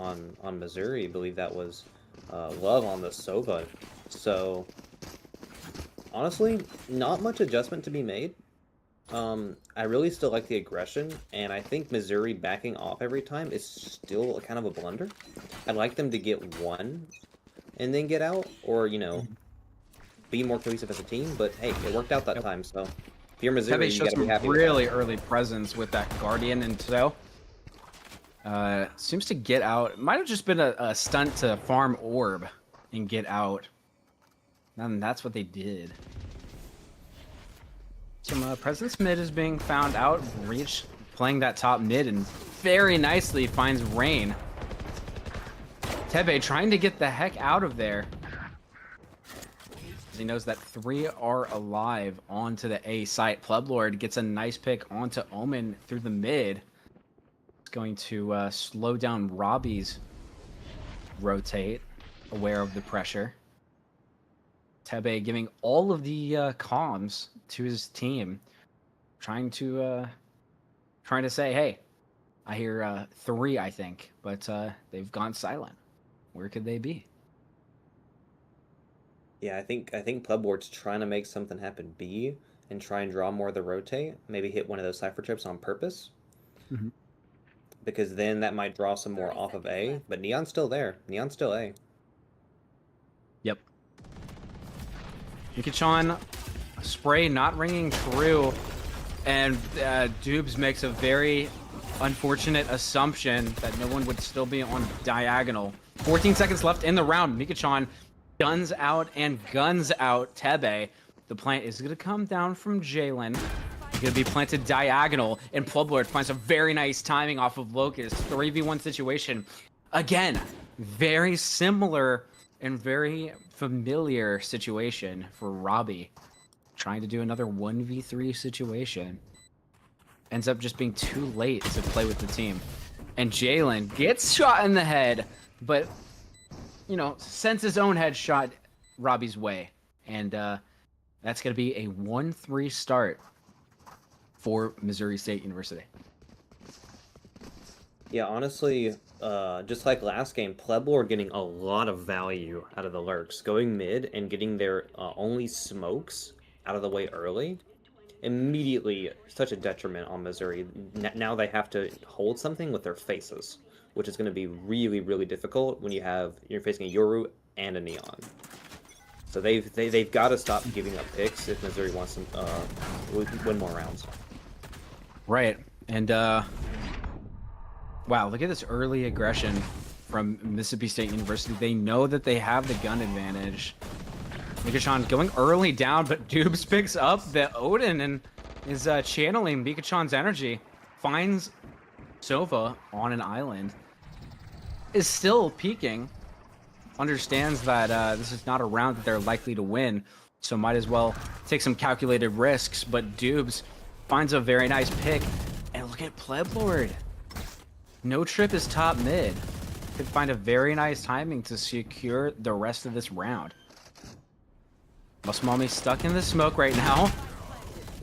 Missouri. I believe that was Love on the Sova. So, honestly, not much adjustment to be made. I really still like the aggression, and I think Missouri backing off every time is still kind of a blunder. I'd like them to get one and then get out, or, you know, be more cohesive as a team. But hey, it worked out that time. So if you're Missouri, Tebe you showed gotta be some happy with really early presence with that Guardian in tow. Seems to get out. Might have just been a stunt to farm orb and get out. And that's what they did. Some presence mid is being found out. Reach playing that top mid and very nicely finds Rain. Tebe trying to get the heck out of there. He knows that 3 are alive onto the A site. Plublord gets a nice pick onto Omen through the mid. It's going to slow down Robbie's rotate, aware of the pressure. Tebe giving all of the comms to his team, trying to say, hey, I hear 3, I think, but they've gone silent. Where could they be? Yeah, I think Plebboard's trying to make something happen B and try and draw more of the rotate. Maybe hit one of those cipher trips on purpose. Mhm. Because then that might draw some more 30 off of seconds A. left. But Neon's still there. Neon's still A. Yep. Nikachon spray not ringing true, and Dubes makes a very unfortunate assumption that no one would still be on diagonal. 14 seconds left in the round. Mikachon guns out and guns out Tebe. The plant is going to come down from Jalen. It's going to be planted diagonal, and Plublord finds a very nice timing off of Locust. 3v1 situation. Again, very similar and very familiar situation for Robbie. Trying to do another 1v3 situation. Ends up just being too late to play with the team. And Jalen gets shot in the head, but, you know, sends his own headshot Robbie's way. And that's going to be a 1-3 start for Missouri State University. Yeah, honestly, just like last game, Pleblord getting a lot of value out of the lurks. Going mid and getting their only smokes out of the way early. Immediately such a detriment on Missouri. Now they have to hold something with their faces, which is going to be really, really difficult when you're facing a Yoru and a Neon. So they've got to stop giving up picks if Missouri wants to win more rounds. Right. And wow, look at this early aggression from Mississippi State University. They know that they have the gun advantage. Mikachon going early down, but Dubes picks up the Odin and is channeling Mikachon's energy. Finds Sova on an island. Is still peeking. Understands that this is not a round that they're likely to win, so might as well take some calculated risks. But Dubes finds a very nice pick. And look at Pleblord. No trip is top mid. Could find a very nice timing to secure the rest of this round. Musmami stuck in the smoke right now.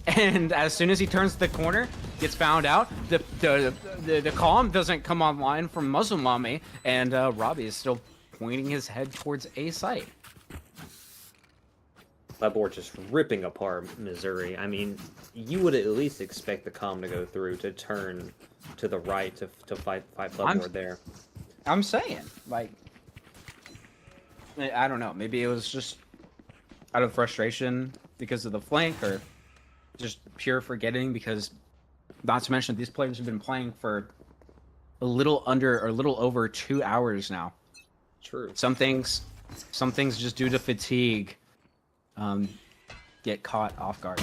And as soon as he turns the corner, gets found out. The calm doesn't come online from Musmami, and Robbie is still pointing his head towards A site. Pleblord just ripping apart Missouri. I mean, you would at least expect the calm to go through to turn to the right to fight Pleblord there. I'm saying, like, I don't know. Maybe it was just out of frustration because of the flank, or just pure forgetting, because not to mention these players have been playing for a little over 2 hours now. True. Some things just due to fatigue get caught off guard.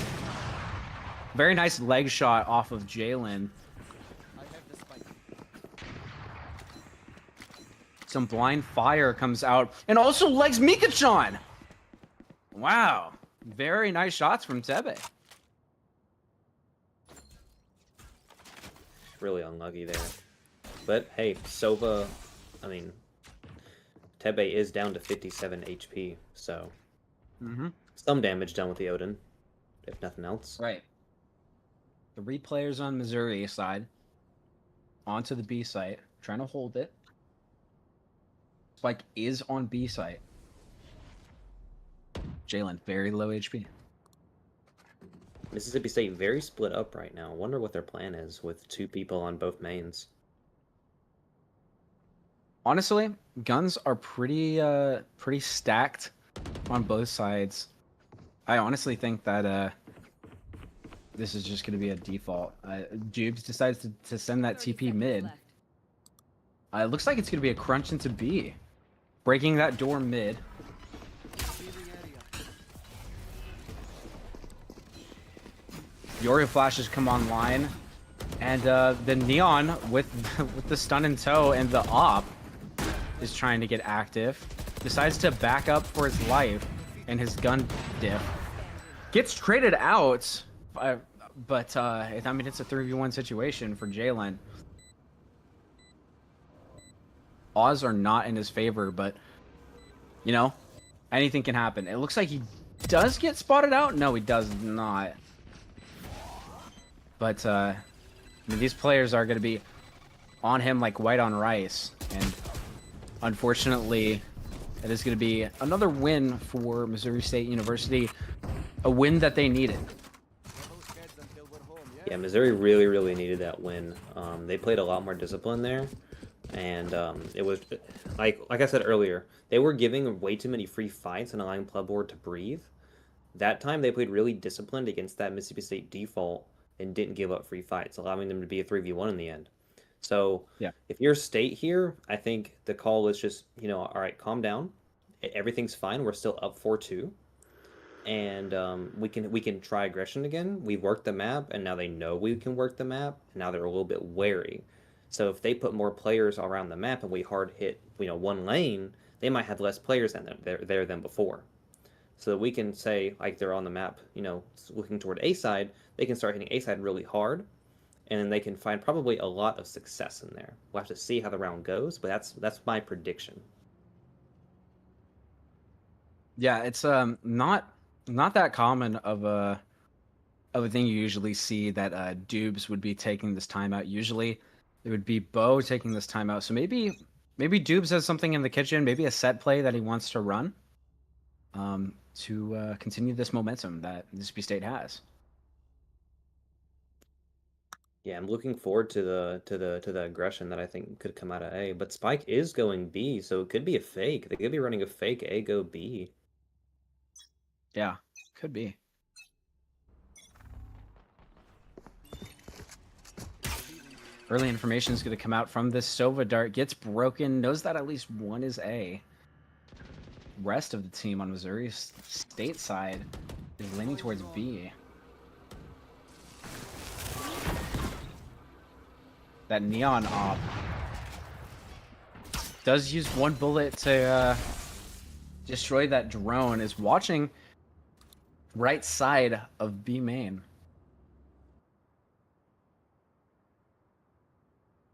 Very nice leg shot off of Jalen. Some blind fire comes out and also legs Mikachon. Wow. Very nice shots from Tebe. Really unlucky there. But hey, Sova, I mean, Tebe is down to 57 HP, so some damage done with the Odin, if nothing else. Right. 3 players on Missouri side. Onto the B site. Trying to hold it. Spike is on B site. Jalen, very low HP. Mississippi State very split up right now. Wonder what their plan is with 2 people on both mains. Honestly, guns are pretty stacked on both sides. I honestly think that this is just going to be a default. Jubes decides to send that 30 TP seconds mid. left. It looks like it's going to be a crunch into B. Breaking that door mid. Yorio flashes come online. And the Neon with with the stun in tow and the op is trying to get active. Decides to back up for his life and his gun diff. Gets traded out, but I mean it's a 3v1 situation for Jalen. Odds are not in his favor, but you know, anything can happen. It looks like he does get spotted out. No, he does not. But I mean, these players are going to be on him like white on rice, and unfortunately, it is going to be another win for Missouri State University, a win that they needed. Yeah, Missouri really, really needed that win. They played a lot more discipline there, and it was like I said earlier, they were giving way too many free fights and allowing Plebboard to breathe. That time they played really disciplined against that Mississippi State default and didn't give up free fights, allowing them to be a 3v1 in the end. So Yeah. if you're State here, I think the call is just, you know, all right, calm down. Everything's fine. We're still up 4-2. And we can try aggression again. We worked the map, and now they know we can work the map, and now they're a little bit wary. So if they put more players around the map and we hard hit, you know, one lane, they might have less players than there than before. So that we can say, like, they're on the map, you know, looking toward A side, they can start hitting A side really hard, and then they can find probably a lot of success in there. We'll have to see how the round goes, but that's my prediction. Yeah, it's not that common of a thing you usually see that Dubes would be taking this timeout. Usually, it would be Bo taking this timeout. So maybe Dubes has something in the kitchen, maybe a set play that he wants to run, to continue this momentum that Mississippi State has. Yeah, I'm looking forward to the aggression that I think could come out of A. But Spike is going B, so it could be a fake. They could be running a fake A go B. Yeah, could be. Early information is going to come out from this Sova dart. Gets broken. Knows that at least one is A. Rest of the team on Missouri State side is leaning towards B. That Neon op does use one bullet to destroy that drone. Is watching right side of B main.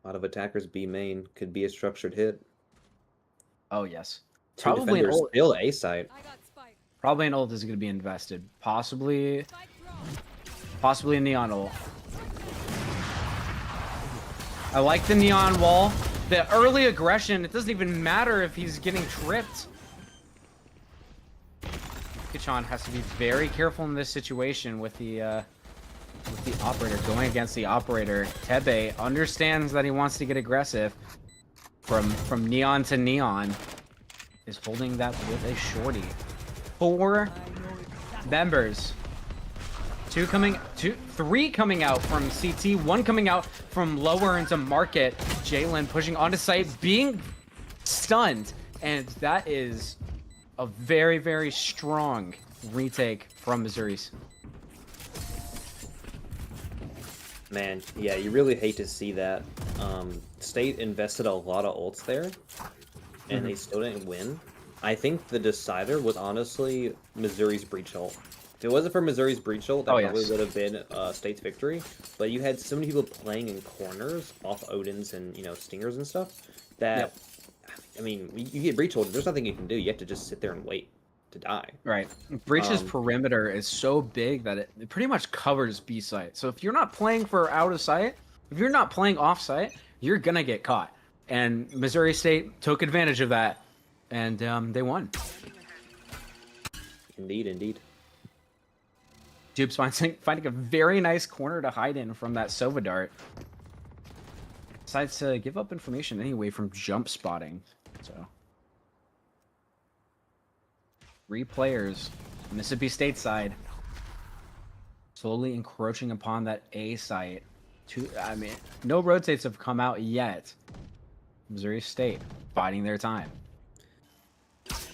A lot of attackers B main could be a structured hit. Oh yes, Two probably an defenders ult. still A side. I got spike. Probably an ult is going to be invested. Possibly Spike thrown. a neon ult. I like the neon wall. The early aggression. It doesn't even matter if he's getting tripped. Kachan has to be very careful in this situation with the operator going against the operator. Tebe understands that he wants to get aggressive. From neon to neon, is holding that with a shorty. 4 members. 3 coming out from CT, 1 coming out from lower into market. Jalen pushing onto site, being stunned, and that is a very, very strong retake from Missouri's. Man, yeah, you really hate to see that. State invested a lot of ults there, and they still didn't win. I think the decider was honestly Missouri's breach ult. If it wasn't for Missouri's breach ult, that probably would have been State's victory. But you had so many people playing in corners off Odins and, you know, Stingers and stuff that, I mean, you get breach ult, there's nothing you can do. You have to just sit there and wait to die. Right. Breach's perimeter is so big that it pretty much covers B site. So if you're not playing for out of sight, if you're not playing off site, you're gonna get caught. And Missouri State took advantage of that, and they won. Indeed. Dubes finding a very nice corner to hide in from that Sova dart. Decides to give up information anyway from jump spotting. So 3 players Mississippi State side slowly encroaching upon that A site. I mean, no rotates have come out yet. Missouri State biding their time.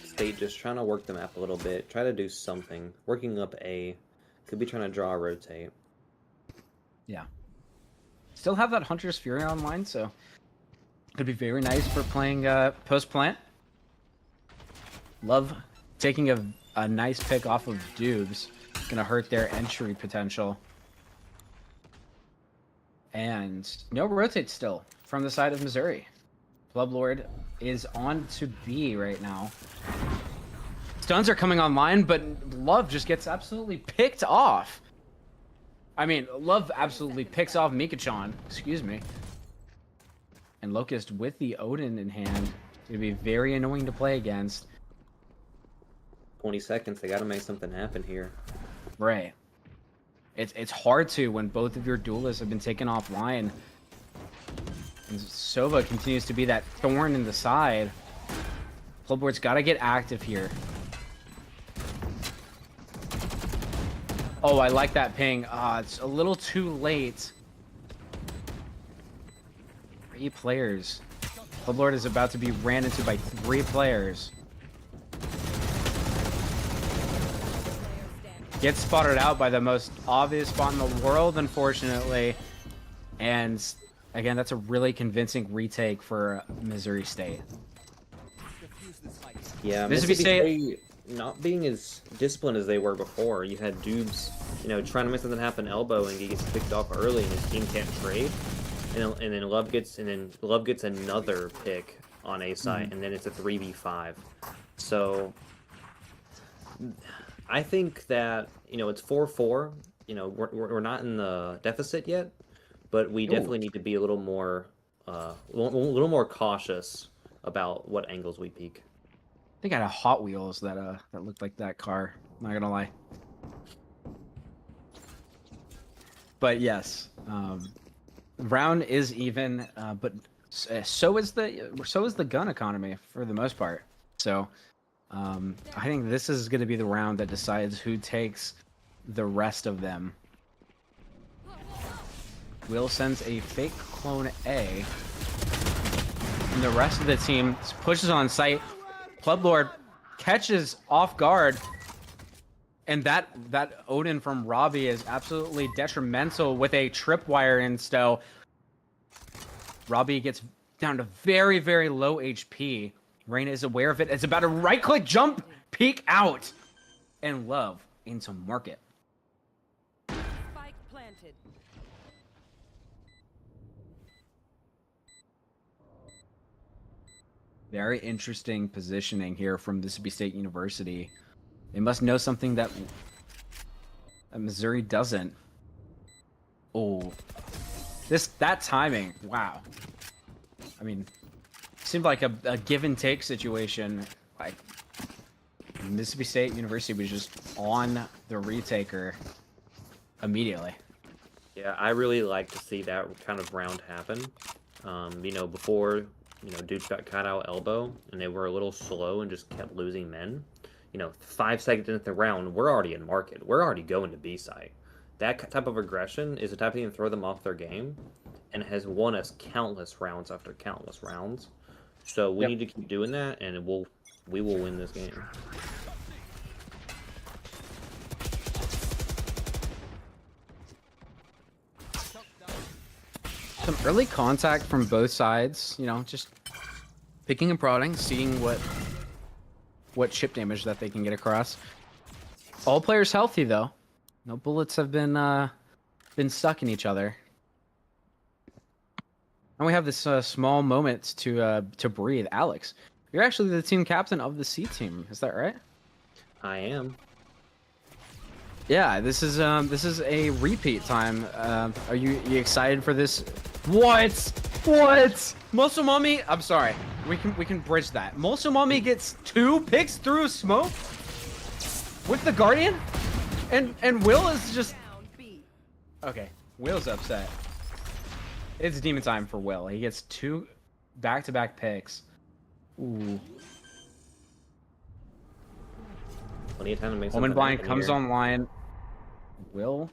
State just trying to work the map a little bit, try to do something. Working up A, could be trying to draw a rotate. Yeah. Still have that Hunter's Fury online, so could be very nice for playing post plant. Love taking a nice pick off of Dubes. Gonna hurt their entry potential. And no rotate still from the side of Missouri. Lord is on to B right now. Stuns are coming online, but Love just gets absolutely picked off. I mean, Love absolutely picks off Mikachan. Excuse me. And Locust with the Odin in hand. It'd be very annoying to play against. 20 seconds, they gotta make something happen here. Right. It's hard to when both of your duelists have been taken offline. And Sova continues to be that thorn in the side. Clubboard's got to get active here. Oh, I like that ping. It's a little too late. 3 players. Clublord is about to be ran into by 3 players. Gets spotted out by the most obvious spot in the world, unfortunately. And again, that's a really convincing retake for Missouri State. Yeah, Mississippi State not being as disciplined as they were before. You had Dubes, trying to make something happen, elbow, and he gets picked off early, and his team can't trade. And then Love gets another pick on A site, and then it's a 3v5. So I think that it's 4-4. We're not in the deficit yet, but we definitely need to be a little more cautious about what angles we peek. I think I had a Hot Wheels that looked like that car. Not gonna lie. But yes, round is even, but so is the gun economy for the most part. So I think this is going to be the round that decides who takes the rest of them. Will sends a fake clone A, and the rest of the team pushes on site. Clublord catches off guard, and that Odin from Robbie is absolutely detrimental with a tripwire insto. Robbie gets down to very, very low HP. Reyna is aware of it. It's about to right-click, jump, peek out, and Love into market. Spike planted. Very interesting positioning here from Mississippi State University. They must know something that Missouri doesn't. Oh, that timing! Wow. I mean, seemed like a give and take situation. Like Mississippi State University was just on the retaker immediately. Yeah, I really like to see that kind of round happen. Before, dudes got cut out elbow and they were a little slow and just kept losing men. 5 seconds into the round, we're already in market. We're already going to B site. That type of aggression is the type of thing to throw them off their game, and has won us countless rounds after countless rounds. So we need to keep doing that, and we will win this game. Some early contact from both sides, just picking and prodding, seeing what chip damage that they can get across. All players healthy though. No bullets have been stuck in each other. And we have this small moment to breathe. Alex, you're actually the team captain of the C team. Is that right? I am. Yeah, this is a repeat time. Are you excited for this? What? Muscle Mommy? I'm sorry. We can bridge that. Muscle Mommy gets 2 picks through smoke with the Guardian, and Will is just okay. Will's upset. It's demon time for Will. He gets 2 back-to-back picks. Ooh. Plenty of time to make Woman something blind happen comes here. online. Will.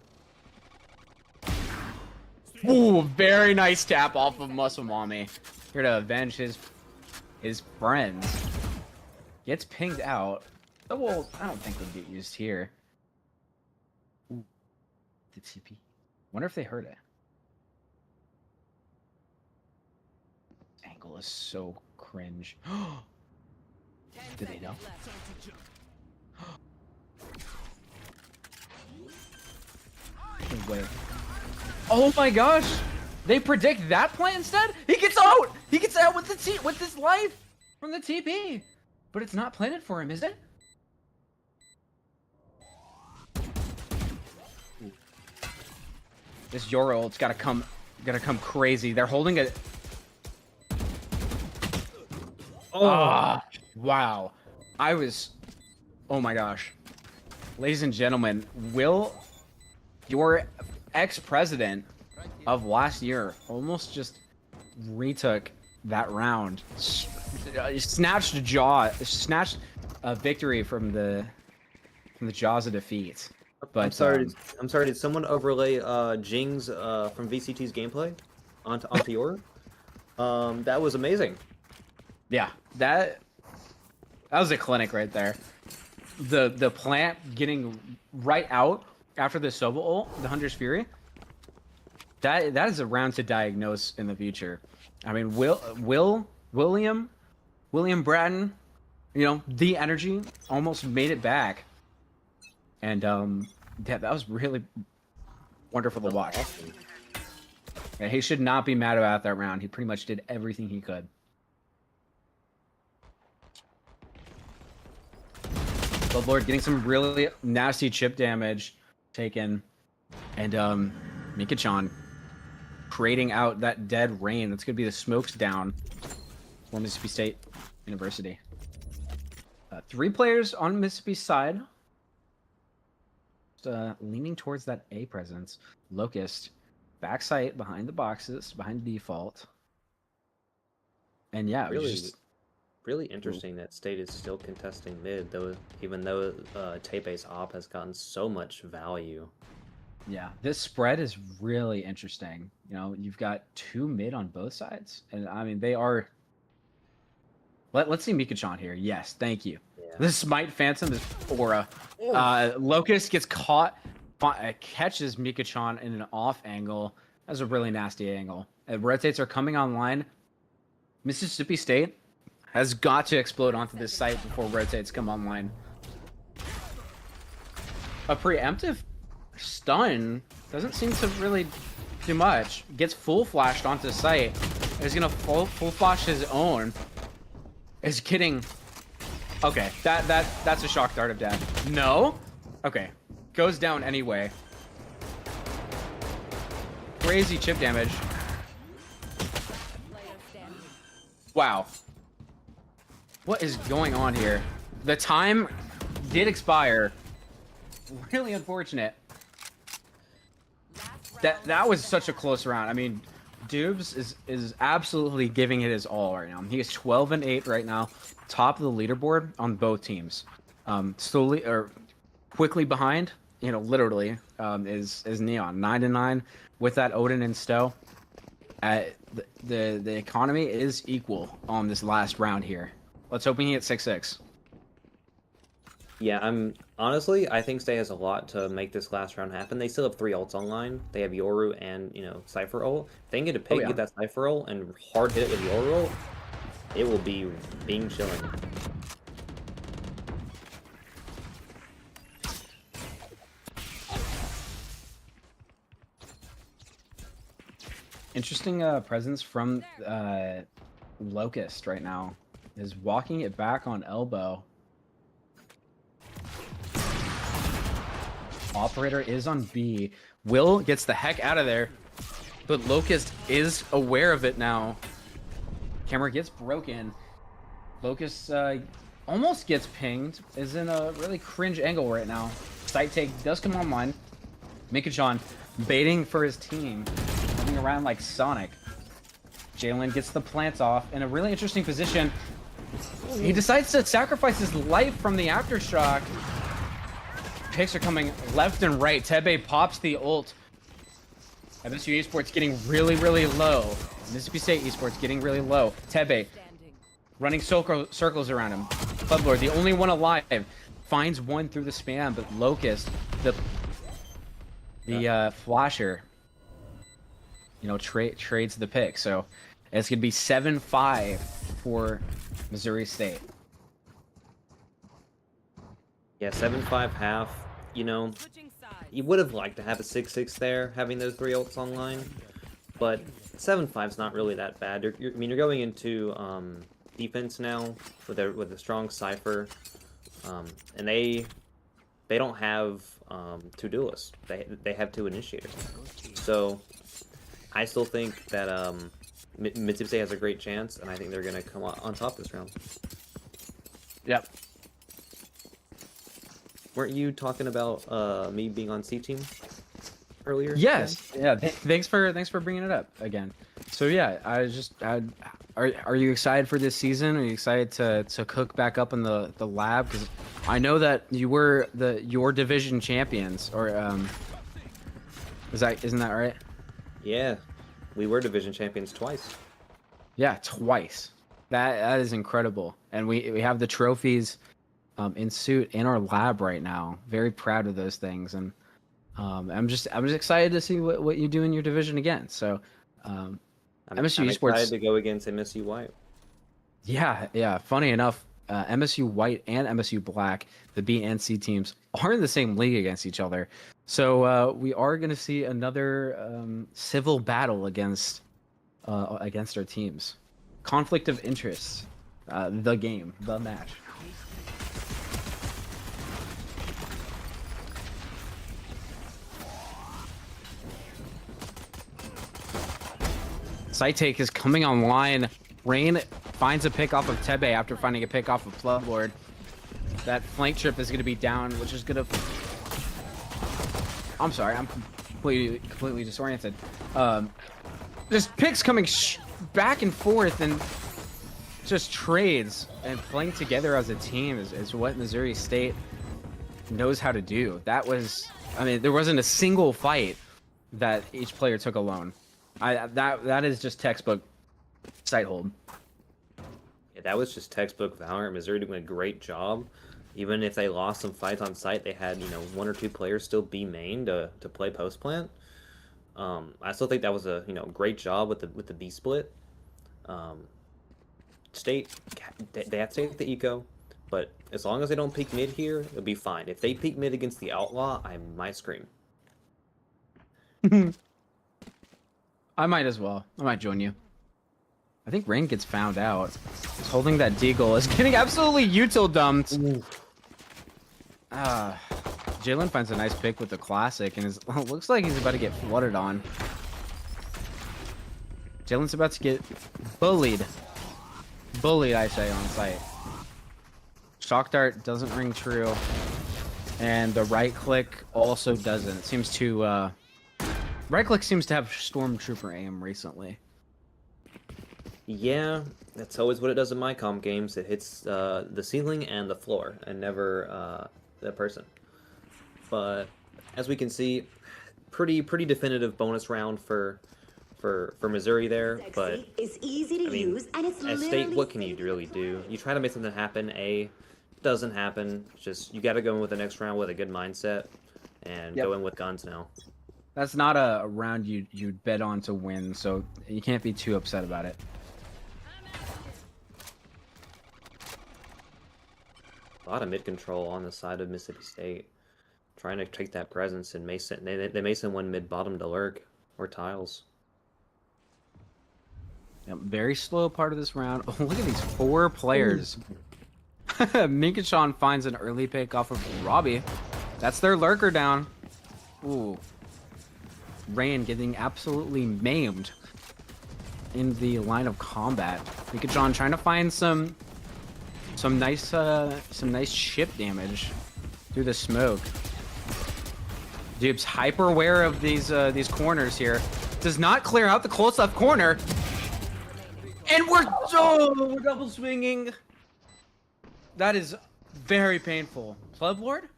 Ooh, very nice tap off of Muscle Mommy. Here to avenge his friends. Gets pinged out. The wall, I don't think would get used here. Ooh, the TP. Wonder if they heard it. Angle is so cringe. Did they know? Wait. Oh my gosh! They predict that play instead? He gets out! He gets out with with his life from the TP. But it's not planted for him, is it? This Euro ult's gotta come crazy. They're holding it. Oh wow. Oh my gosh. Ladies and gentlemen, will your ex-president of last year almost just retook that round, snatched a victory from the jaws of defeat. But I'm sorry. Did someone overlay Jing's from VCT's gameplay onto your? That was amazing. Yeah, that was a clinic right there. The plant getting right out after the Sova ult, the Hunter's Fury. That is a round to diagnose in the future. I mean, William Bratton, you know, the energy almost made it back, and yeah, that was really wonderful to watch. Awesome. Yeah, he should not be mad about that round. He pretty much did everything he could. But Lord getting some really nasty chip damage taken, and Mika-chan creating out that dead rain. That's gonna be the smokes down for Mississippi State University. 3 players on Mississippi's side. Leaning towards that A presence. Locust, backside behind the boxes, behind default. And yeah, Really interesting that State is still contesting mid, though, even though Taipei's op has gotten so much value. yeah, this spread is really interesting. You know, you've got 2 mid on both sides, and I mean they are. Let's see Mika-chan here. Yes, thank you. Yeah. This Smite Phantom is aura. Locust gets caught, catches Mika-chan in an off angle. That's a really nasty angle. Rotates are coming online. Mississippi State has got to explode onto this site before rotates come online. A preemptive stun doesn't seem to really do much. Gets full flashed onto the site. He's gonna full flash his own. Is kidding. Okay, that's a shock dart of death. No? Okay. Goes down anyway. Crazy chip damage. Wow. What is going on here? The time did expire. Really unfortunate. That was such a close round. I mean, Dubes is absolutely giving it his all right now. He is 12-8 right now, top of the leaderboard on both teams. Slowly or quickly behind, you know, literally, is Neon 9-9 with that Odin and Stowe. The economy is equal on this last round here. Let's hope he hits 6-6. Yeah, I think State has a lot to make this last round happen. They still have 3 ults online. They have Yoru and, you know, Cypher ult. If they can get a pick, get that Cypher ult, and hard hit it with Yoru ult, it will be being chilling. Interesting presence from Locust right now. Is walking it back on elbow. Operator is on B. Will gets the heck out of there, but Locust is aware of it now. Camera gets broken. Locust almost gets pinged. Is in a really cringe angle right now. Sight take does come online. Mika-chan baiting for his team, moving around like Sonic. Jalen gets the plants off in a really interesting position. He decides to sacrifice his life from the aftershock. picks are coming left and right. Tebe pops the ult. MSU Esports getting really, really low. Mississippi State Esports getting really low. Tebe Standing. running circles around him. Floodlord, the only one alive, finds one through the spam, but Locust, the flasher, you know, trades the pick. So it's gonna be 7-5 for Missouri State. Yeah, 7-5 half. You know, Switching sides. you would have liked to have a 6-6 there, having those 3 ults online, but 7-5's not really that bad. I mean, you're going into defense now with a strong Cypher, and they don't have 2 duelists. They have 2 initiators. So I still think that Mississippi State has a great chance, and I think they're gonna come on top this round. Yep. Weren't you talking about me being on C team earlier? Yes. Yeah. Thanks for bringing it up again. So yeah, are you excited for this season? Are you excited to cook back up in the lab? Because I know that you were your division champions, or isn't that right? Yeah, we were division champions twice. Yeah, twice. That is incredible, and we have the trophies in suit in our lab right now. Very proud of those things, and I'm just excited to see what you do in your division again. So MSU I'm Esports excited to go against MSU White. Yeah. Funny enough, MSU White and MSU Black, the B and C teams, are in the same league against each other. So we are going to see another civil battle against our teams. Conflict of interest. The game, the match. Site take is coming online. Rain finds a pick off of Tebe after finding a pick off of Floodlord. That flank trip is going to be down, which is going to... I'm sorry, I'm completely disoriented. Just picks coming back and forth, and just trades and playing together as a team is what Missouri State knows how to do. That was... I mean, there wasn't a single fight that each player took alone. That is just textbook sight hold. Yeah, that was just textbook Valorant. Missouri doing a great job. Even if they lost some fights on site, they had 1 or 2 players still be main to play post plant. I still think that was a great job with the B split. State, they have to stay with the eco, but as long as they don't peek mid here, it'll be fine. If they peek mid against the outlaw, I might scream. I might as well. I might join you. I think Rain gets found out. He's holding that deagle. Is getting absolutely util dumped. Jalen finds a nice pick with the classic, and looks like he's about to get flooded on. Jalen's about to get bullied. Bullied, I say, on site. Shock dart doesn't ring true, and the right click also doesn't. It seems to right click seems to have Stormtrooper aim recently. Yeah, that's always what it does in my comp games. It hits the ceiling and the floor, and never the person. But as we can see, pretty definitive bonus round for Missouri there. But it's easy to use, and it's as State, what can you really do? You try to make something happen. Doesn't happen. It's just you got to go in with the next round with a good mindset and go in with guns now. That's not a round you'd bet on to win, so you can't be too upset about it. A lot of mid control on the side of Mississippi State, trying to take that presence, and Mason. They Mason one mid bottom to lurk or tiles. Yep, very slow part of this round. Oh, look at these 4 players. Minkachon finds an early pick off of Robbie. That's their lurker down. Ooh. Rain getting absolutely maimed in the line of combat. Minkachon trying to find some nice chip damage through the smoke. Dude's hyper aware of these corners here. Does not clear out the close left corner. And we're double swinging. That is very painful. Club Lord?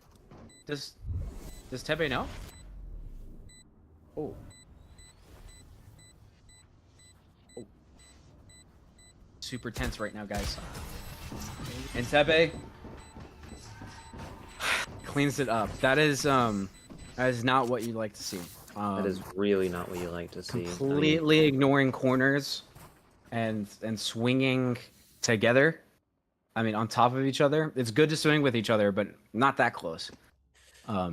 Does Tebe know? Oh. Oh. Super tense right now, guys. And Tebe cleans it up. That is not what you like to see. That is really not what you like to see. Completely ignoring corners and swinging together. I mean, on top of each other. It's good to swing with each other, but not that close.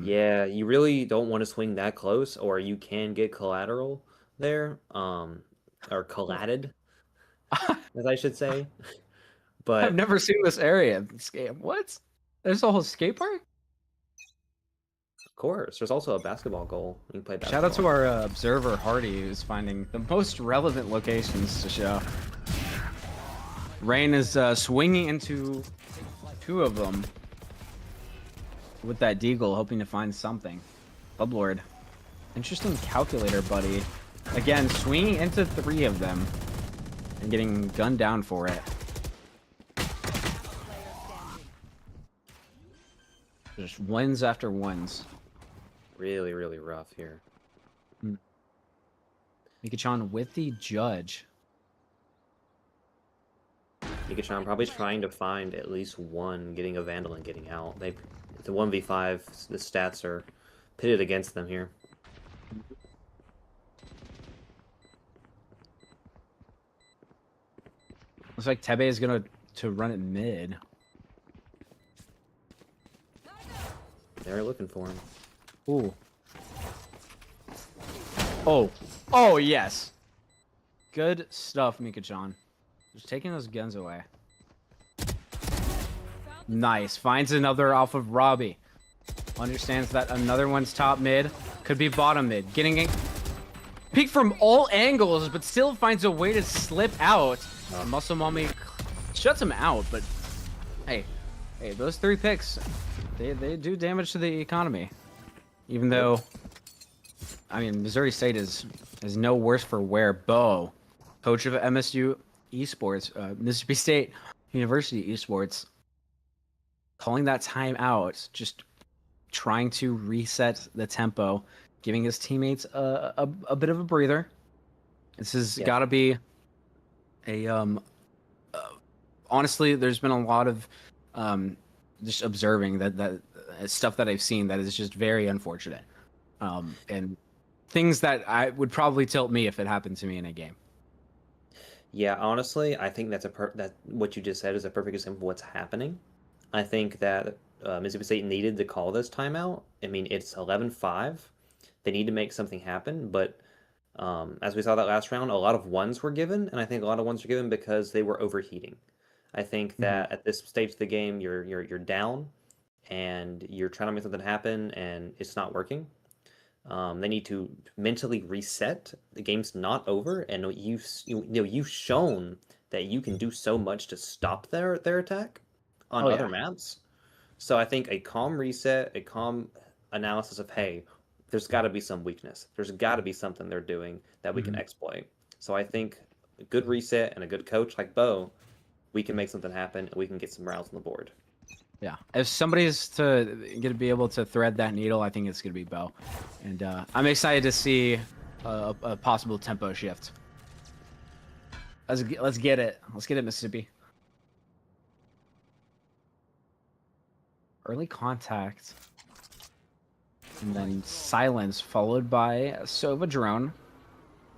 Yeah, you really don't want to swing that close, or you can get collateral there, or collated, as I should say. I've But never seen this area. What? There's a whole skate park? of course, there's also a basketball goal. You can play Shout out to basketball. our observer Hardy, who's finding the most relevant locations to show. Rain is swinging into 2 of them with that deagle, hoping to find something. Bublord. Interesting calculator, buddy. Again, swinging into 3 of them and getting gunned down for it. Just wins after wins. Really, really rough here. Mikachan with the judge. Nikachan probably trying to find at least one, getting a Vandal and getting out. It's a 1v5. The stats are pitted against them here. Looks like Tebe is gonna run it mid. They're looking for him. Ooh. Oh. Oh, yes. Good stuff, Mika-chan. Just taking those guns away. Nice. Finds another off of Robbie. Understands that another one's top mid. Could be bottom mid. Getting a peek from all angles, but still finds a way to slip out. Muscle Mommy shuts him out, but hey, those 3 picks, they do damage to the economy. Even though, I mean, Missouri State is no worse for wear. Bo, coach of MSU esports, Mississippi State University esports, calling that time out, just trying to reset the tempo, giving his teammates a bit of a breather. This has got to be a honestly, there's been a lot of just observing that stuff that I've seen that is just very unfortunate, and things that I would probably tilt me if it happened to me in a game. Yeah, honestly, I think that what you just said is a perfect example of what's happening. I think that Mississippi State needed to call this timeout. I mean, it's 11-5. They need to make something happen, but as we saw that last round, a lot of ones were given, and I think a lot of ones were given because they were overheating. I think that at this stage of the game, you're down, and you're trying to make something happen, and it's not working. They need to mentally reset. The game's not over, and you've shown that you can do so much to stop their attack on other maps. So I think a calm reset, a calm analysis of, hey, there's got to be some weakness. There's got to be something they're doing that we can exploit. So I think a good reset and a good coach like Bo, we can make something happen, and we can get some rounds on the board. Yeah, if somebody's gonna be able to thread that needle, I think it's gonna be Bo, and I'm excited to see a possible tempo shift. Let's get it. Let's get it, Mississippi. Early contact, and then silence followed by a Sova drone,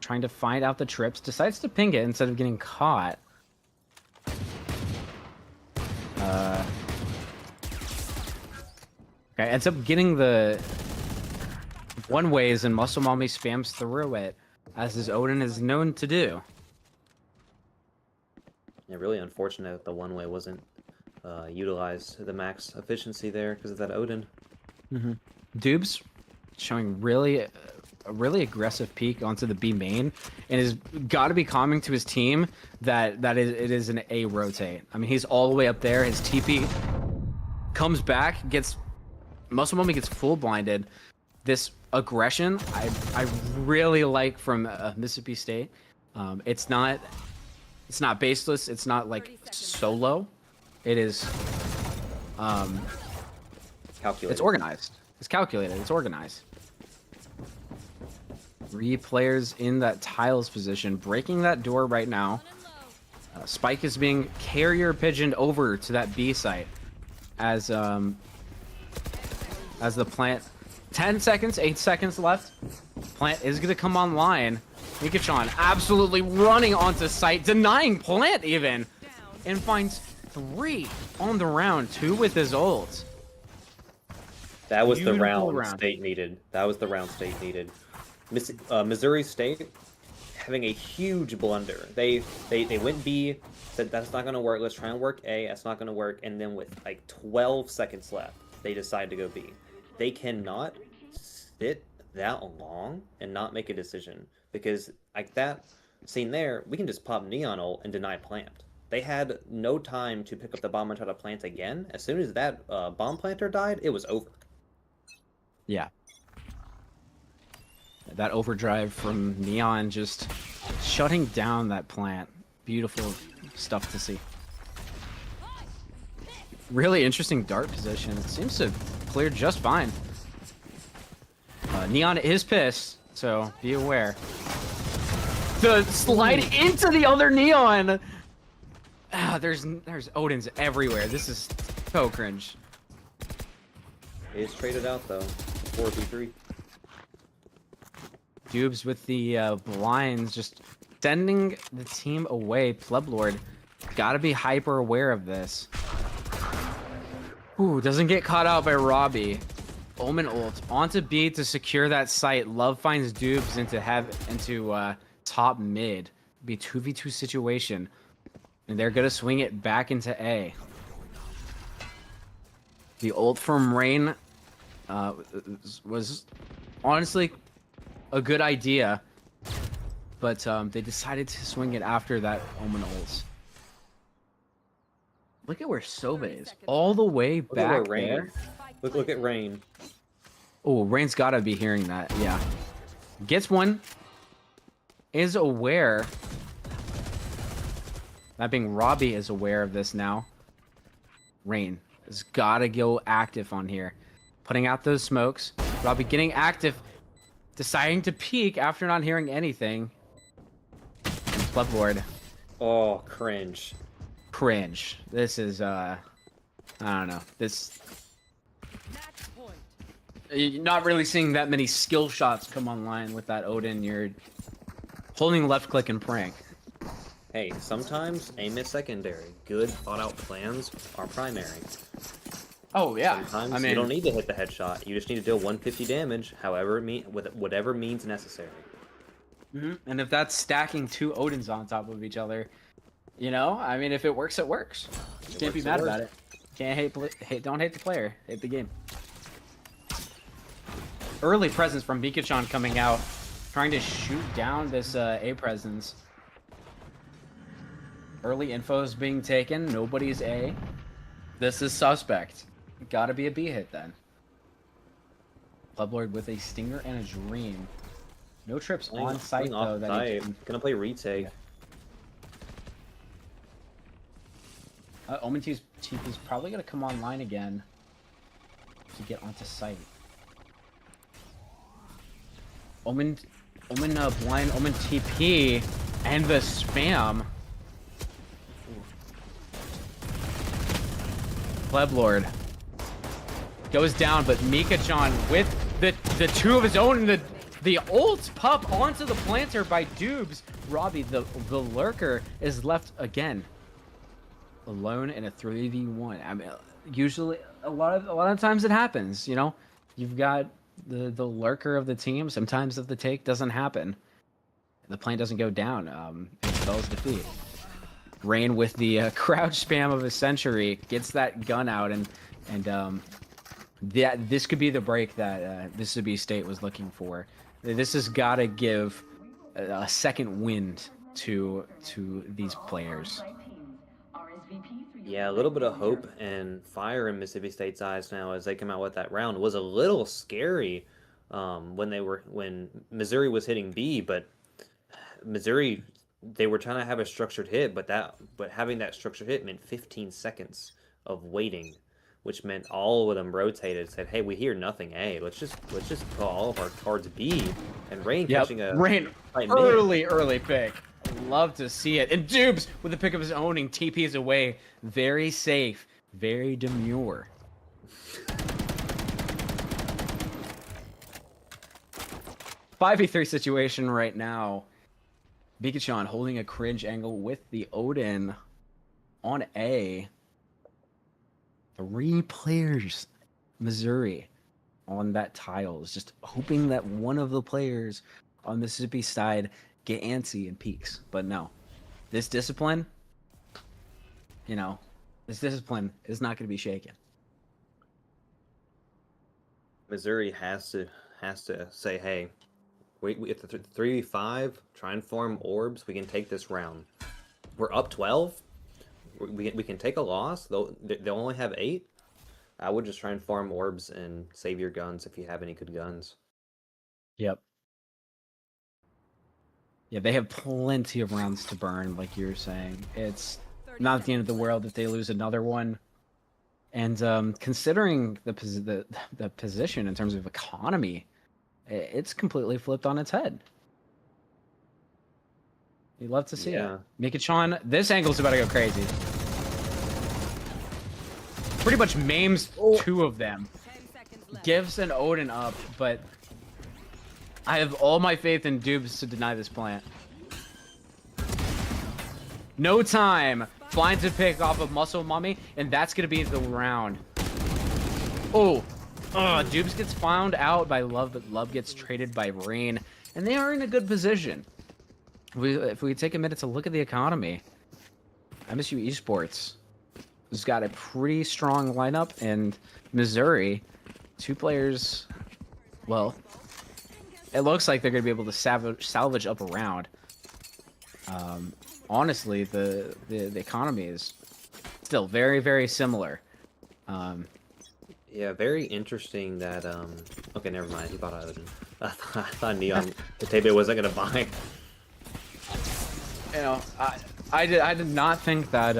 trying to find out the trips. Decides to ping it instead of getting caught. Okay, ends up getting the one ways, and Muscle Mommy spams through it, as his Odin is known to do. Yeah, really unfortunate that the one-way wasn't utilized to the max efficiency there because of that Odin. Dubes showing a really aggressive peek onto the B main, and has got to be calming to his team that it is an A rotate. I mean, he's all the way up there. His TP comes back, Muscle Mommy gets full blinded. This aggression, I really like from Mississippi State. It's not baseless. It's not like solo. It is Calculated. it's organized. It's calculated. It's organized. 3 players in that tiles position, breaking that door right now. Spike is being carrier pigeoned over to that B site as the plant. 10 seconds, 8 seconds left. Plant is gonna come online. Mikachan absolutely running onto site, denying plant even, and finds 3 on the round, 2 with his ult. That was the Beautiful round State needed. That was the round State needed. Missouri State having a huge blunder. They went B, said that's not gonna work. Let's try and work A. That's not gonna work. And then with like 12 seconds left, they decide to go B. They cannot sit that long and not make a decision, because like that scene there, we can just pop Neon ult and deny plant. They had no time to pick up the bomb and try to plant again. As soon as that bomb planter died, it was over. Yeah. That overdrive from Neon just shutting down that plant. Beautiful stuff to see. Really interesting dart position. It seems to clear just fine. Neon is pissed, so be aware. The slide into the other Neon! Ah, there's Odins everywhere. This is so cringe. It's traded out though. 4v3. Dubes with the blinds, just sending the team away. Plublord, gotta be hyper aware of this. Ooh, doesn't get caught out by Robbie. Omen ult onto B to secure that site. Love finds Dubes into top mid. Be 2v2 situation, and they're gonna swing it back into A. The ult from Rain was honestly a good idea, but they decided to swing it after that Omen ult. Look at where Sobe is, all the way Look at where back Rain there. is. Look at Rain. Oh, Rain's gotta be hearing that. Yeah, gets one. Is aware. That being Robbie is aware of this now. Rain has gotta go active on here, putting out those smokes. Robbie getting active, deciding to peek after not hearing anything. And Plublord, Oh, cringe. cringe. This is I don't know. This Match point. you're not really seeing that many skill shots come online with that Odin. You're holding left click and praying. Hey, sometimes aim is secondary. Good thought out plans are primary. Oh yeah, Sometimes I mean, you don't need to hit the headshot. You just need to deal 150 damage, with whatever means necessary. and if that's stacking 2 Odins on top of each other, you know, I mean, if it works, it works. Can't be works, it mad works. about it. Can't don't hate the player, hate the game. Early presence from Mikachan coming out, trying to shoot down this A presence. Early info is being taken. Nobody's A. This is suspect. Gotta be a B hit then. Plublord with a stinger and a dream. No trips on site though. That he can... Gonna play retake. Omen TP's probably gonna come online again to get onto site. Omen blind Omen TP and the spam. Plublord goes down, but Mikachan with the 2 of his own, and the ult pop onto the planter by Dubes. Robbie, the lurker, is left again alone in a 3v1. I mean, usually a lot of times it happens. You know, you've got the lurker of the team. Sometimes if the take doesn't happen, the plane doesn't go down. It spells defeat. Rain with the crouch spam of a century gets that gun out, and this could be the break that Mississippi State was looking for. This has got to give a second wind to these players. Yeah, a little bit of hope and fire in Mississippi State's eyes now as they come out with that round. Was a little scary when Missouri was hitting B, but Missouri, they were trying to have a structured hit, but having that structured hit meant 15 seconds of waiting which meant all of them rotated. Said, "Hey, we hear nothing A. Let's just put all of our cards B." And Rain catching a Rain, right mid. early pick. Love to see it. And Dubes with the pick of his own, and TP's away. Very safe, very demure. 5v3 situation right now. Mikachan holding a cringe angle with the Odin on A. 3 players, Missouri, on that tiles. Just hoping that one of the players on Mississippi side get antsy and peaks. But no. This discipline, this discipline is not going to be shaken. Missouri has to say, "Hey, we at the 3v5, try and form orbs. We can take this round. We're up 12. We can take a loss. They'll only have 8. I would just try and farm orbs and save your guns if you have any good guns." Yep. Yeah, they have plenty of rounds to burn, like you were saying. It's not the end of the world if they lose another one. And considering the position in terms of economy, it's completely flipped on its head. You love to see it. Mikachan, this angle's about to go crazy. Pretty much maims 2 of them. 10 seconds left. Gives an Odin up, but I have all my faith in Dubes to deny this plant. No time. Finds a pick off of Muscle Mummy, and that's going to be the round. Dubes gets found out by Love, but Love gets traded by Rain, and they are in a good position. If we take a minute to look at the economy, MSU Esports has got a pretty strong lineup, and Missouri, 2 players, well, it looks like they're going to be able to salvage up a round. Honestly, the economy is still very, very similar. Yeah, very interesting that, okay, never mind, he bought Odin. I thought Neon Katebe wasn't going to buy. I did not think that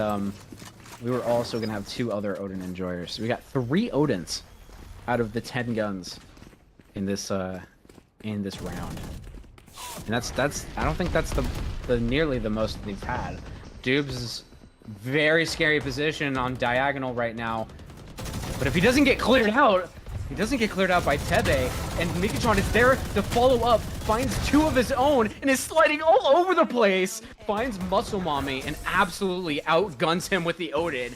we were also going to have 2 other Odin enjoyers. We got 3 Odins out of the 10 guns in this round. And that's I don't think that's the nearly the most they've had. Dubes' very scary position on diagonal right now. But if he doesn't get cleared out, by Tebe, and Mikachan is there to follow up, finds 2 of his own, and is sliding all over the place, finds Muscle Mommy, and absolutely outguns him with the Odin.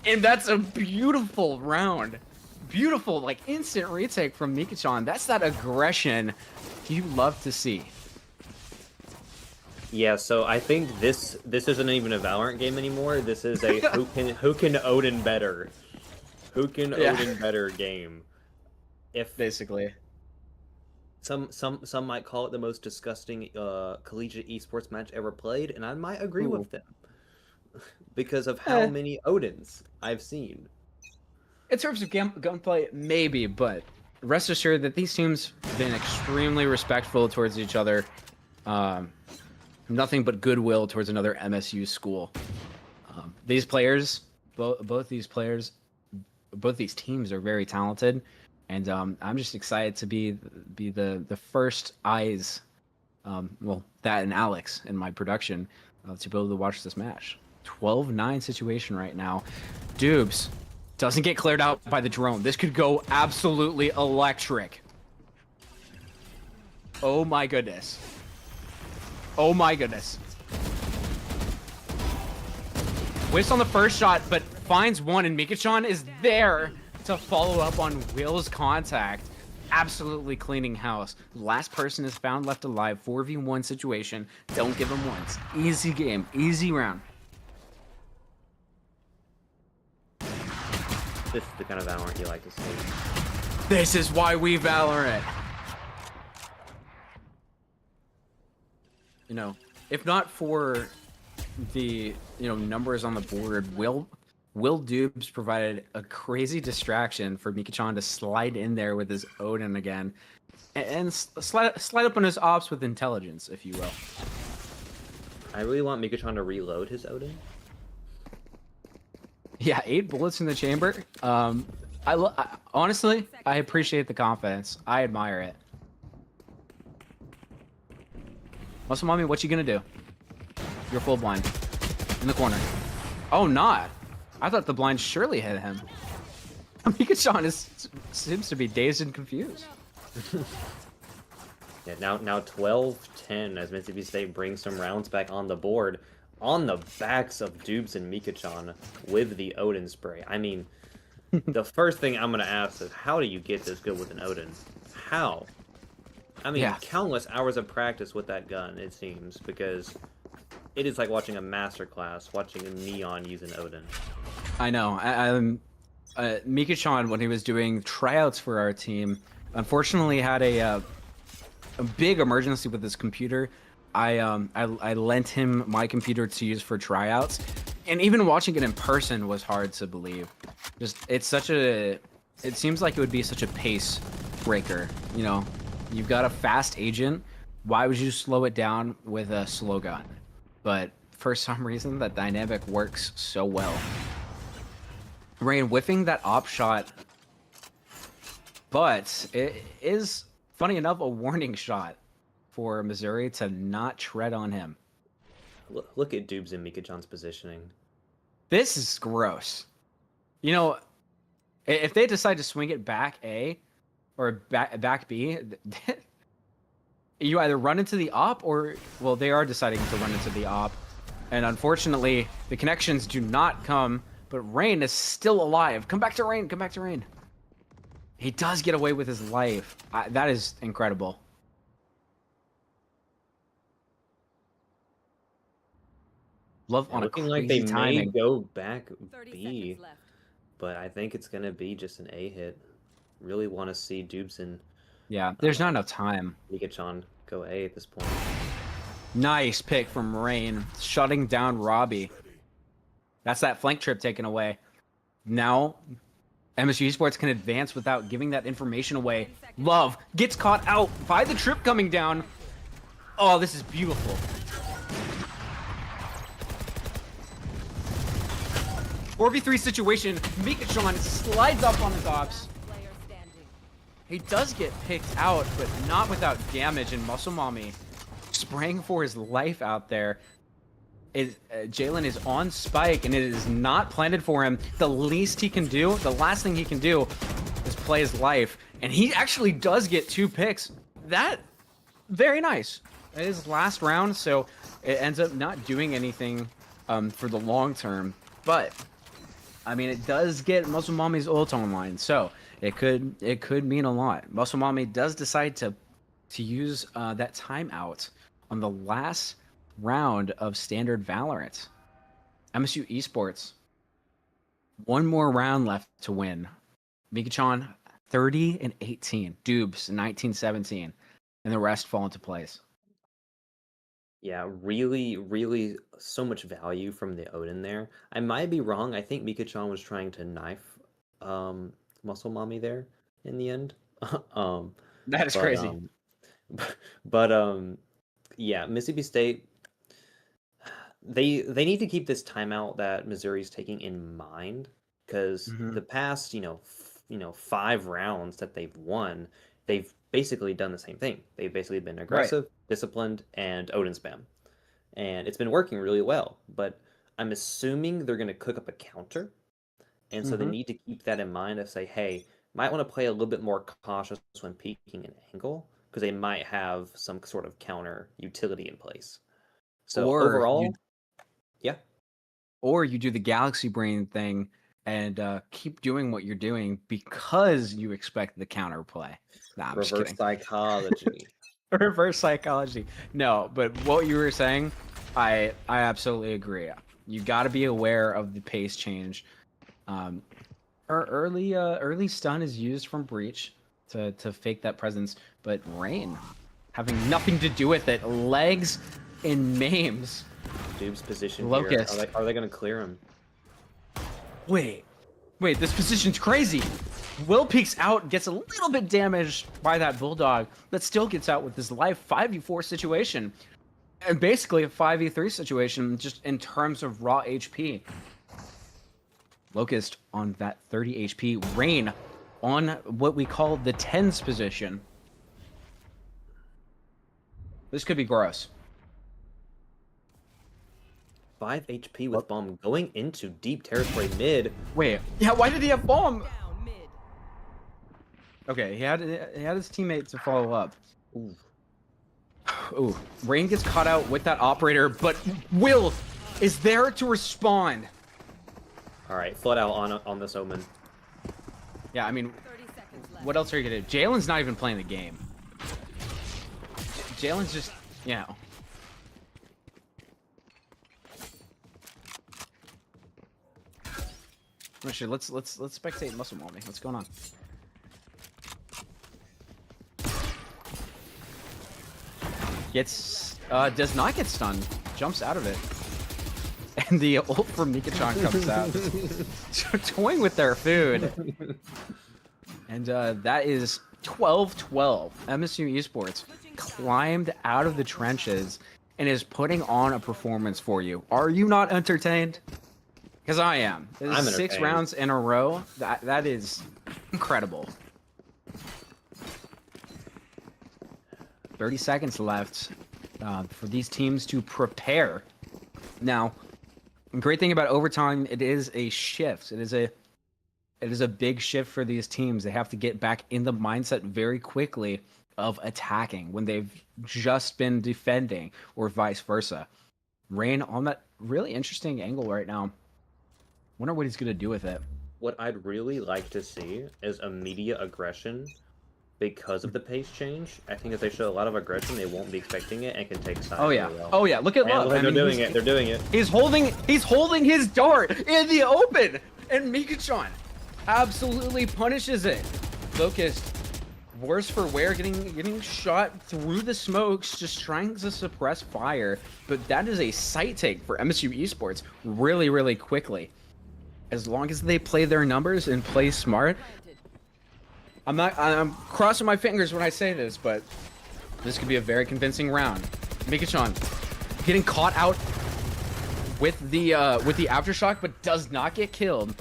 And that's a beautiful round. Beautiful, like, instant retake from Mikachan. That's that aggression you love to see. Yeah, so I think this isn't even a Valorant game anymore. This is a who can Odin better. Who can Odin better game. If basically. Some might call it the most disgusting collegiate esports match ever played, and I might agree with them. Because of how many Odins I've seen. In terms of gunplay, maybe, but rest assured that these teams have been extremely respectful towards each other. Nothing but goodwill towards another MSU school. These players, both these teams are very talented, and I'm just excited to be the first eyes, that and Alex in my production, to be able to watch this match. 12-9 situation right now. Dubes doesn't get cleared out by the drone. This could go absolutely electric. Oh my goodness. Oh my goodness. Whiffs on the first shot, but finds one, and Mikachan is there to follow up on Will's contact. Absolutely cleaning house. Last person is found left alive. 4v1 situation. Don't give him once. Easy game. Easy round. This is the kind of Valorant you like to see. This is why we Valorant. If not for the numbers on the board, Will Dubes provided a crazy distraction for Mikachan to slide in there with his Odin again, and slide up on his ops with intelligence, if you will. I really want Mikachan to reload his Odin. Yeah, 8 bullets in the chamber. Honestly, I appreciate the confidence. I admire it. Muscle Mommy, what you gonna do? You're full blind. In the corner. Oh, not. I thought the blind surely hit him. Mika-chan seems to be dazed and confused. Yeah, now 12-10 as Mississippi State brings some rounds back on the board on the backs of Dubes and Mika-chan with the Odin spray. I mean, the first thing I'm going to ask is, how do you get this good with an Odin? How? I mean, Yeah. countless hours of practice with that gun, it seems, because it is like watching a masterclass, watching a Neon use an Odin. I know. Mika-chan, when he was doing tryouts for our team, unfortunately had a big emergency with his computer. I lent him my computer to use for tryouts, and even watching it in person was hard to believe. It seems like it would be such a pace breaker. You know, you've got a fast agent. Why would you slow it down with a slow gun? But for some reason, that dynamic works so well. Rain whiffing that op shot, but it is, funny enough, a warning shot for Missouri to not tread on him. Look at Dubes and Mika-chan's positioning. This is gross. You know, if they decide to swing it back A or back B, you either run into the op or, well, they are deciding to run into the op. And unfortunately, the connections do not come, but Rain is still alive. Come back to Rain, come back to Rain. He does get away with his life. That is incredible. Love on Looking a like crazy they timing. may go back 30 B, seconds left. but I think it's going to be just an A hit. Really want to see Dubes and Yeah, there's not enough time. Mika-chan go A at this point. Nice pick from Rain, shutting down Robbie. That's that flank trip taken away. Now, MSU Esports can advance without giving that information away. Love gets caught out by the trip coming down. Oh, this is beautiful. 4v3 situation. Mika-chan slides up on his ops. Player standing. He does get picked out, but not without damage, and Muscle Mommy spraying for his life out there. Jalen is on spike, and it is not planted for him. The least he can do, the last thing he can do, is play his life. And he actually does get 2 picks. That, very nice. It is last round, so it ends up not doing anything for the long term. But, I mean, it does get Muscle Mommy's ult online, so it could mean a lot. Muscle Mommy does decide to use that timeout on the last round of standard Valorant. MSU Esports, one more round left to win. Mika-chan 30-18, Dubes 19-17, and the rest fall into place. Yeah, really, really so much value from the Odin there. I might be wrong. I think Mika-chan was trying to knife Muscle Mommy there in the end. That is crazy. Yeah, Mississippi State, they need to keep this timeout that Missouri's taking in mind, because the past 5 rounds that they've won, they've basically done the same thing. They've basically been aggressive, disciplined, and Odin spam, and it's been working really well. But I'm assuming they're going to cook up a counter, and so they need to keep that in mind. To say, hey, might want to play a little bit more cautious when peeking an angle, because they might have some sort of counter utility in place. So overall, or you do the Galaxy Brain thing and keep doing what you're doing because you expect the counter play. Nah, I'm just reverse kidding. psychology. Reverse psychology. No, but what you were saying, I absolutely agree. You got to be aware of the pace change. Early stun is used from Breach to fake that presence, but Rain having nothing to do with it. Legs and maims. Dube's position Locust. here. Are they going to clear him? Wait, this position's crazy. Will peeks out, gets a little bit damaged by that Bulldog, but still gets out with his life. 5v4 situation. And basically a 5v3 situation just in terms of raw HP. Locust on that 30 HP. Rain on what we call the tens position. This could be gross. 5 HP with bomb going into deep territory mid. Wait, yeah, why did he have bomb? Down mid. Okay, he had his teammate to follow up. Ooh. Ooh, Rain gets caught out with that operator, but Will is there to respond. All right, flood out on this Omen. Yeah, I mean, 30 seconds left. what else are you gonna do? Jalen's not even playing the game. Jalen's just, you know. Oh, shit, let's spectate Muscle Mommy. What's going on? Does not get stunned. Jumps out of it. And the ult from Mika-chan comes out. Toying with their food. And that is 12-12. MSU Esports climbed out of the trenches and is putting on a performance for you. Are you not entertained? Because I am. This I'm is 6 entertained. rounds in a row. That is incredible. 30 seconds left for these teams to prepare. Now, the great thing about overtime, it is a shift. It is a big shift for these teams. They have to get back in the mindset very quickly of attacking when they've just been defending, or vice versa. Rain on that really interesting angle right now. Wonder what he's gonna do with it. What I'd really like to see is immediate aggression because of the pace change. I think if they show a lot of aggression, they won't be expecting it and can take sides. Oh yeah, really well. oh yeah. Look at And Love. look, I they're mean, doing it. They're doing it. He's holding his dart in the open, and Mika-chan absolutely punishes it. Locust, worse for wear, getting shot through the smokes, just trying to suppress fire. But that is a sight take for MSU Esports really, really quickly. As long as they play their numbers and play smart. I'm crossing my fingers when I say this, but this could be a very convincing round. Mika-chan getting caught out with the aftershock, but does not get killed.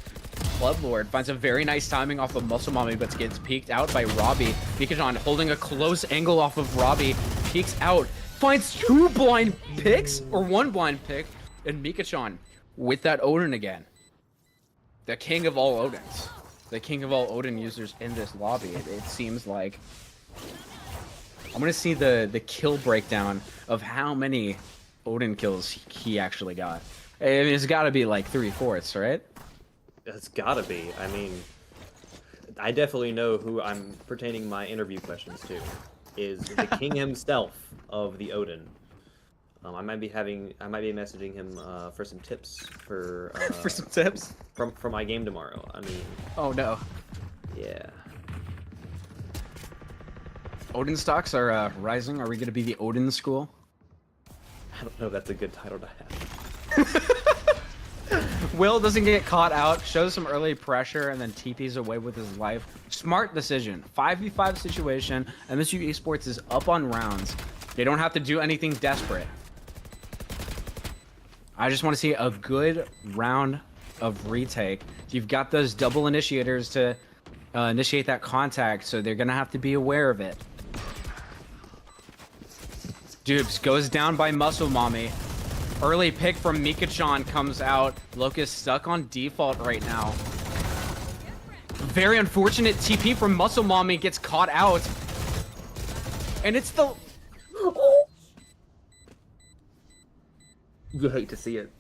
Bloodlord finds a very nice timing off of Muscle Mommy, but gets peeked out by Robbie. Mika-chan holding a close angle off of Robbie, peeks out, finds 2 blind picks, or 1 blind pick, and Mika-chan with that Odin again. The king of all Odins. The king of all Odin users in this lobby, it seems like. I'm gonna see the kill breakdown of how many Odin kills he actually got. I mean, it's gotta be like 3/4, right? It's gotta be. I mean, I definitely know who I'm pertaining my interview questions to. Is the king himself of the Odin. I might be messaging him for some tips for For some tips? for my game tomorrow. I mean, Oh no. yeah. Odin stocks are rising. Are we gonna be the Odin school? I don't know if that's a good title to have. Will doesn't get caught out, shows some early pressure, and then TP's away with his life. Smart decision. 5v5 situation. MSU Esports is up on rounds. They don't have to do anything desperate. I just want to see a good round of retake. You've got those double initiators to initiate that contact, so they're gonna have to be aware of it. Dupes goes down by Muscle Mommy. Early pick from Mika-chan comes out. Locust stuck on default right now. Very unfortunate TP from Muscle Mommy gets caught out. And it's the... You hate to see it.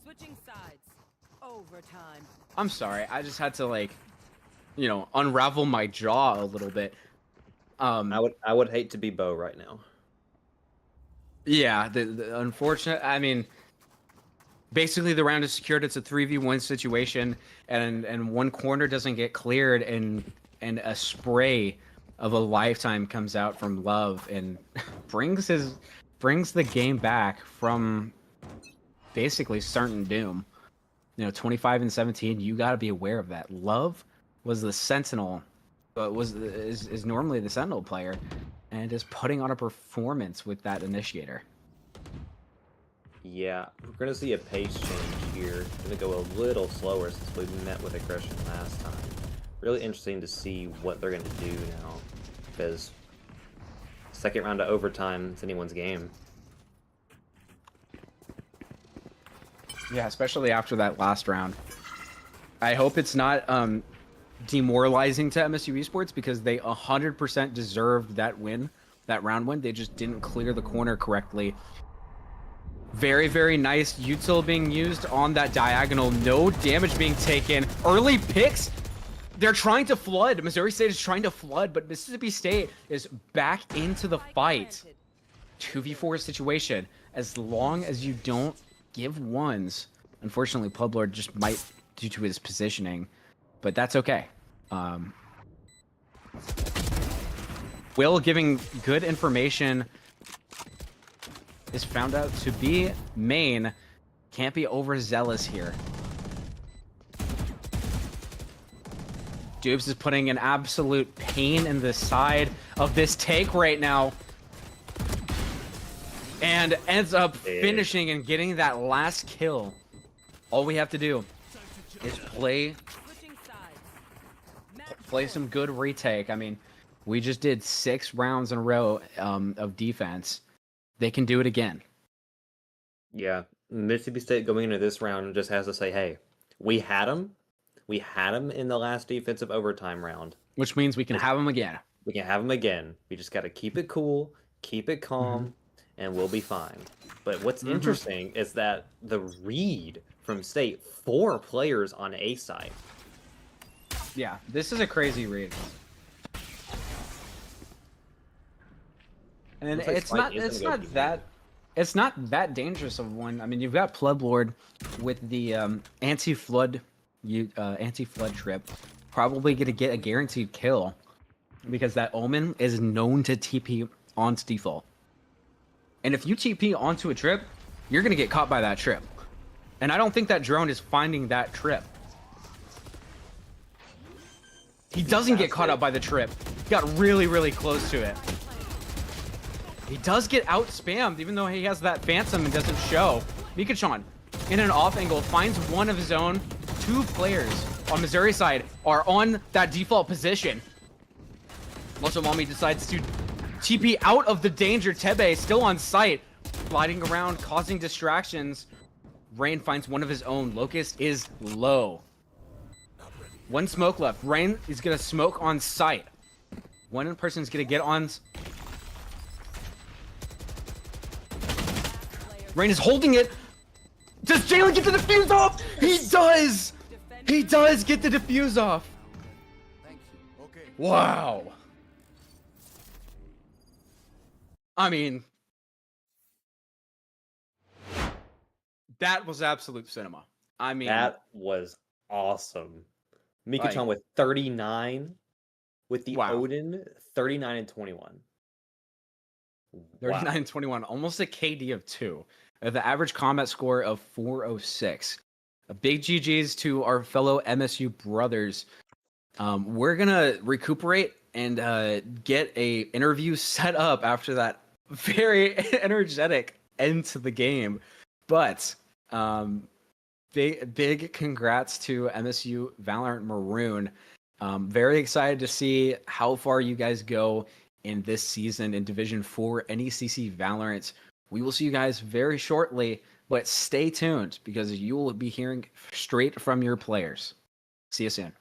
Switching sides. Overtime. I'm sorry, I just had to, like, you know, unravel my jaw a little bit. I would hate to be Bo right now. Yeah, the unfortunate, I mean, basically the round is secured. It's a 3v1 situation, and one corner doesn't get cleared, and a spray of a lifetime comes out from Love and brings the game back from basically certain doom. You know, 25-17. You got to be aware of that. Love was the Sentinel, but is normally the Sentinel player, and is putting on a performance with that initiator. Yeah, we're gonna see a pace change here. Gonna go a little slower since we met with aggression last time. Really interesting to see what they're gonna do now, because second round of overtime, it's anyone's game. Yeah, especially after that last round. I hope it's not demoralizing to MSU Esports because they 100% deserved that win, that round win. They just didn't clear the corner correctly. Very, very nice util being used on that diagonal. No damage being taken. Early picks. They're trying to flood. Missouri State is trying to flood, but Mississippi State is back into the fight. 2v4 situation. As long as you don't give ones. Unfortunately, Publord just might due to his positioning, but that's okay. Will giving good information is found out to be main. Can't be overzealous here. Dubes is putting an absolute pain in the side of this take right now. And ends up finishing and getting that last kill. All we have to do is play some good retake. I mean, we just did 6 rounds in a row of defense. They can do it again. Yeah, Mississippi State going into this round just has to say, hey, we had them. We had them in the last defensive overtime round. Which means we can have them again. We can have them again. We just got to keep it cool, keep it calm, and we'll be fine. But what's interesting is that the read from State, 4 players on A side. Yeah, this is a crazy read. And Looks like it's Spike not is gonna go it's not that dangerous of one. I mean, you've got Publord with the anti-flood trip, probably gonna get a guaranteed kill because that Omen is known to TP onto default. And if you TP onto a trip, you're gonna get caught by that trip. And I don't think that drone is finding that trip. He doesn't get caught up by the trip. He got really, really close to it. He does get out spammed, even though he has that phantom and doesn't show. Mikachan, in an off angle, finds one of his own. 2 players on Missouri side are on that default position. Motomami decides to TP out of the danger. Tebe still on site, gliding around, causing distractions. Rain finds one of his own. Locust is low. 1 smoke left. Rain is gonna smoke on site. One person is gonna get on. Rain is holding it. Does Jalen get the defuse off? He does! He does get the defuse off. Wow. I mean, that was absolute cinema. I mean, That was awesome. Mikachan with 39, with the Odin 39 and 21. 39 and 21, almost a KD of 2. The average combat score of 406. A big GG's to our fellow MSU brothers. We're gonna recuperate and get a interview set up after that very energetic end to the game. But big congrats to MSU Valorant Maroon. Very excited to see how far you guys go in this season in Division 4 NECC Valorant. We will see you guys very shortly, but stay tuned because you will be hearing straight from your players. See you soon.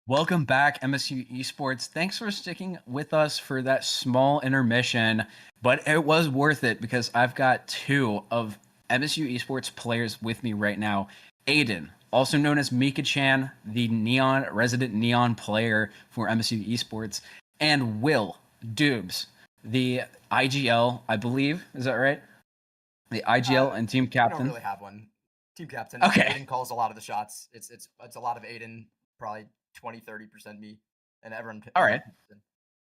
Welcome back, MSU Esports. Thanks for sticking with us for that small intermission, but it was worth it because I've got two of MSU Esports players with me right now. Aiden, also known as Mika Chan, the resident Neon player for MSU Esports, and Will Dubes, the IGL, I believe. Is that right? The IGL and team I don't captain. really have one. Team captain. Okay. Aiden calls a lot of the shots. It's a lot of Aiden, probably 20-30% me, and everyone. All right.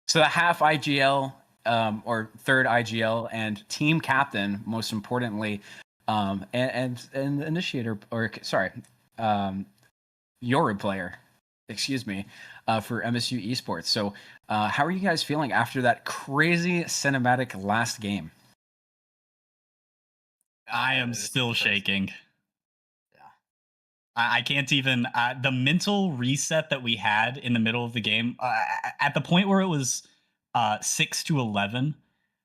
So the half IGL, or third IGL, and team captain, most importantly, and initiator, or sorry, Yoru player, excuse me, for MSU Esports. So, how are you guys feeling after that crazy cinematic last game? I am still shaking. Yeah. I can't even. The mental reset that we had in the middle of the game, at the point where it was 6-11,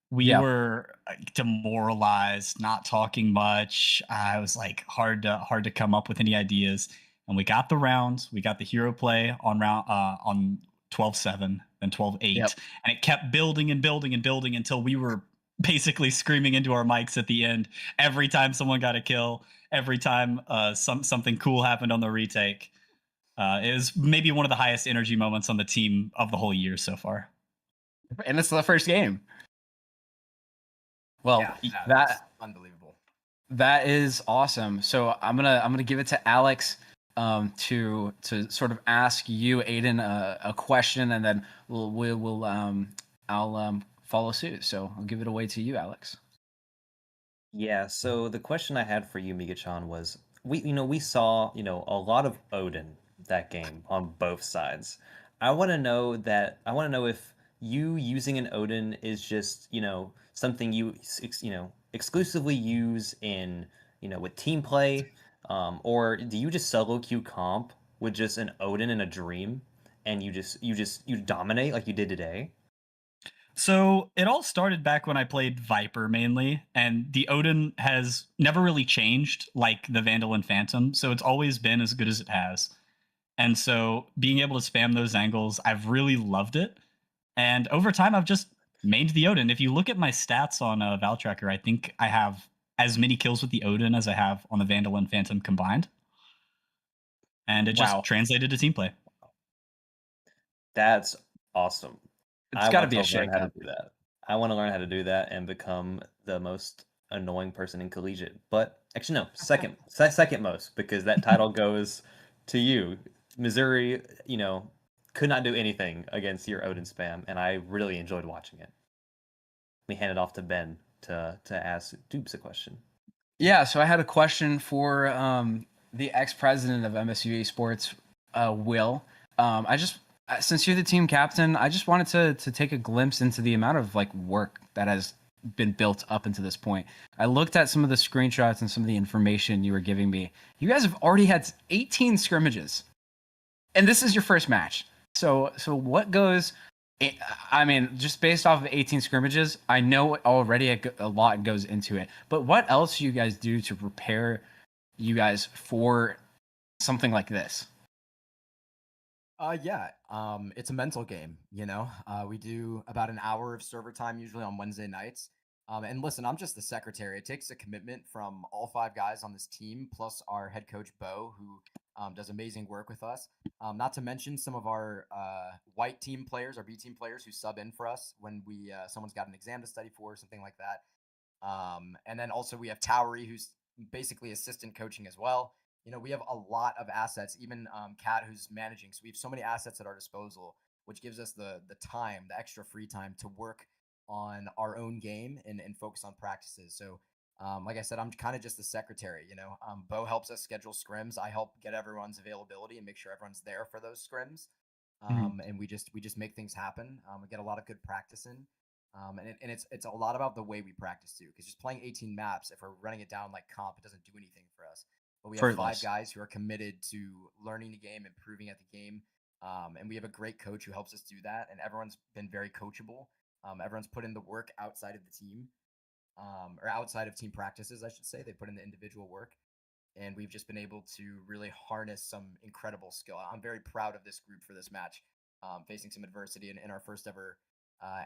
we were demoralized, not talking much. I was like hard to come up with any ideas. And we got the rounds. We got the hero play on on 12-7, then 12-8, and it kept building and building and building until we were basically screaming into our mics at the end every time someone got a kill, every time something cool happened on the retake. It was maybe one of the highest energy moments on the team of the whole year so far. And it's the first game. Well, that's unbelievable. That is awesome. So I'm gonna give it to Alex to sort of ask you, Aiden, a question, and then I'll follow suit. So I'll give it away to you, Alex. Yeah, so the question I had for you, Migachan, was we saw, a lot of Odin that game on both sides. I want to know if you using an Odin is just, something you exclusively use in, with team play, or do you just solo queue comp with just an Odin and a Dream and you dominate like you did today? So it all started back when I played Viper mainly, and the Odin has never really changed like the Vandal and Phantom, so it's always been as good as it has. And so being able to spam those angles, I've really loved it. And over time, I've just mained the Odin. If you look at my stats on Val Tracker, I think I have as many kills with the Odin as I have on the Vandal and Phantom combined. And it just translated to team play. That's awesome. It's got to be a learn how to shake-up. do that. I want to learn how to do that and become the most annoying person in collegiate. But actually, no, second most, because that title goes to you. Missouri, could not do anything against your Odin spam, and I really enjoyed watching it. We hand it off to Ben to ask Dupes a question. Yeah, so I had a question for the ex-president of MSU Esports, Will. Since you're the team captain, I just wanted to take a glimpse into the amount of work that has been built up into this point. I looked at some of the screenshots and some of the information you were giving me. You guys have already had 18 scrimmages, and this is your first match. So what goes? I mean, just based off of 18 scrimmages, I know already a lot goes into it. But what else do you guys do to prepare you guys for something like this? It's a mental game, we do about an hour of server time usually on Wednesday nights. And listen, I'm just the secretary. It takes a commitment from all 5 guys on this team, plus our head coach, Bo, who does amazing work with us. Not to mention some of our white team players, our B team players who sub in for us when someone's got an exam to study for, something like that. And then also we have Towery, who's basically assistant coaching as well. We have a lot of assets, even Kat, who's managing. So we have so many assets at our disposal, which gives us the time, the extra free time to work on our own game and focus on practices. So like I said, I'm kind of just the secretary, Bo helps us schedule scrims. I help get everyone's availability and make sure everyone's there for those scrims. And we just make things happen. We get a lot of good practice in. And it's a lot about the way we practice too, because just playing 18 maps, if we're running it down like comp, it doesn't do anything for us. But we have 5 guys who are committed to learning the game, improving at the game. And we have a great coach who helps us do that. And everyone's been very coachable. Everyone's put in the work outside of the team, or outside of team practices, I should say. They put in the individual work. and we've just been able to really harness some incredible skill. I'm very proud of this group for this match, facing some adversity in our first ever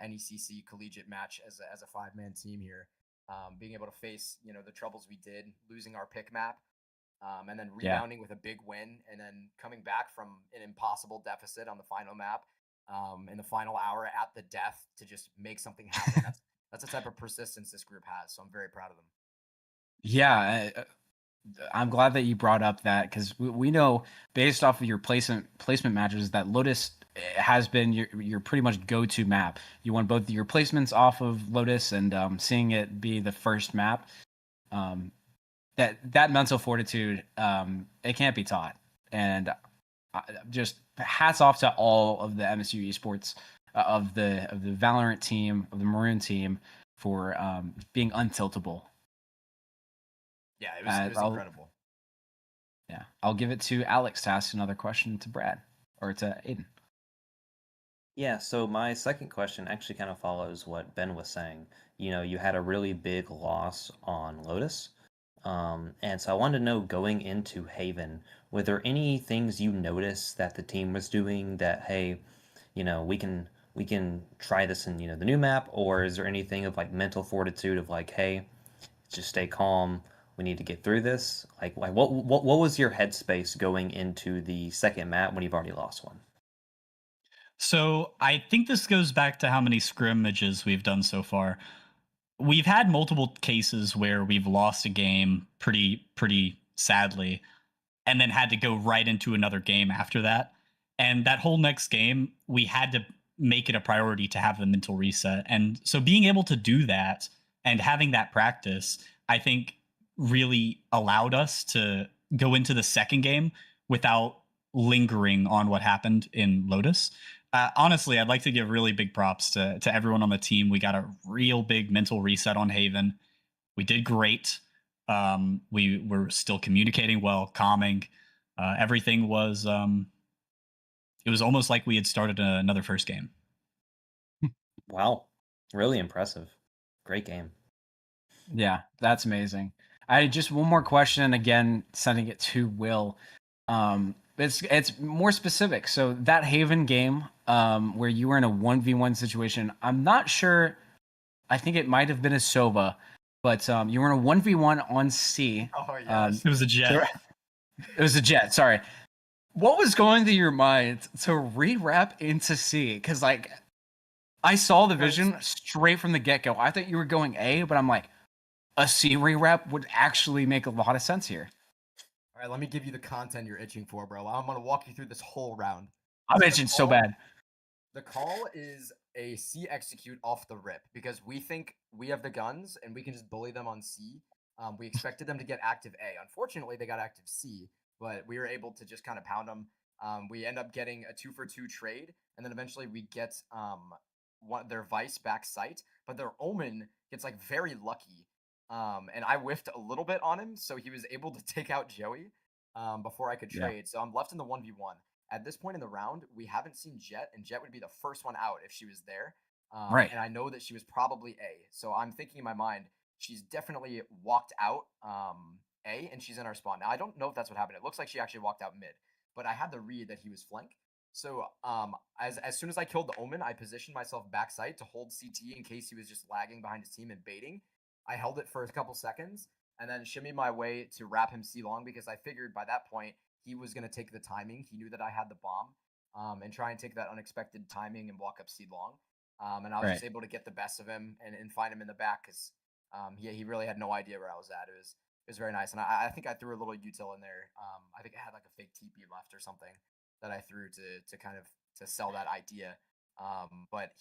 NECC collegiate match as a 5-man team here. Being able to face, the troubles we did, losing our pick map, and then rebounding with a big win, and then coming back from an impossible deficit on the final map, in the final hour at the death to just make something happen. That's the type of persistence this group has. So I'm very proud of them. Yeah, I'm glad that you brought up that, because we know based off of your placement matches that Lotus has been your pretty much go-to map. You won both your placements off of Lotus, and seeing it be the first map, that mental fortitude, it can't be taught. And just hats off to all of the MSU esports, of the Valorant team, of the Maroon team, for being untiltable. Yeah, it was incredible. Yeah, I'll give it to Alex to ask another question to Brad, or to Aiden. Yeah, so my second question actually kind of follows what Ben was saying. You had a really big loss on Lotus. And so I wanted to know, going into Haven, were there any things you noticed that the team was doing that, hey, we can try this in, the new map, or is there anything of like mental fortitude of like, hey, just stay calm, we need to get through this? Like what was your headspace going into the second map when you've already lost one? So I think this goes back to how many scrimmages we've done so far. We've had multiple cases where we've lost a game pretty sadly, and then had to go right into another game after that. And that whole next game, we had to make it a priority to have the mental reset. And so being able to do that and having that practice, I think really allowed us to go into the second game without lingering on what happened in Lotus. Honestly, I'd like to give really big props to everyone on the team. We got a real big mental reset on Haven. We did great. We were still communicating well, calming. Everything was. It was almost like we had started another first game. Wow, really impressive. Great game. Yeah, that's amazing. I just one more question, again, sending it to Will. It's more specific. So that Haven game, where you were in a 1v1 situation, I'm not sure. I think it might have been a Sova, but you were in a 1v1 on C. Oh yeah, It was a jet. It was a jet. Sorry. What was going through your mind to re-wrap into C? Because like, I saw the vision straight from the get-go. I thought you were going A, but I'm like, a C re-wrap would actually make a lot of sense here. All right, let me give you the content you're itching for, bro. I'm gonna walk you through this whole round. I'm itching so bad. The call is a C execute off the rip because we think we have the guns and we can just bully them on C. We expected them to get active A. Unfortunately, they got active C, but we were able to just kind of pound them. We end up getting a 2-for-2 trade, and then eventually we get their Vice back sight, but their Omen gets like very lucky. And I whiffed a little bit on him, so he was able to take out Joey before I could trade. Yeah. So I'm left in the 1v1. At this point in the round, we haven't seen Jet, and Jet would be the first one out if she was there. Right. And I know that she was probably A. So I'm thinking in my mind, she's definitely walked out A, and she's in our spawn. Now, I don't know if that's what happened. It looks like she actually walked out mid, but I had the read that he was flank. So as soon as I killed the Omen, I positioned myself backside to hold CT in case he was just lagging behind his team and baiting. I held it for a couple seconds and then shimmied my way to wrap him C-long because I figured by that point he was going to take the timing. He knew that I had the bomb and try and take that unexpected timing and walk up C-long. And I was just able to get the best of him and find him in the back because he really had no idea where I was at. It was very nice. And I think I threw a little util in there. I think I had like a fake TP left or something that I threw to kind of to sell that idea. But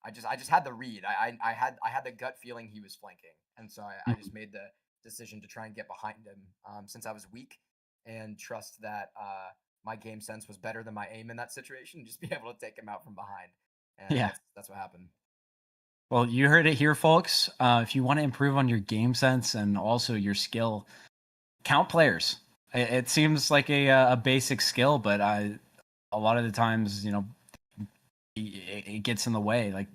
I just had the read. I had the gut feeling he was flanking, and so I just made the decision to try and get behind him since I was weak and trust that my game sense was better than my aim in that situation. Just be able to take him out from behind, and yeah, that's what happened. Well, you heard it here, folks. If you want to improve on your game sense and also your skill, count players. It seems like a basic skill, but a lot of the times, it gets in the way. Like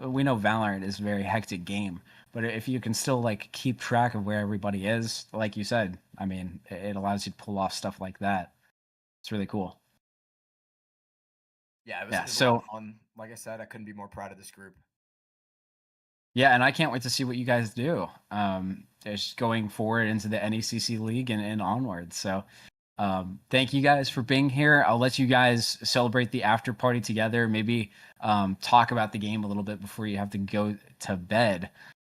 we know Valorant is a very hectic game, But if you can still like keep track of where everybody is, like you said, I mean, it allows you to pull off stuff like that. It's really cool. Yeah, it was, Yeah, it was a so- lot of fun. Like I said, I couldn't be more proud of this group. Yeah, and I can't wait to see what you guys do. Just going forward into the NECC league and onward. So thank you guys for being here. I'll let you guys celebrate the after party together. Maybe talk about the game a little bit before you have to go to bed.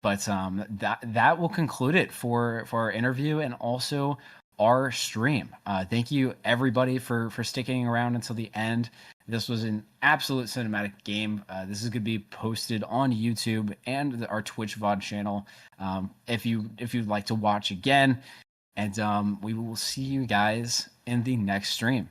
But that will conclude it for our interview and also our stream. Thank you everybody for sticking around until the end. This was an absolute cinematic game. This is going to be posted on YouTube and our Twitch VOD channel if you'd like to watch again. And we will see you guys in the next stream.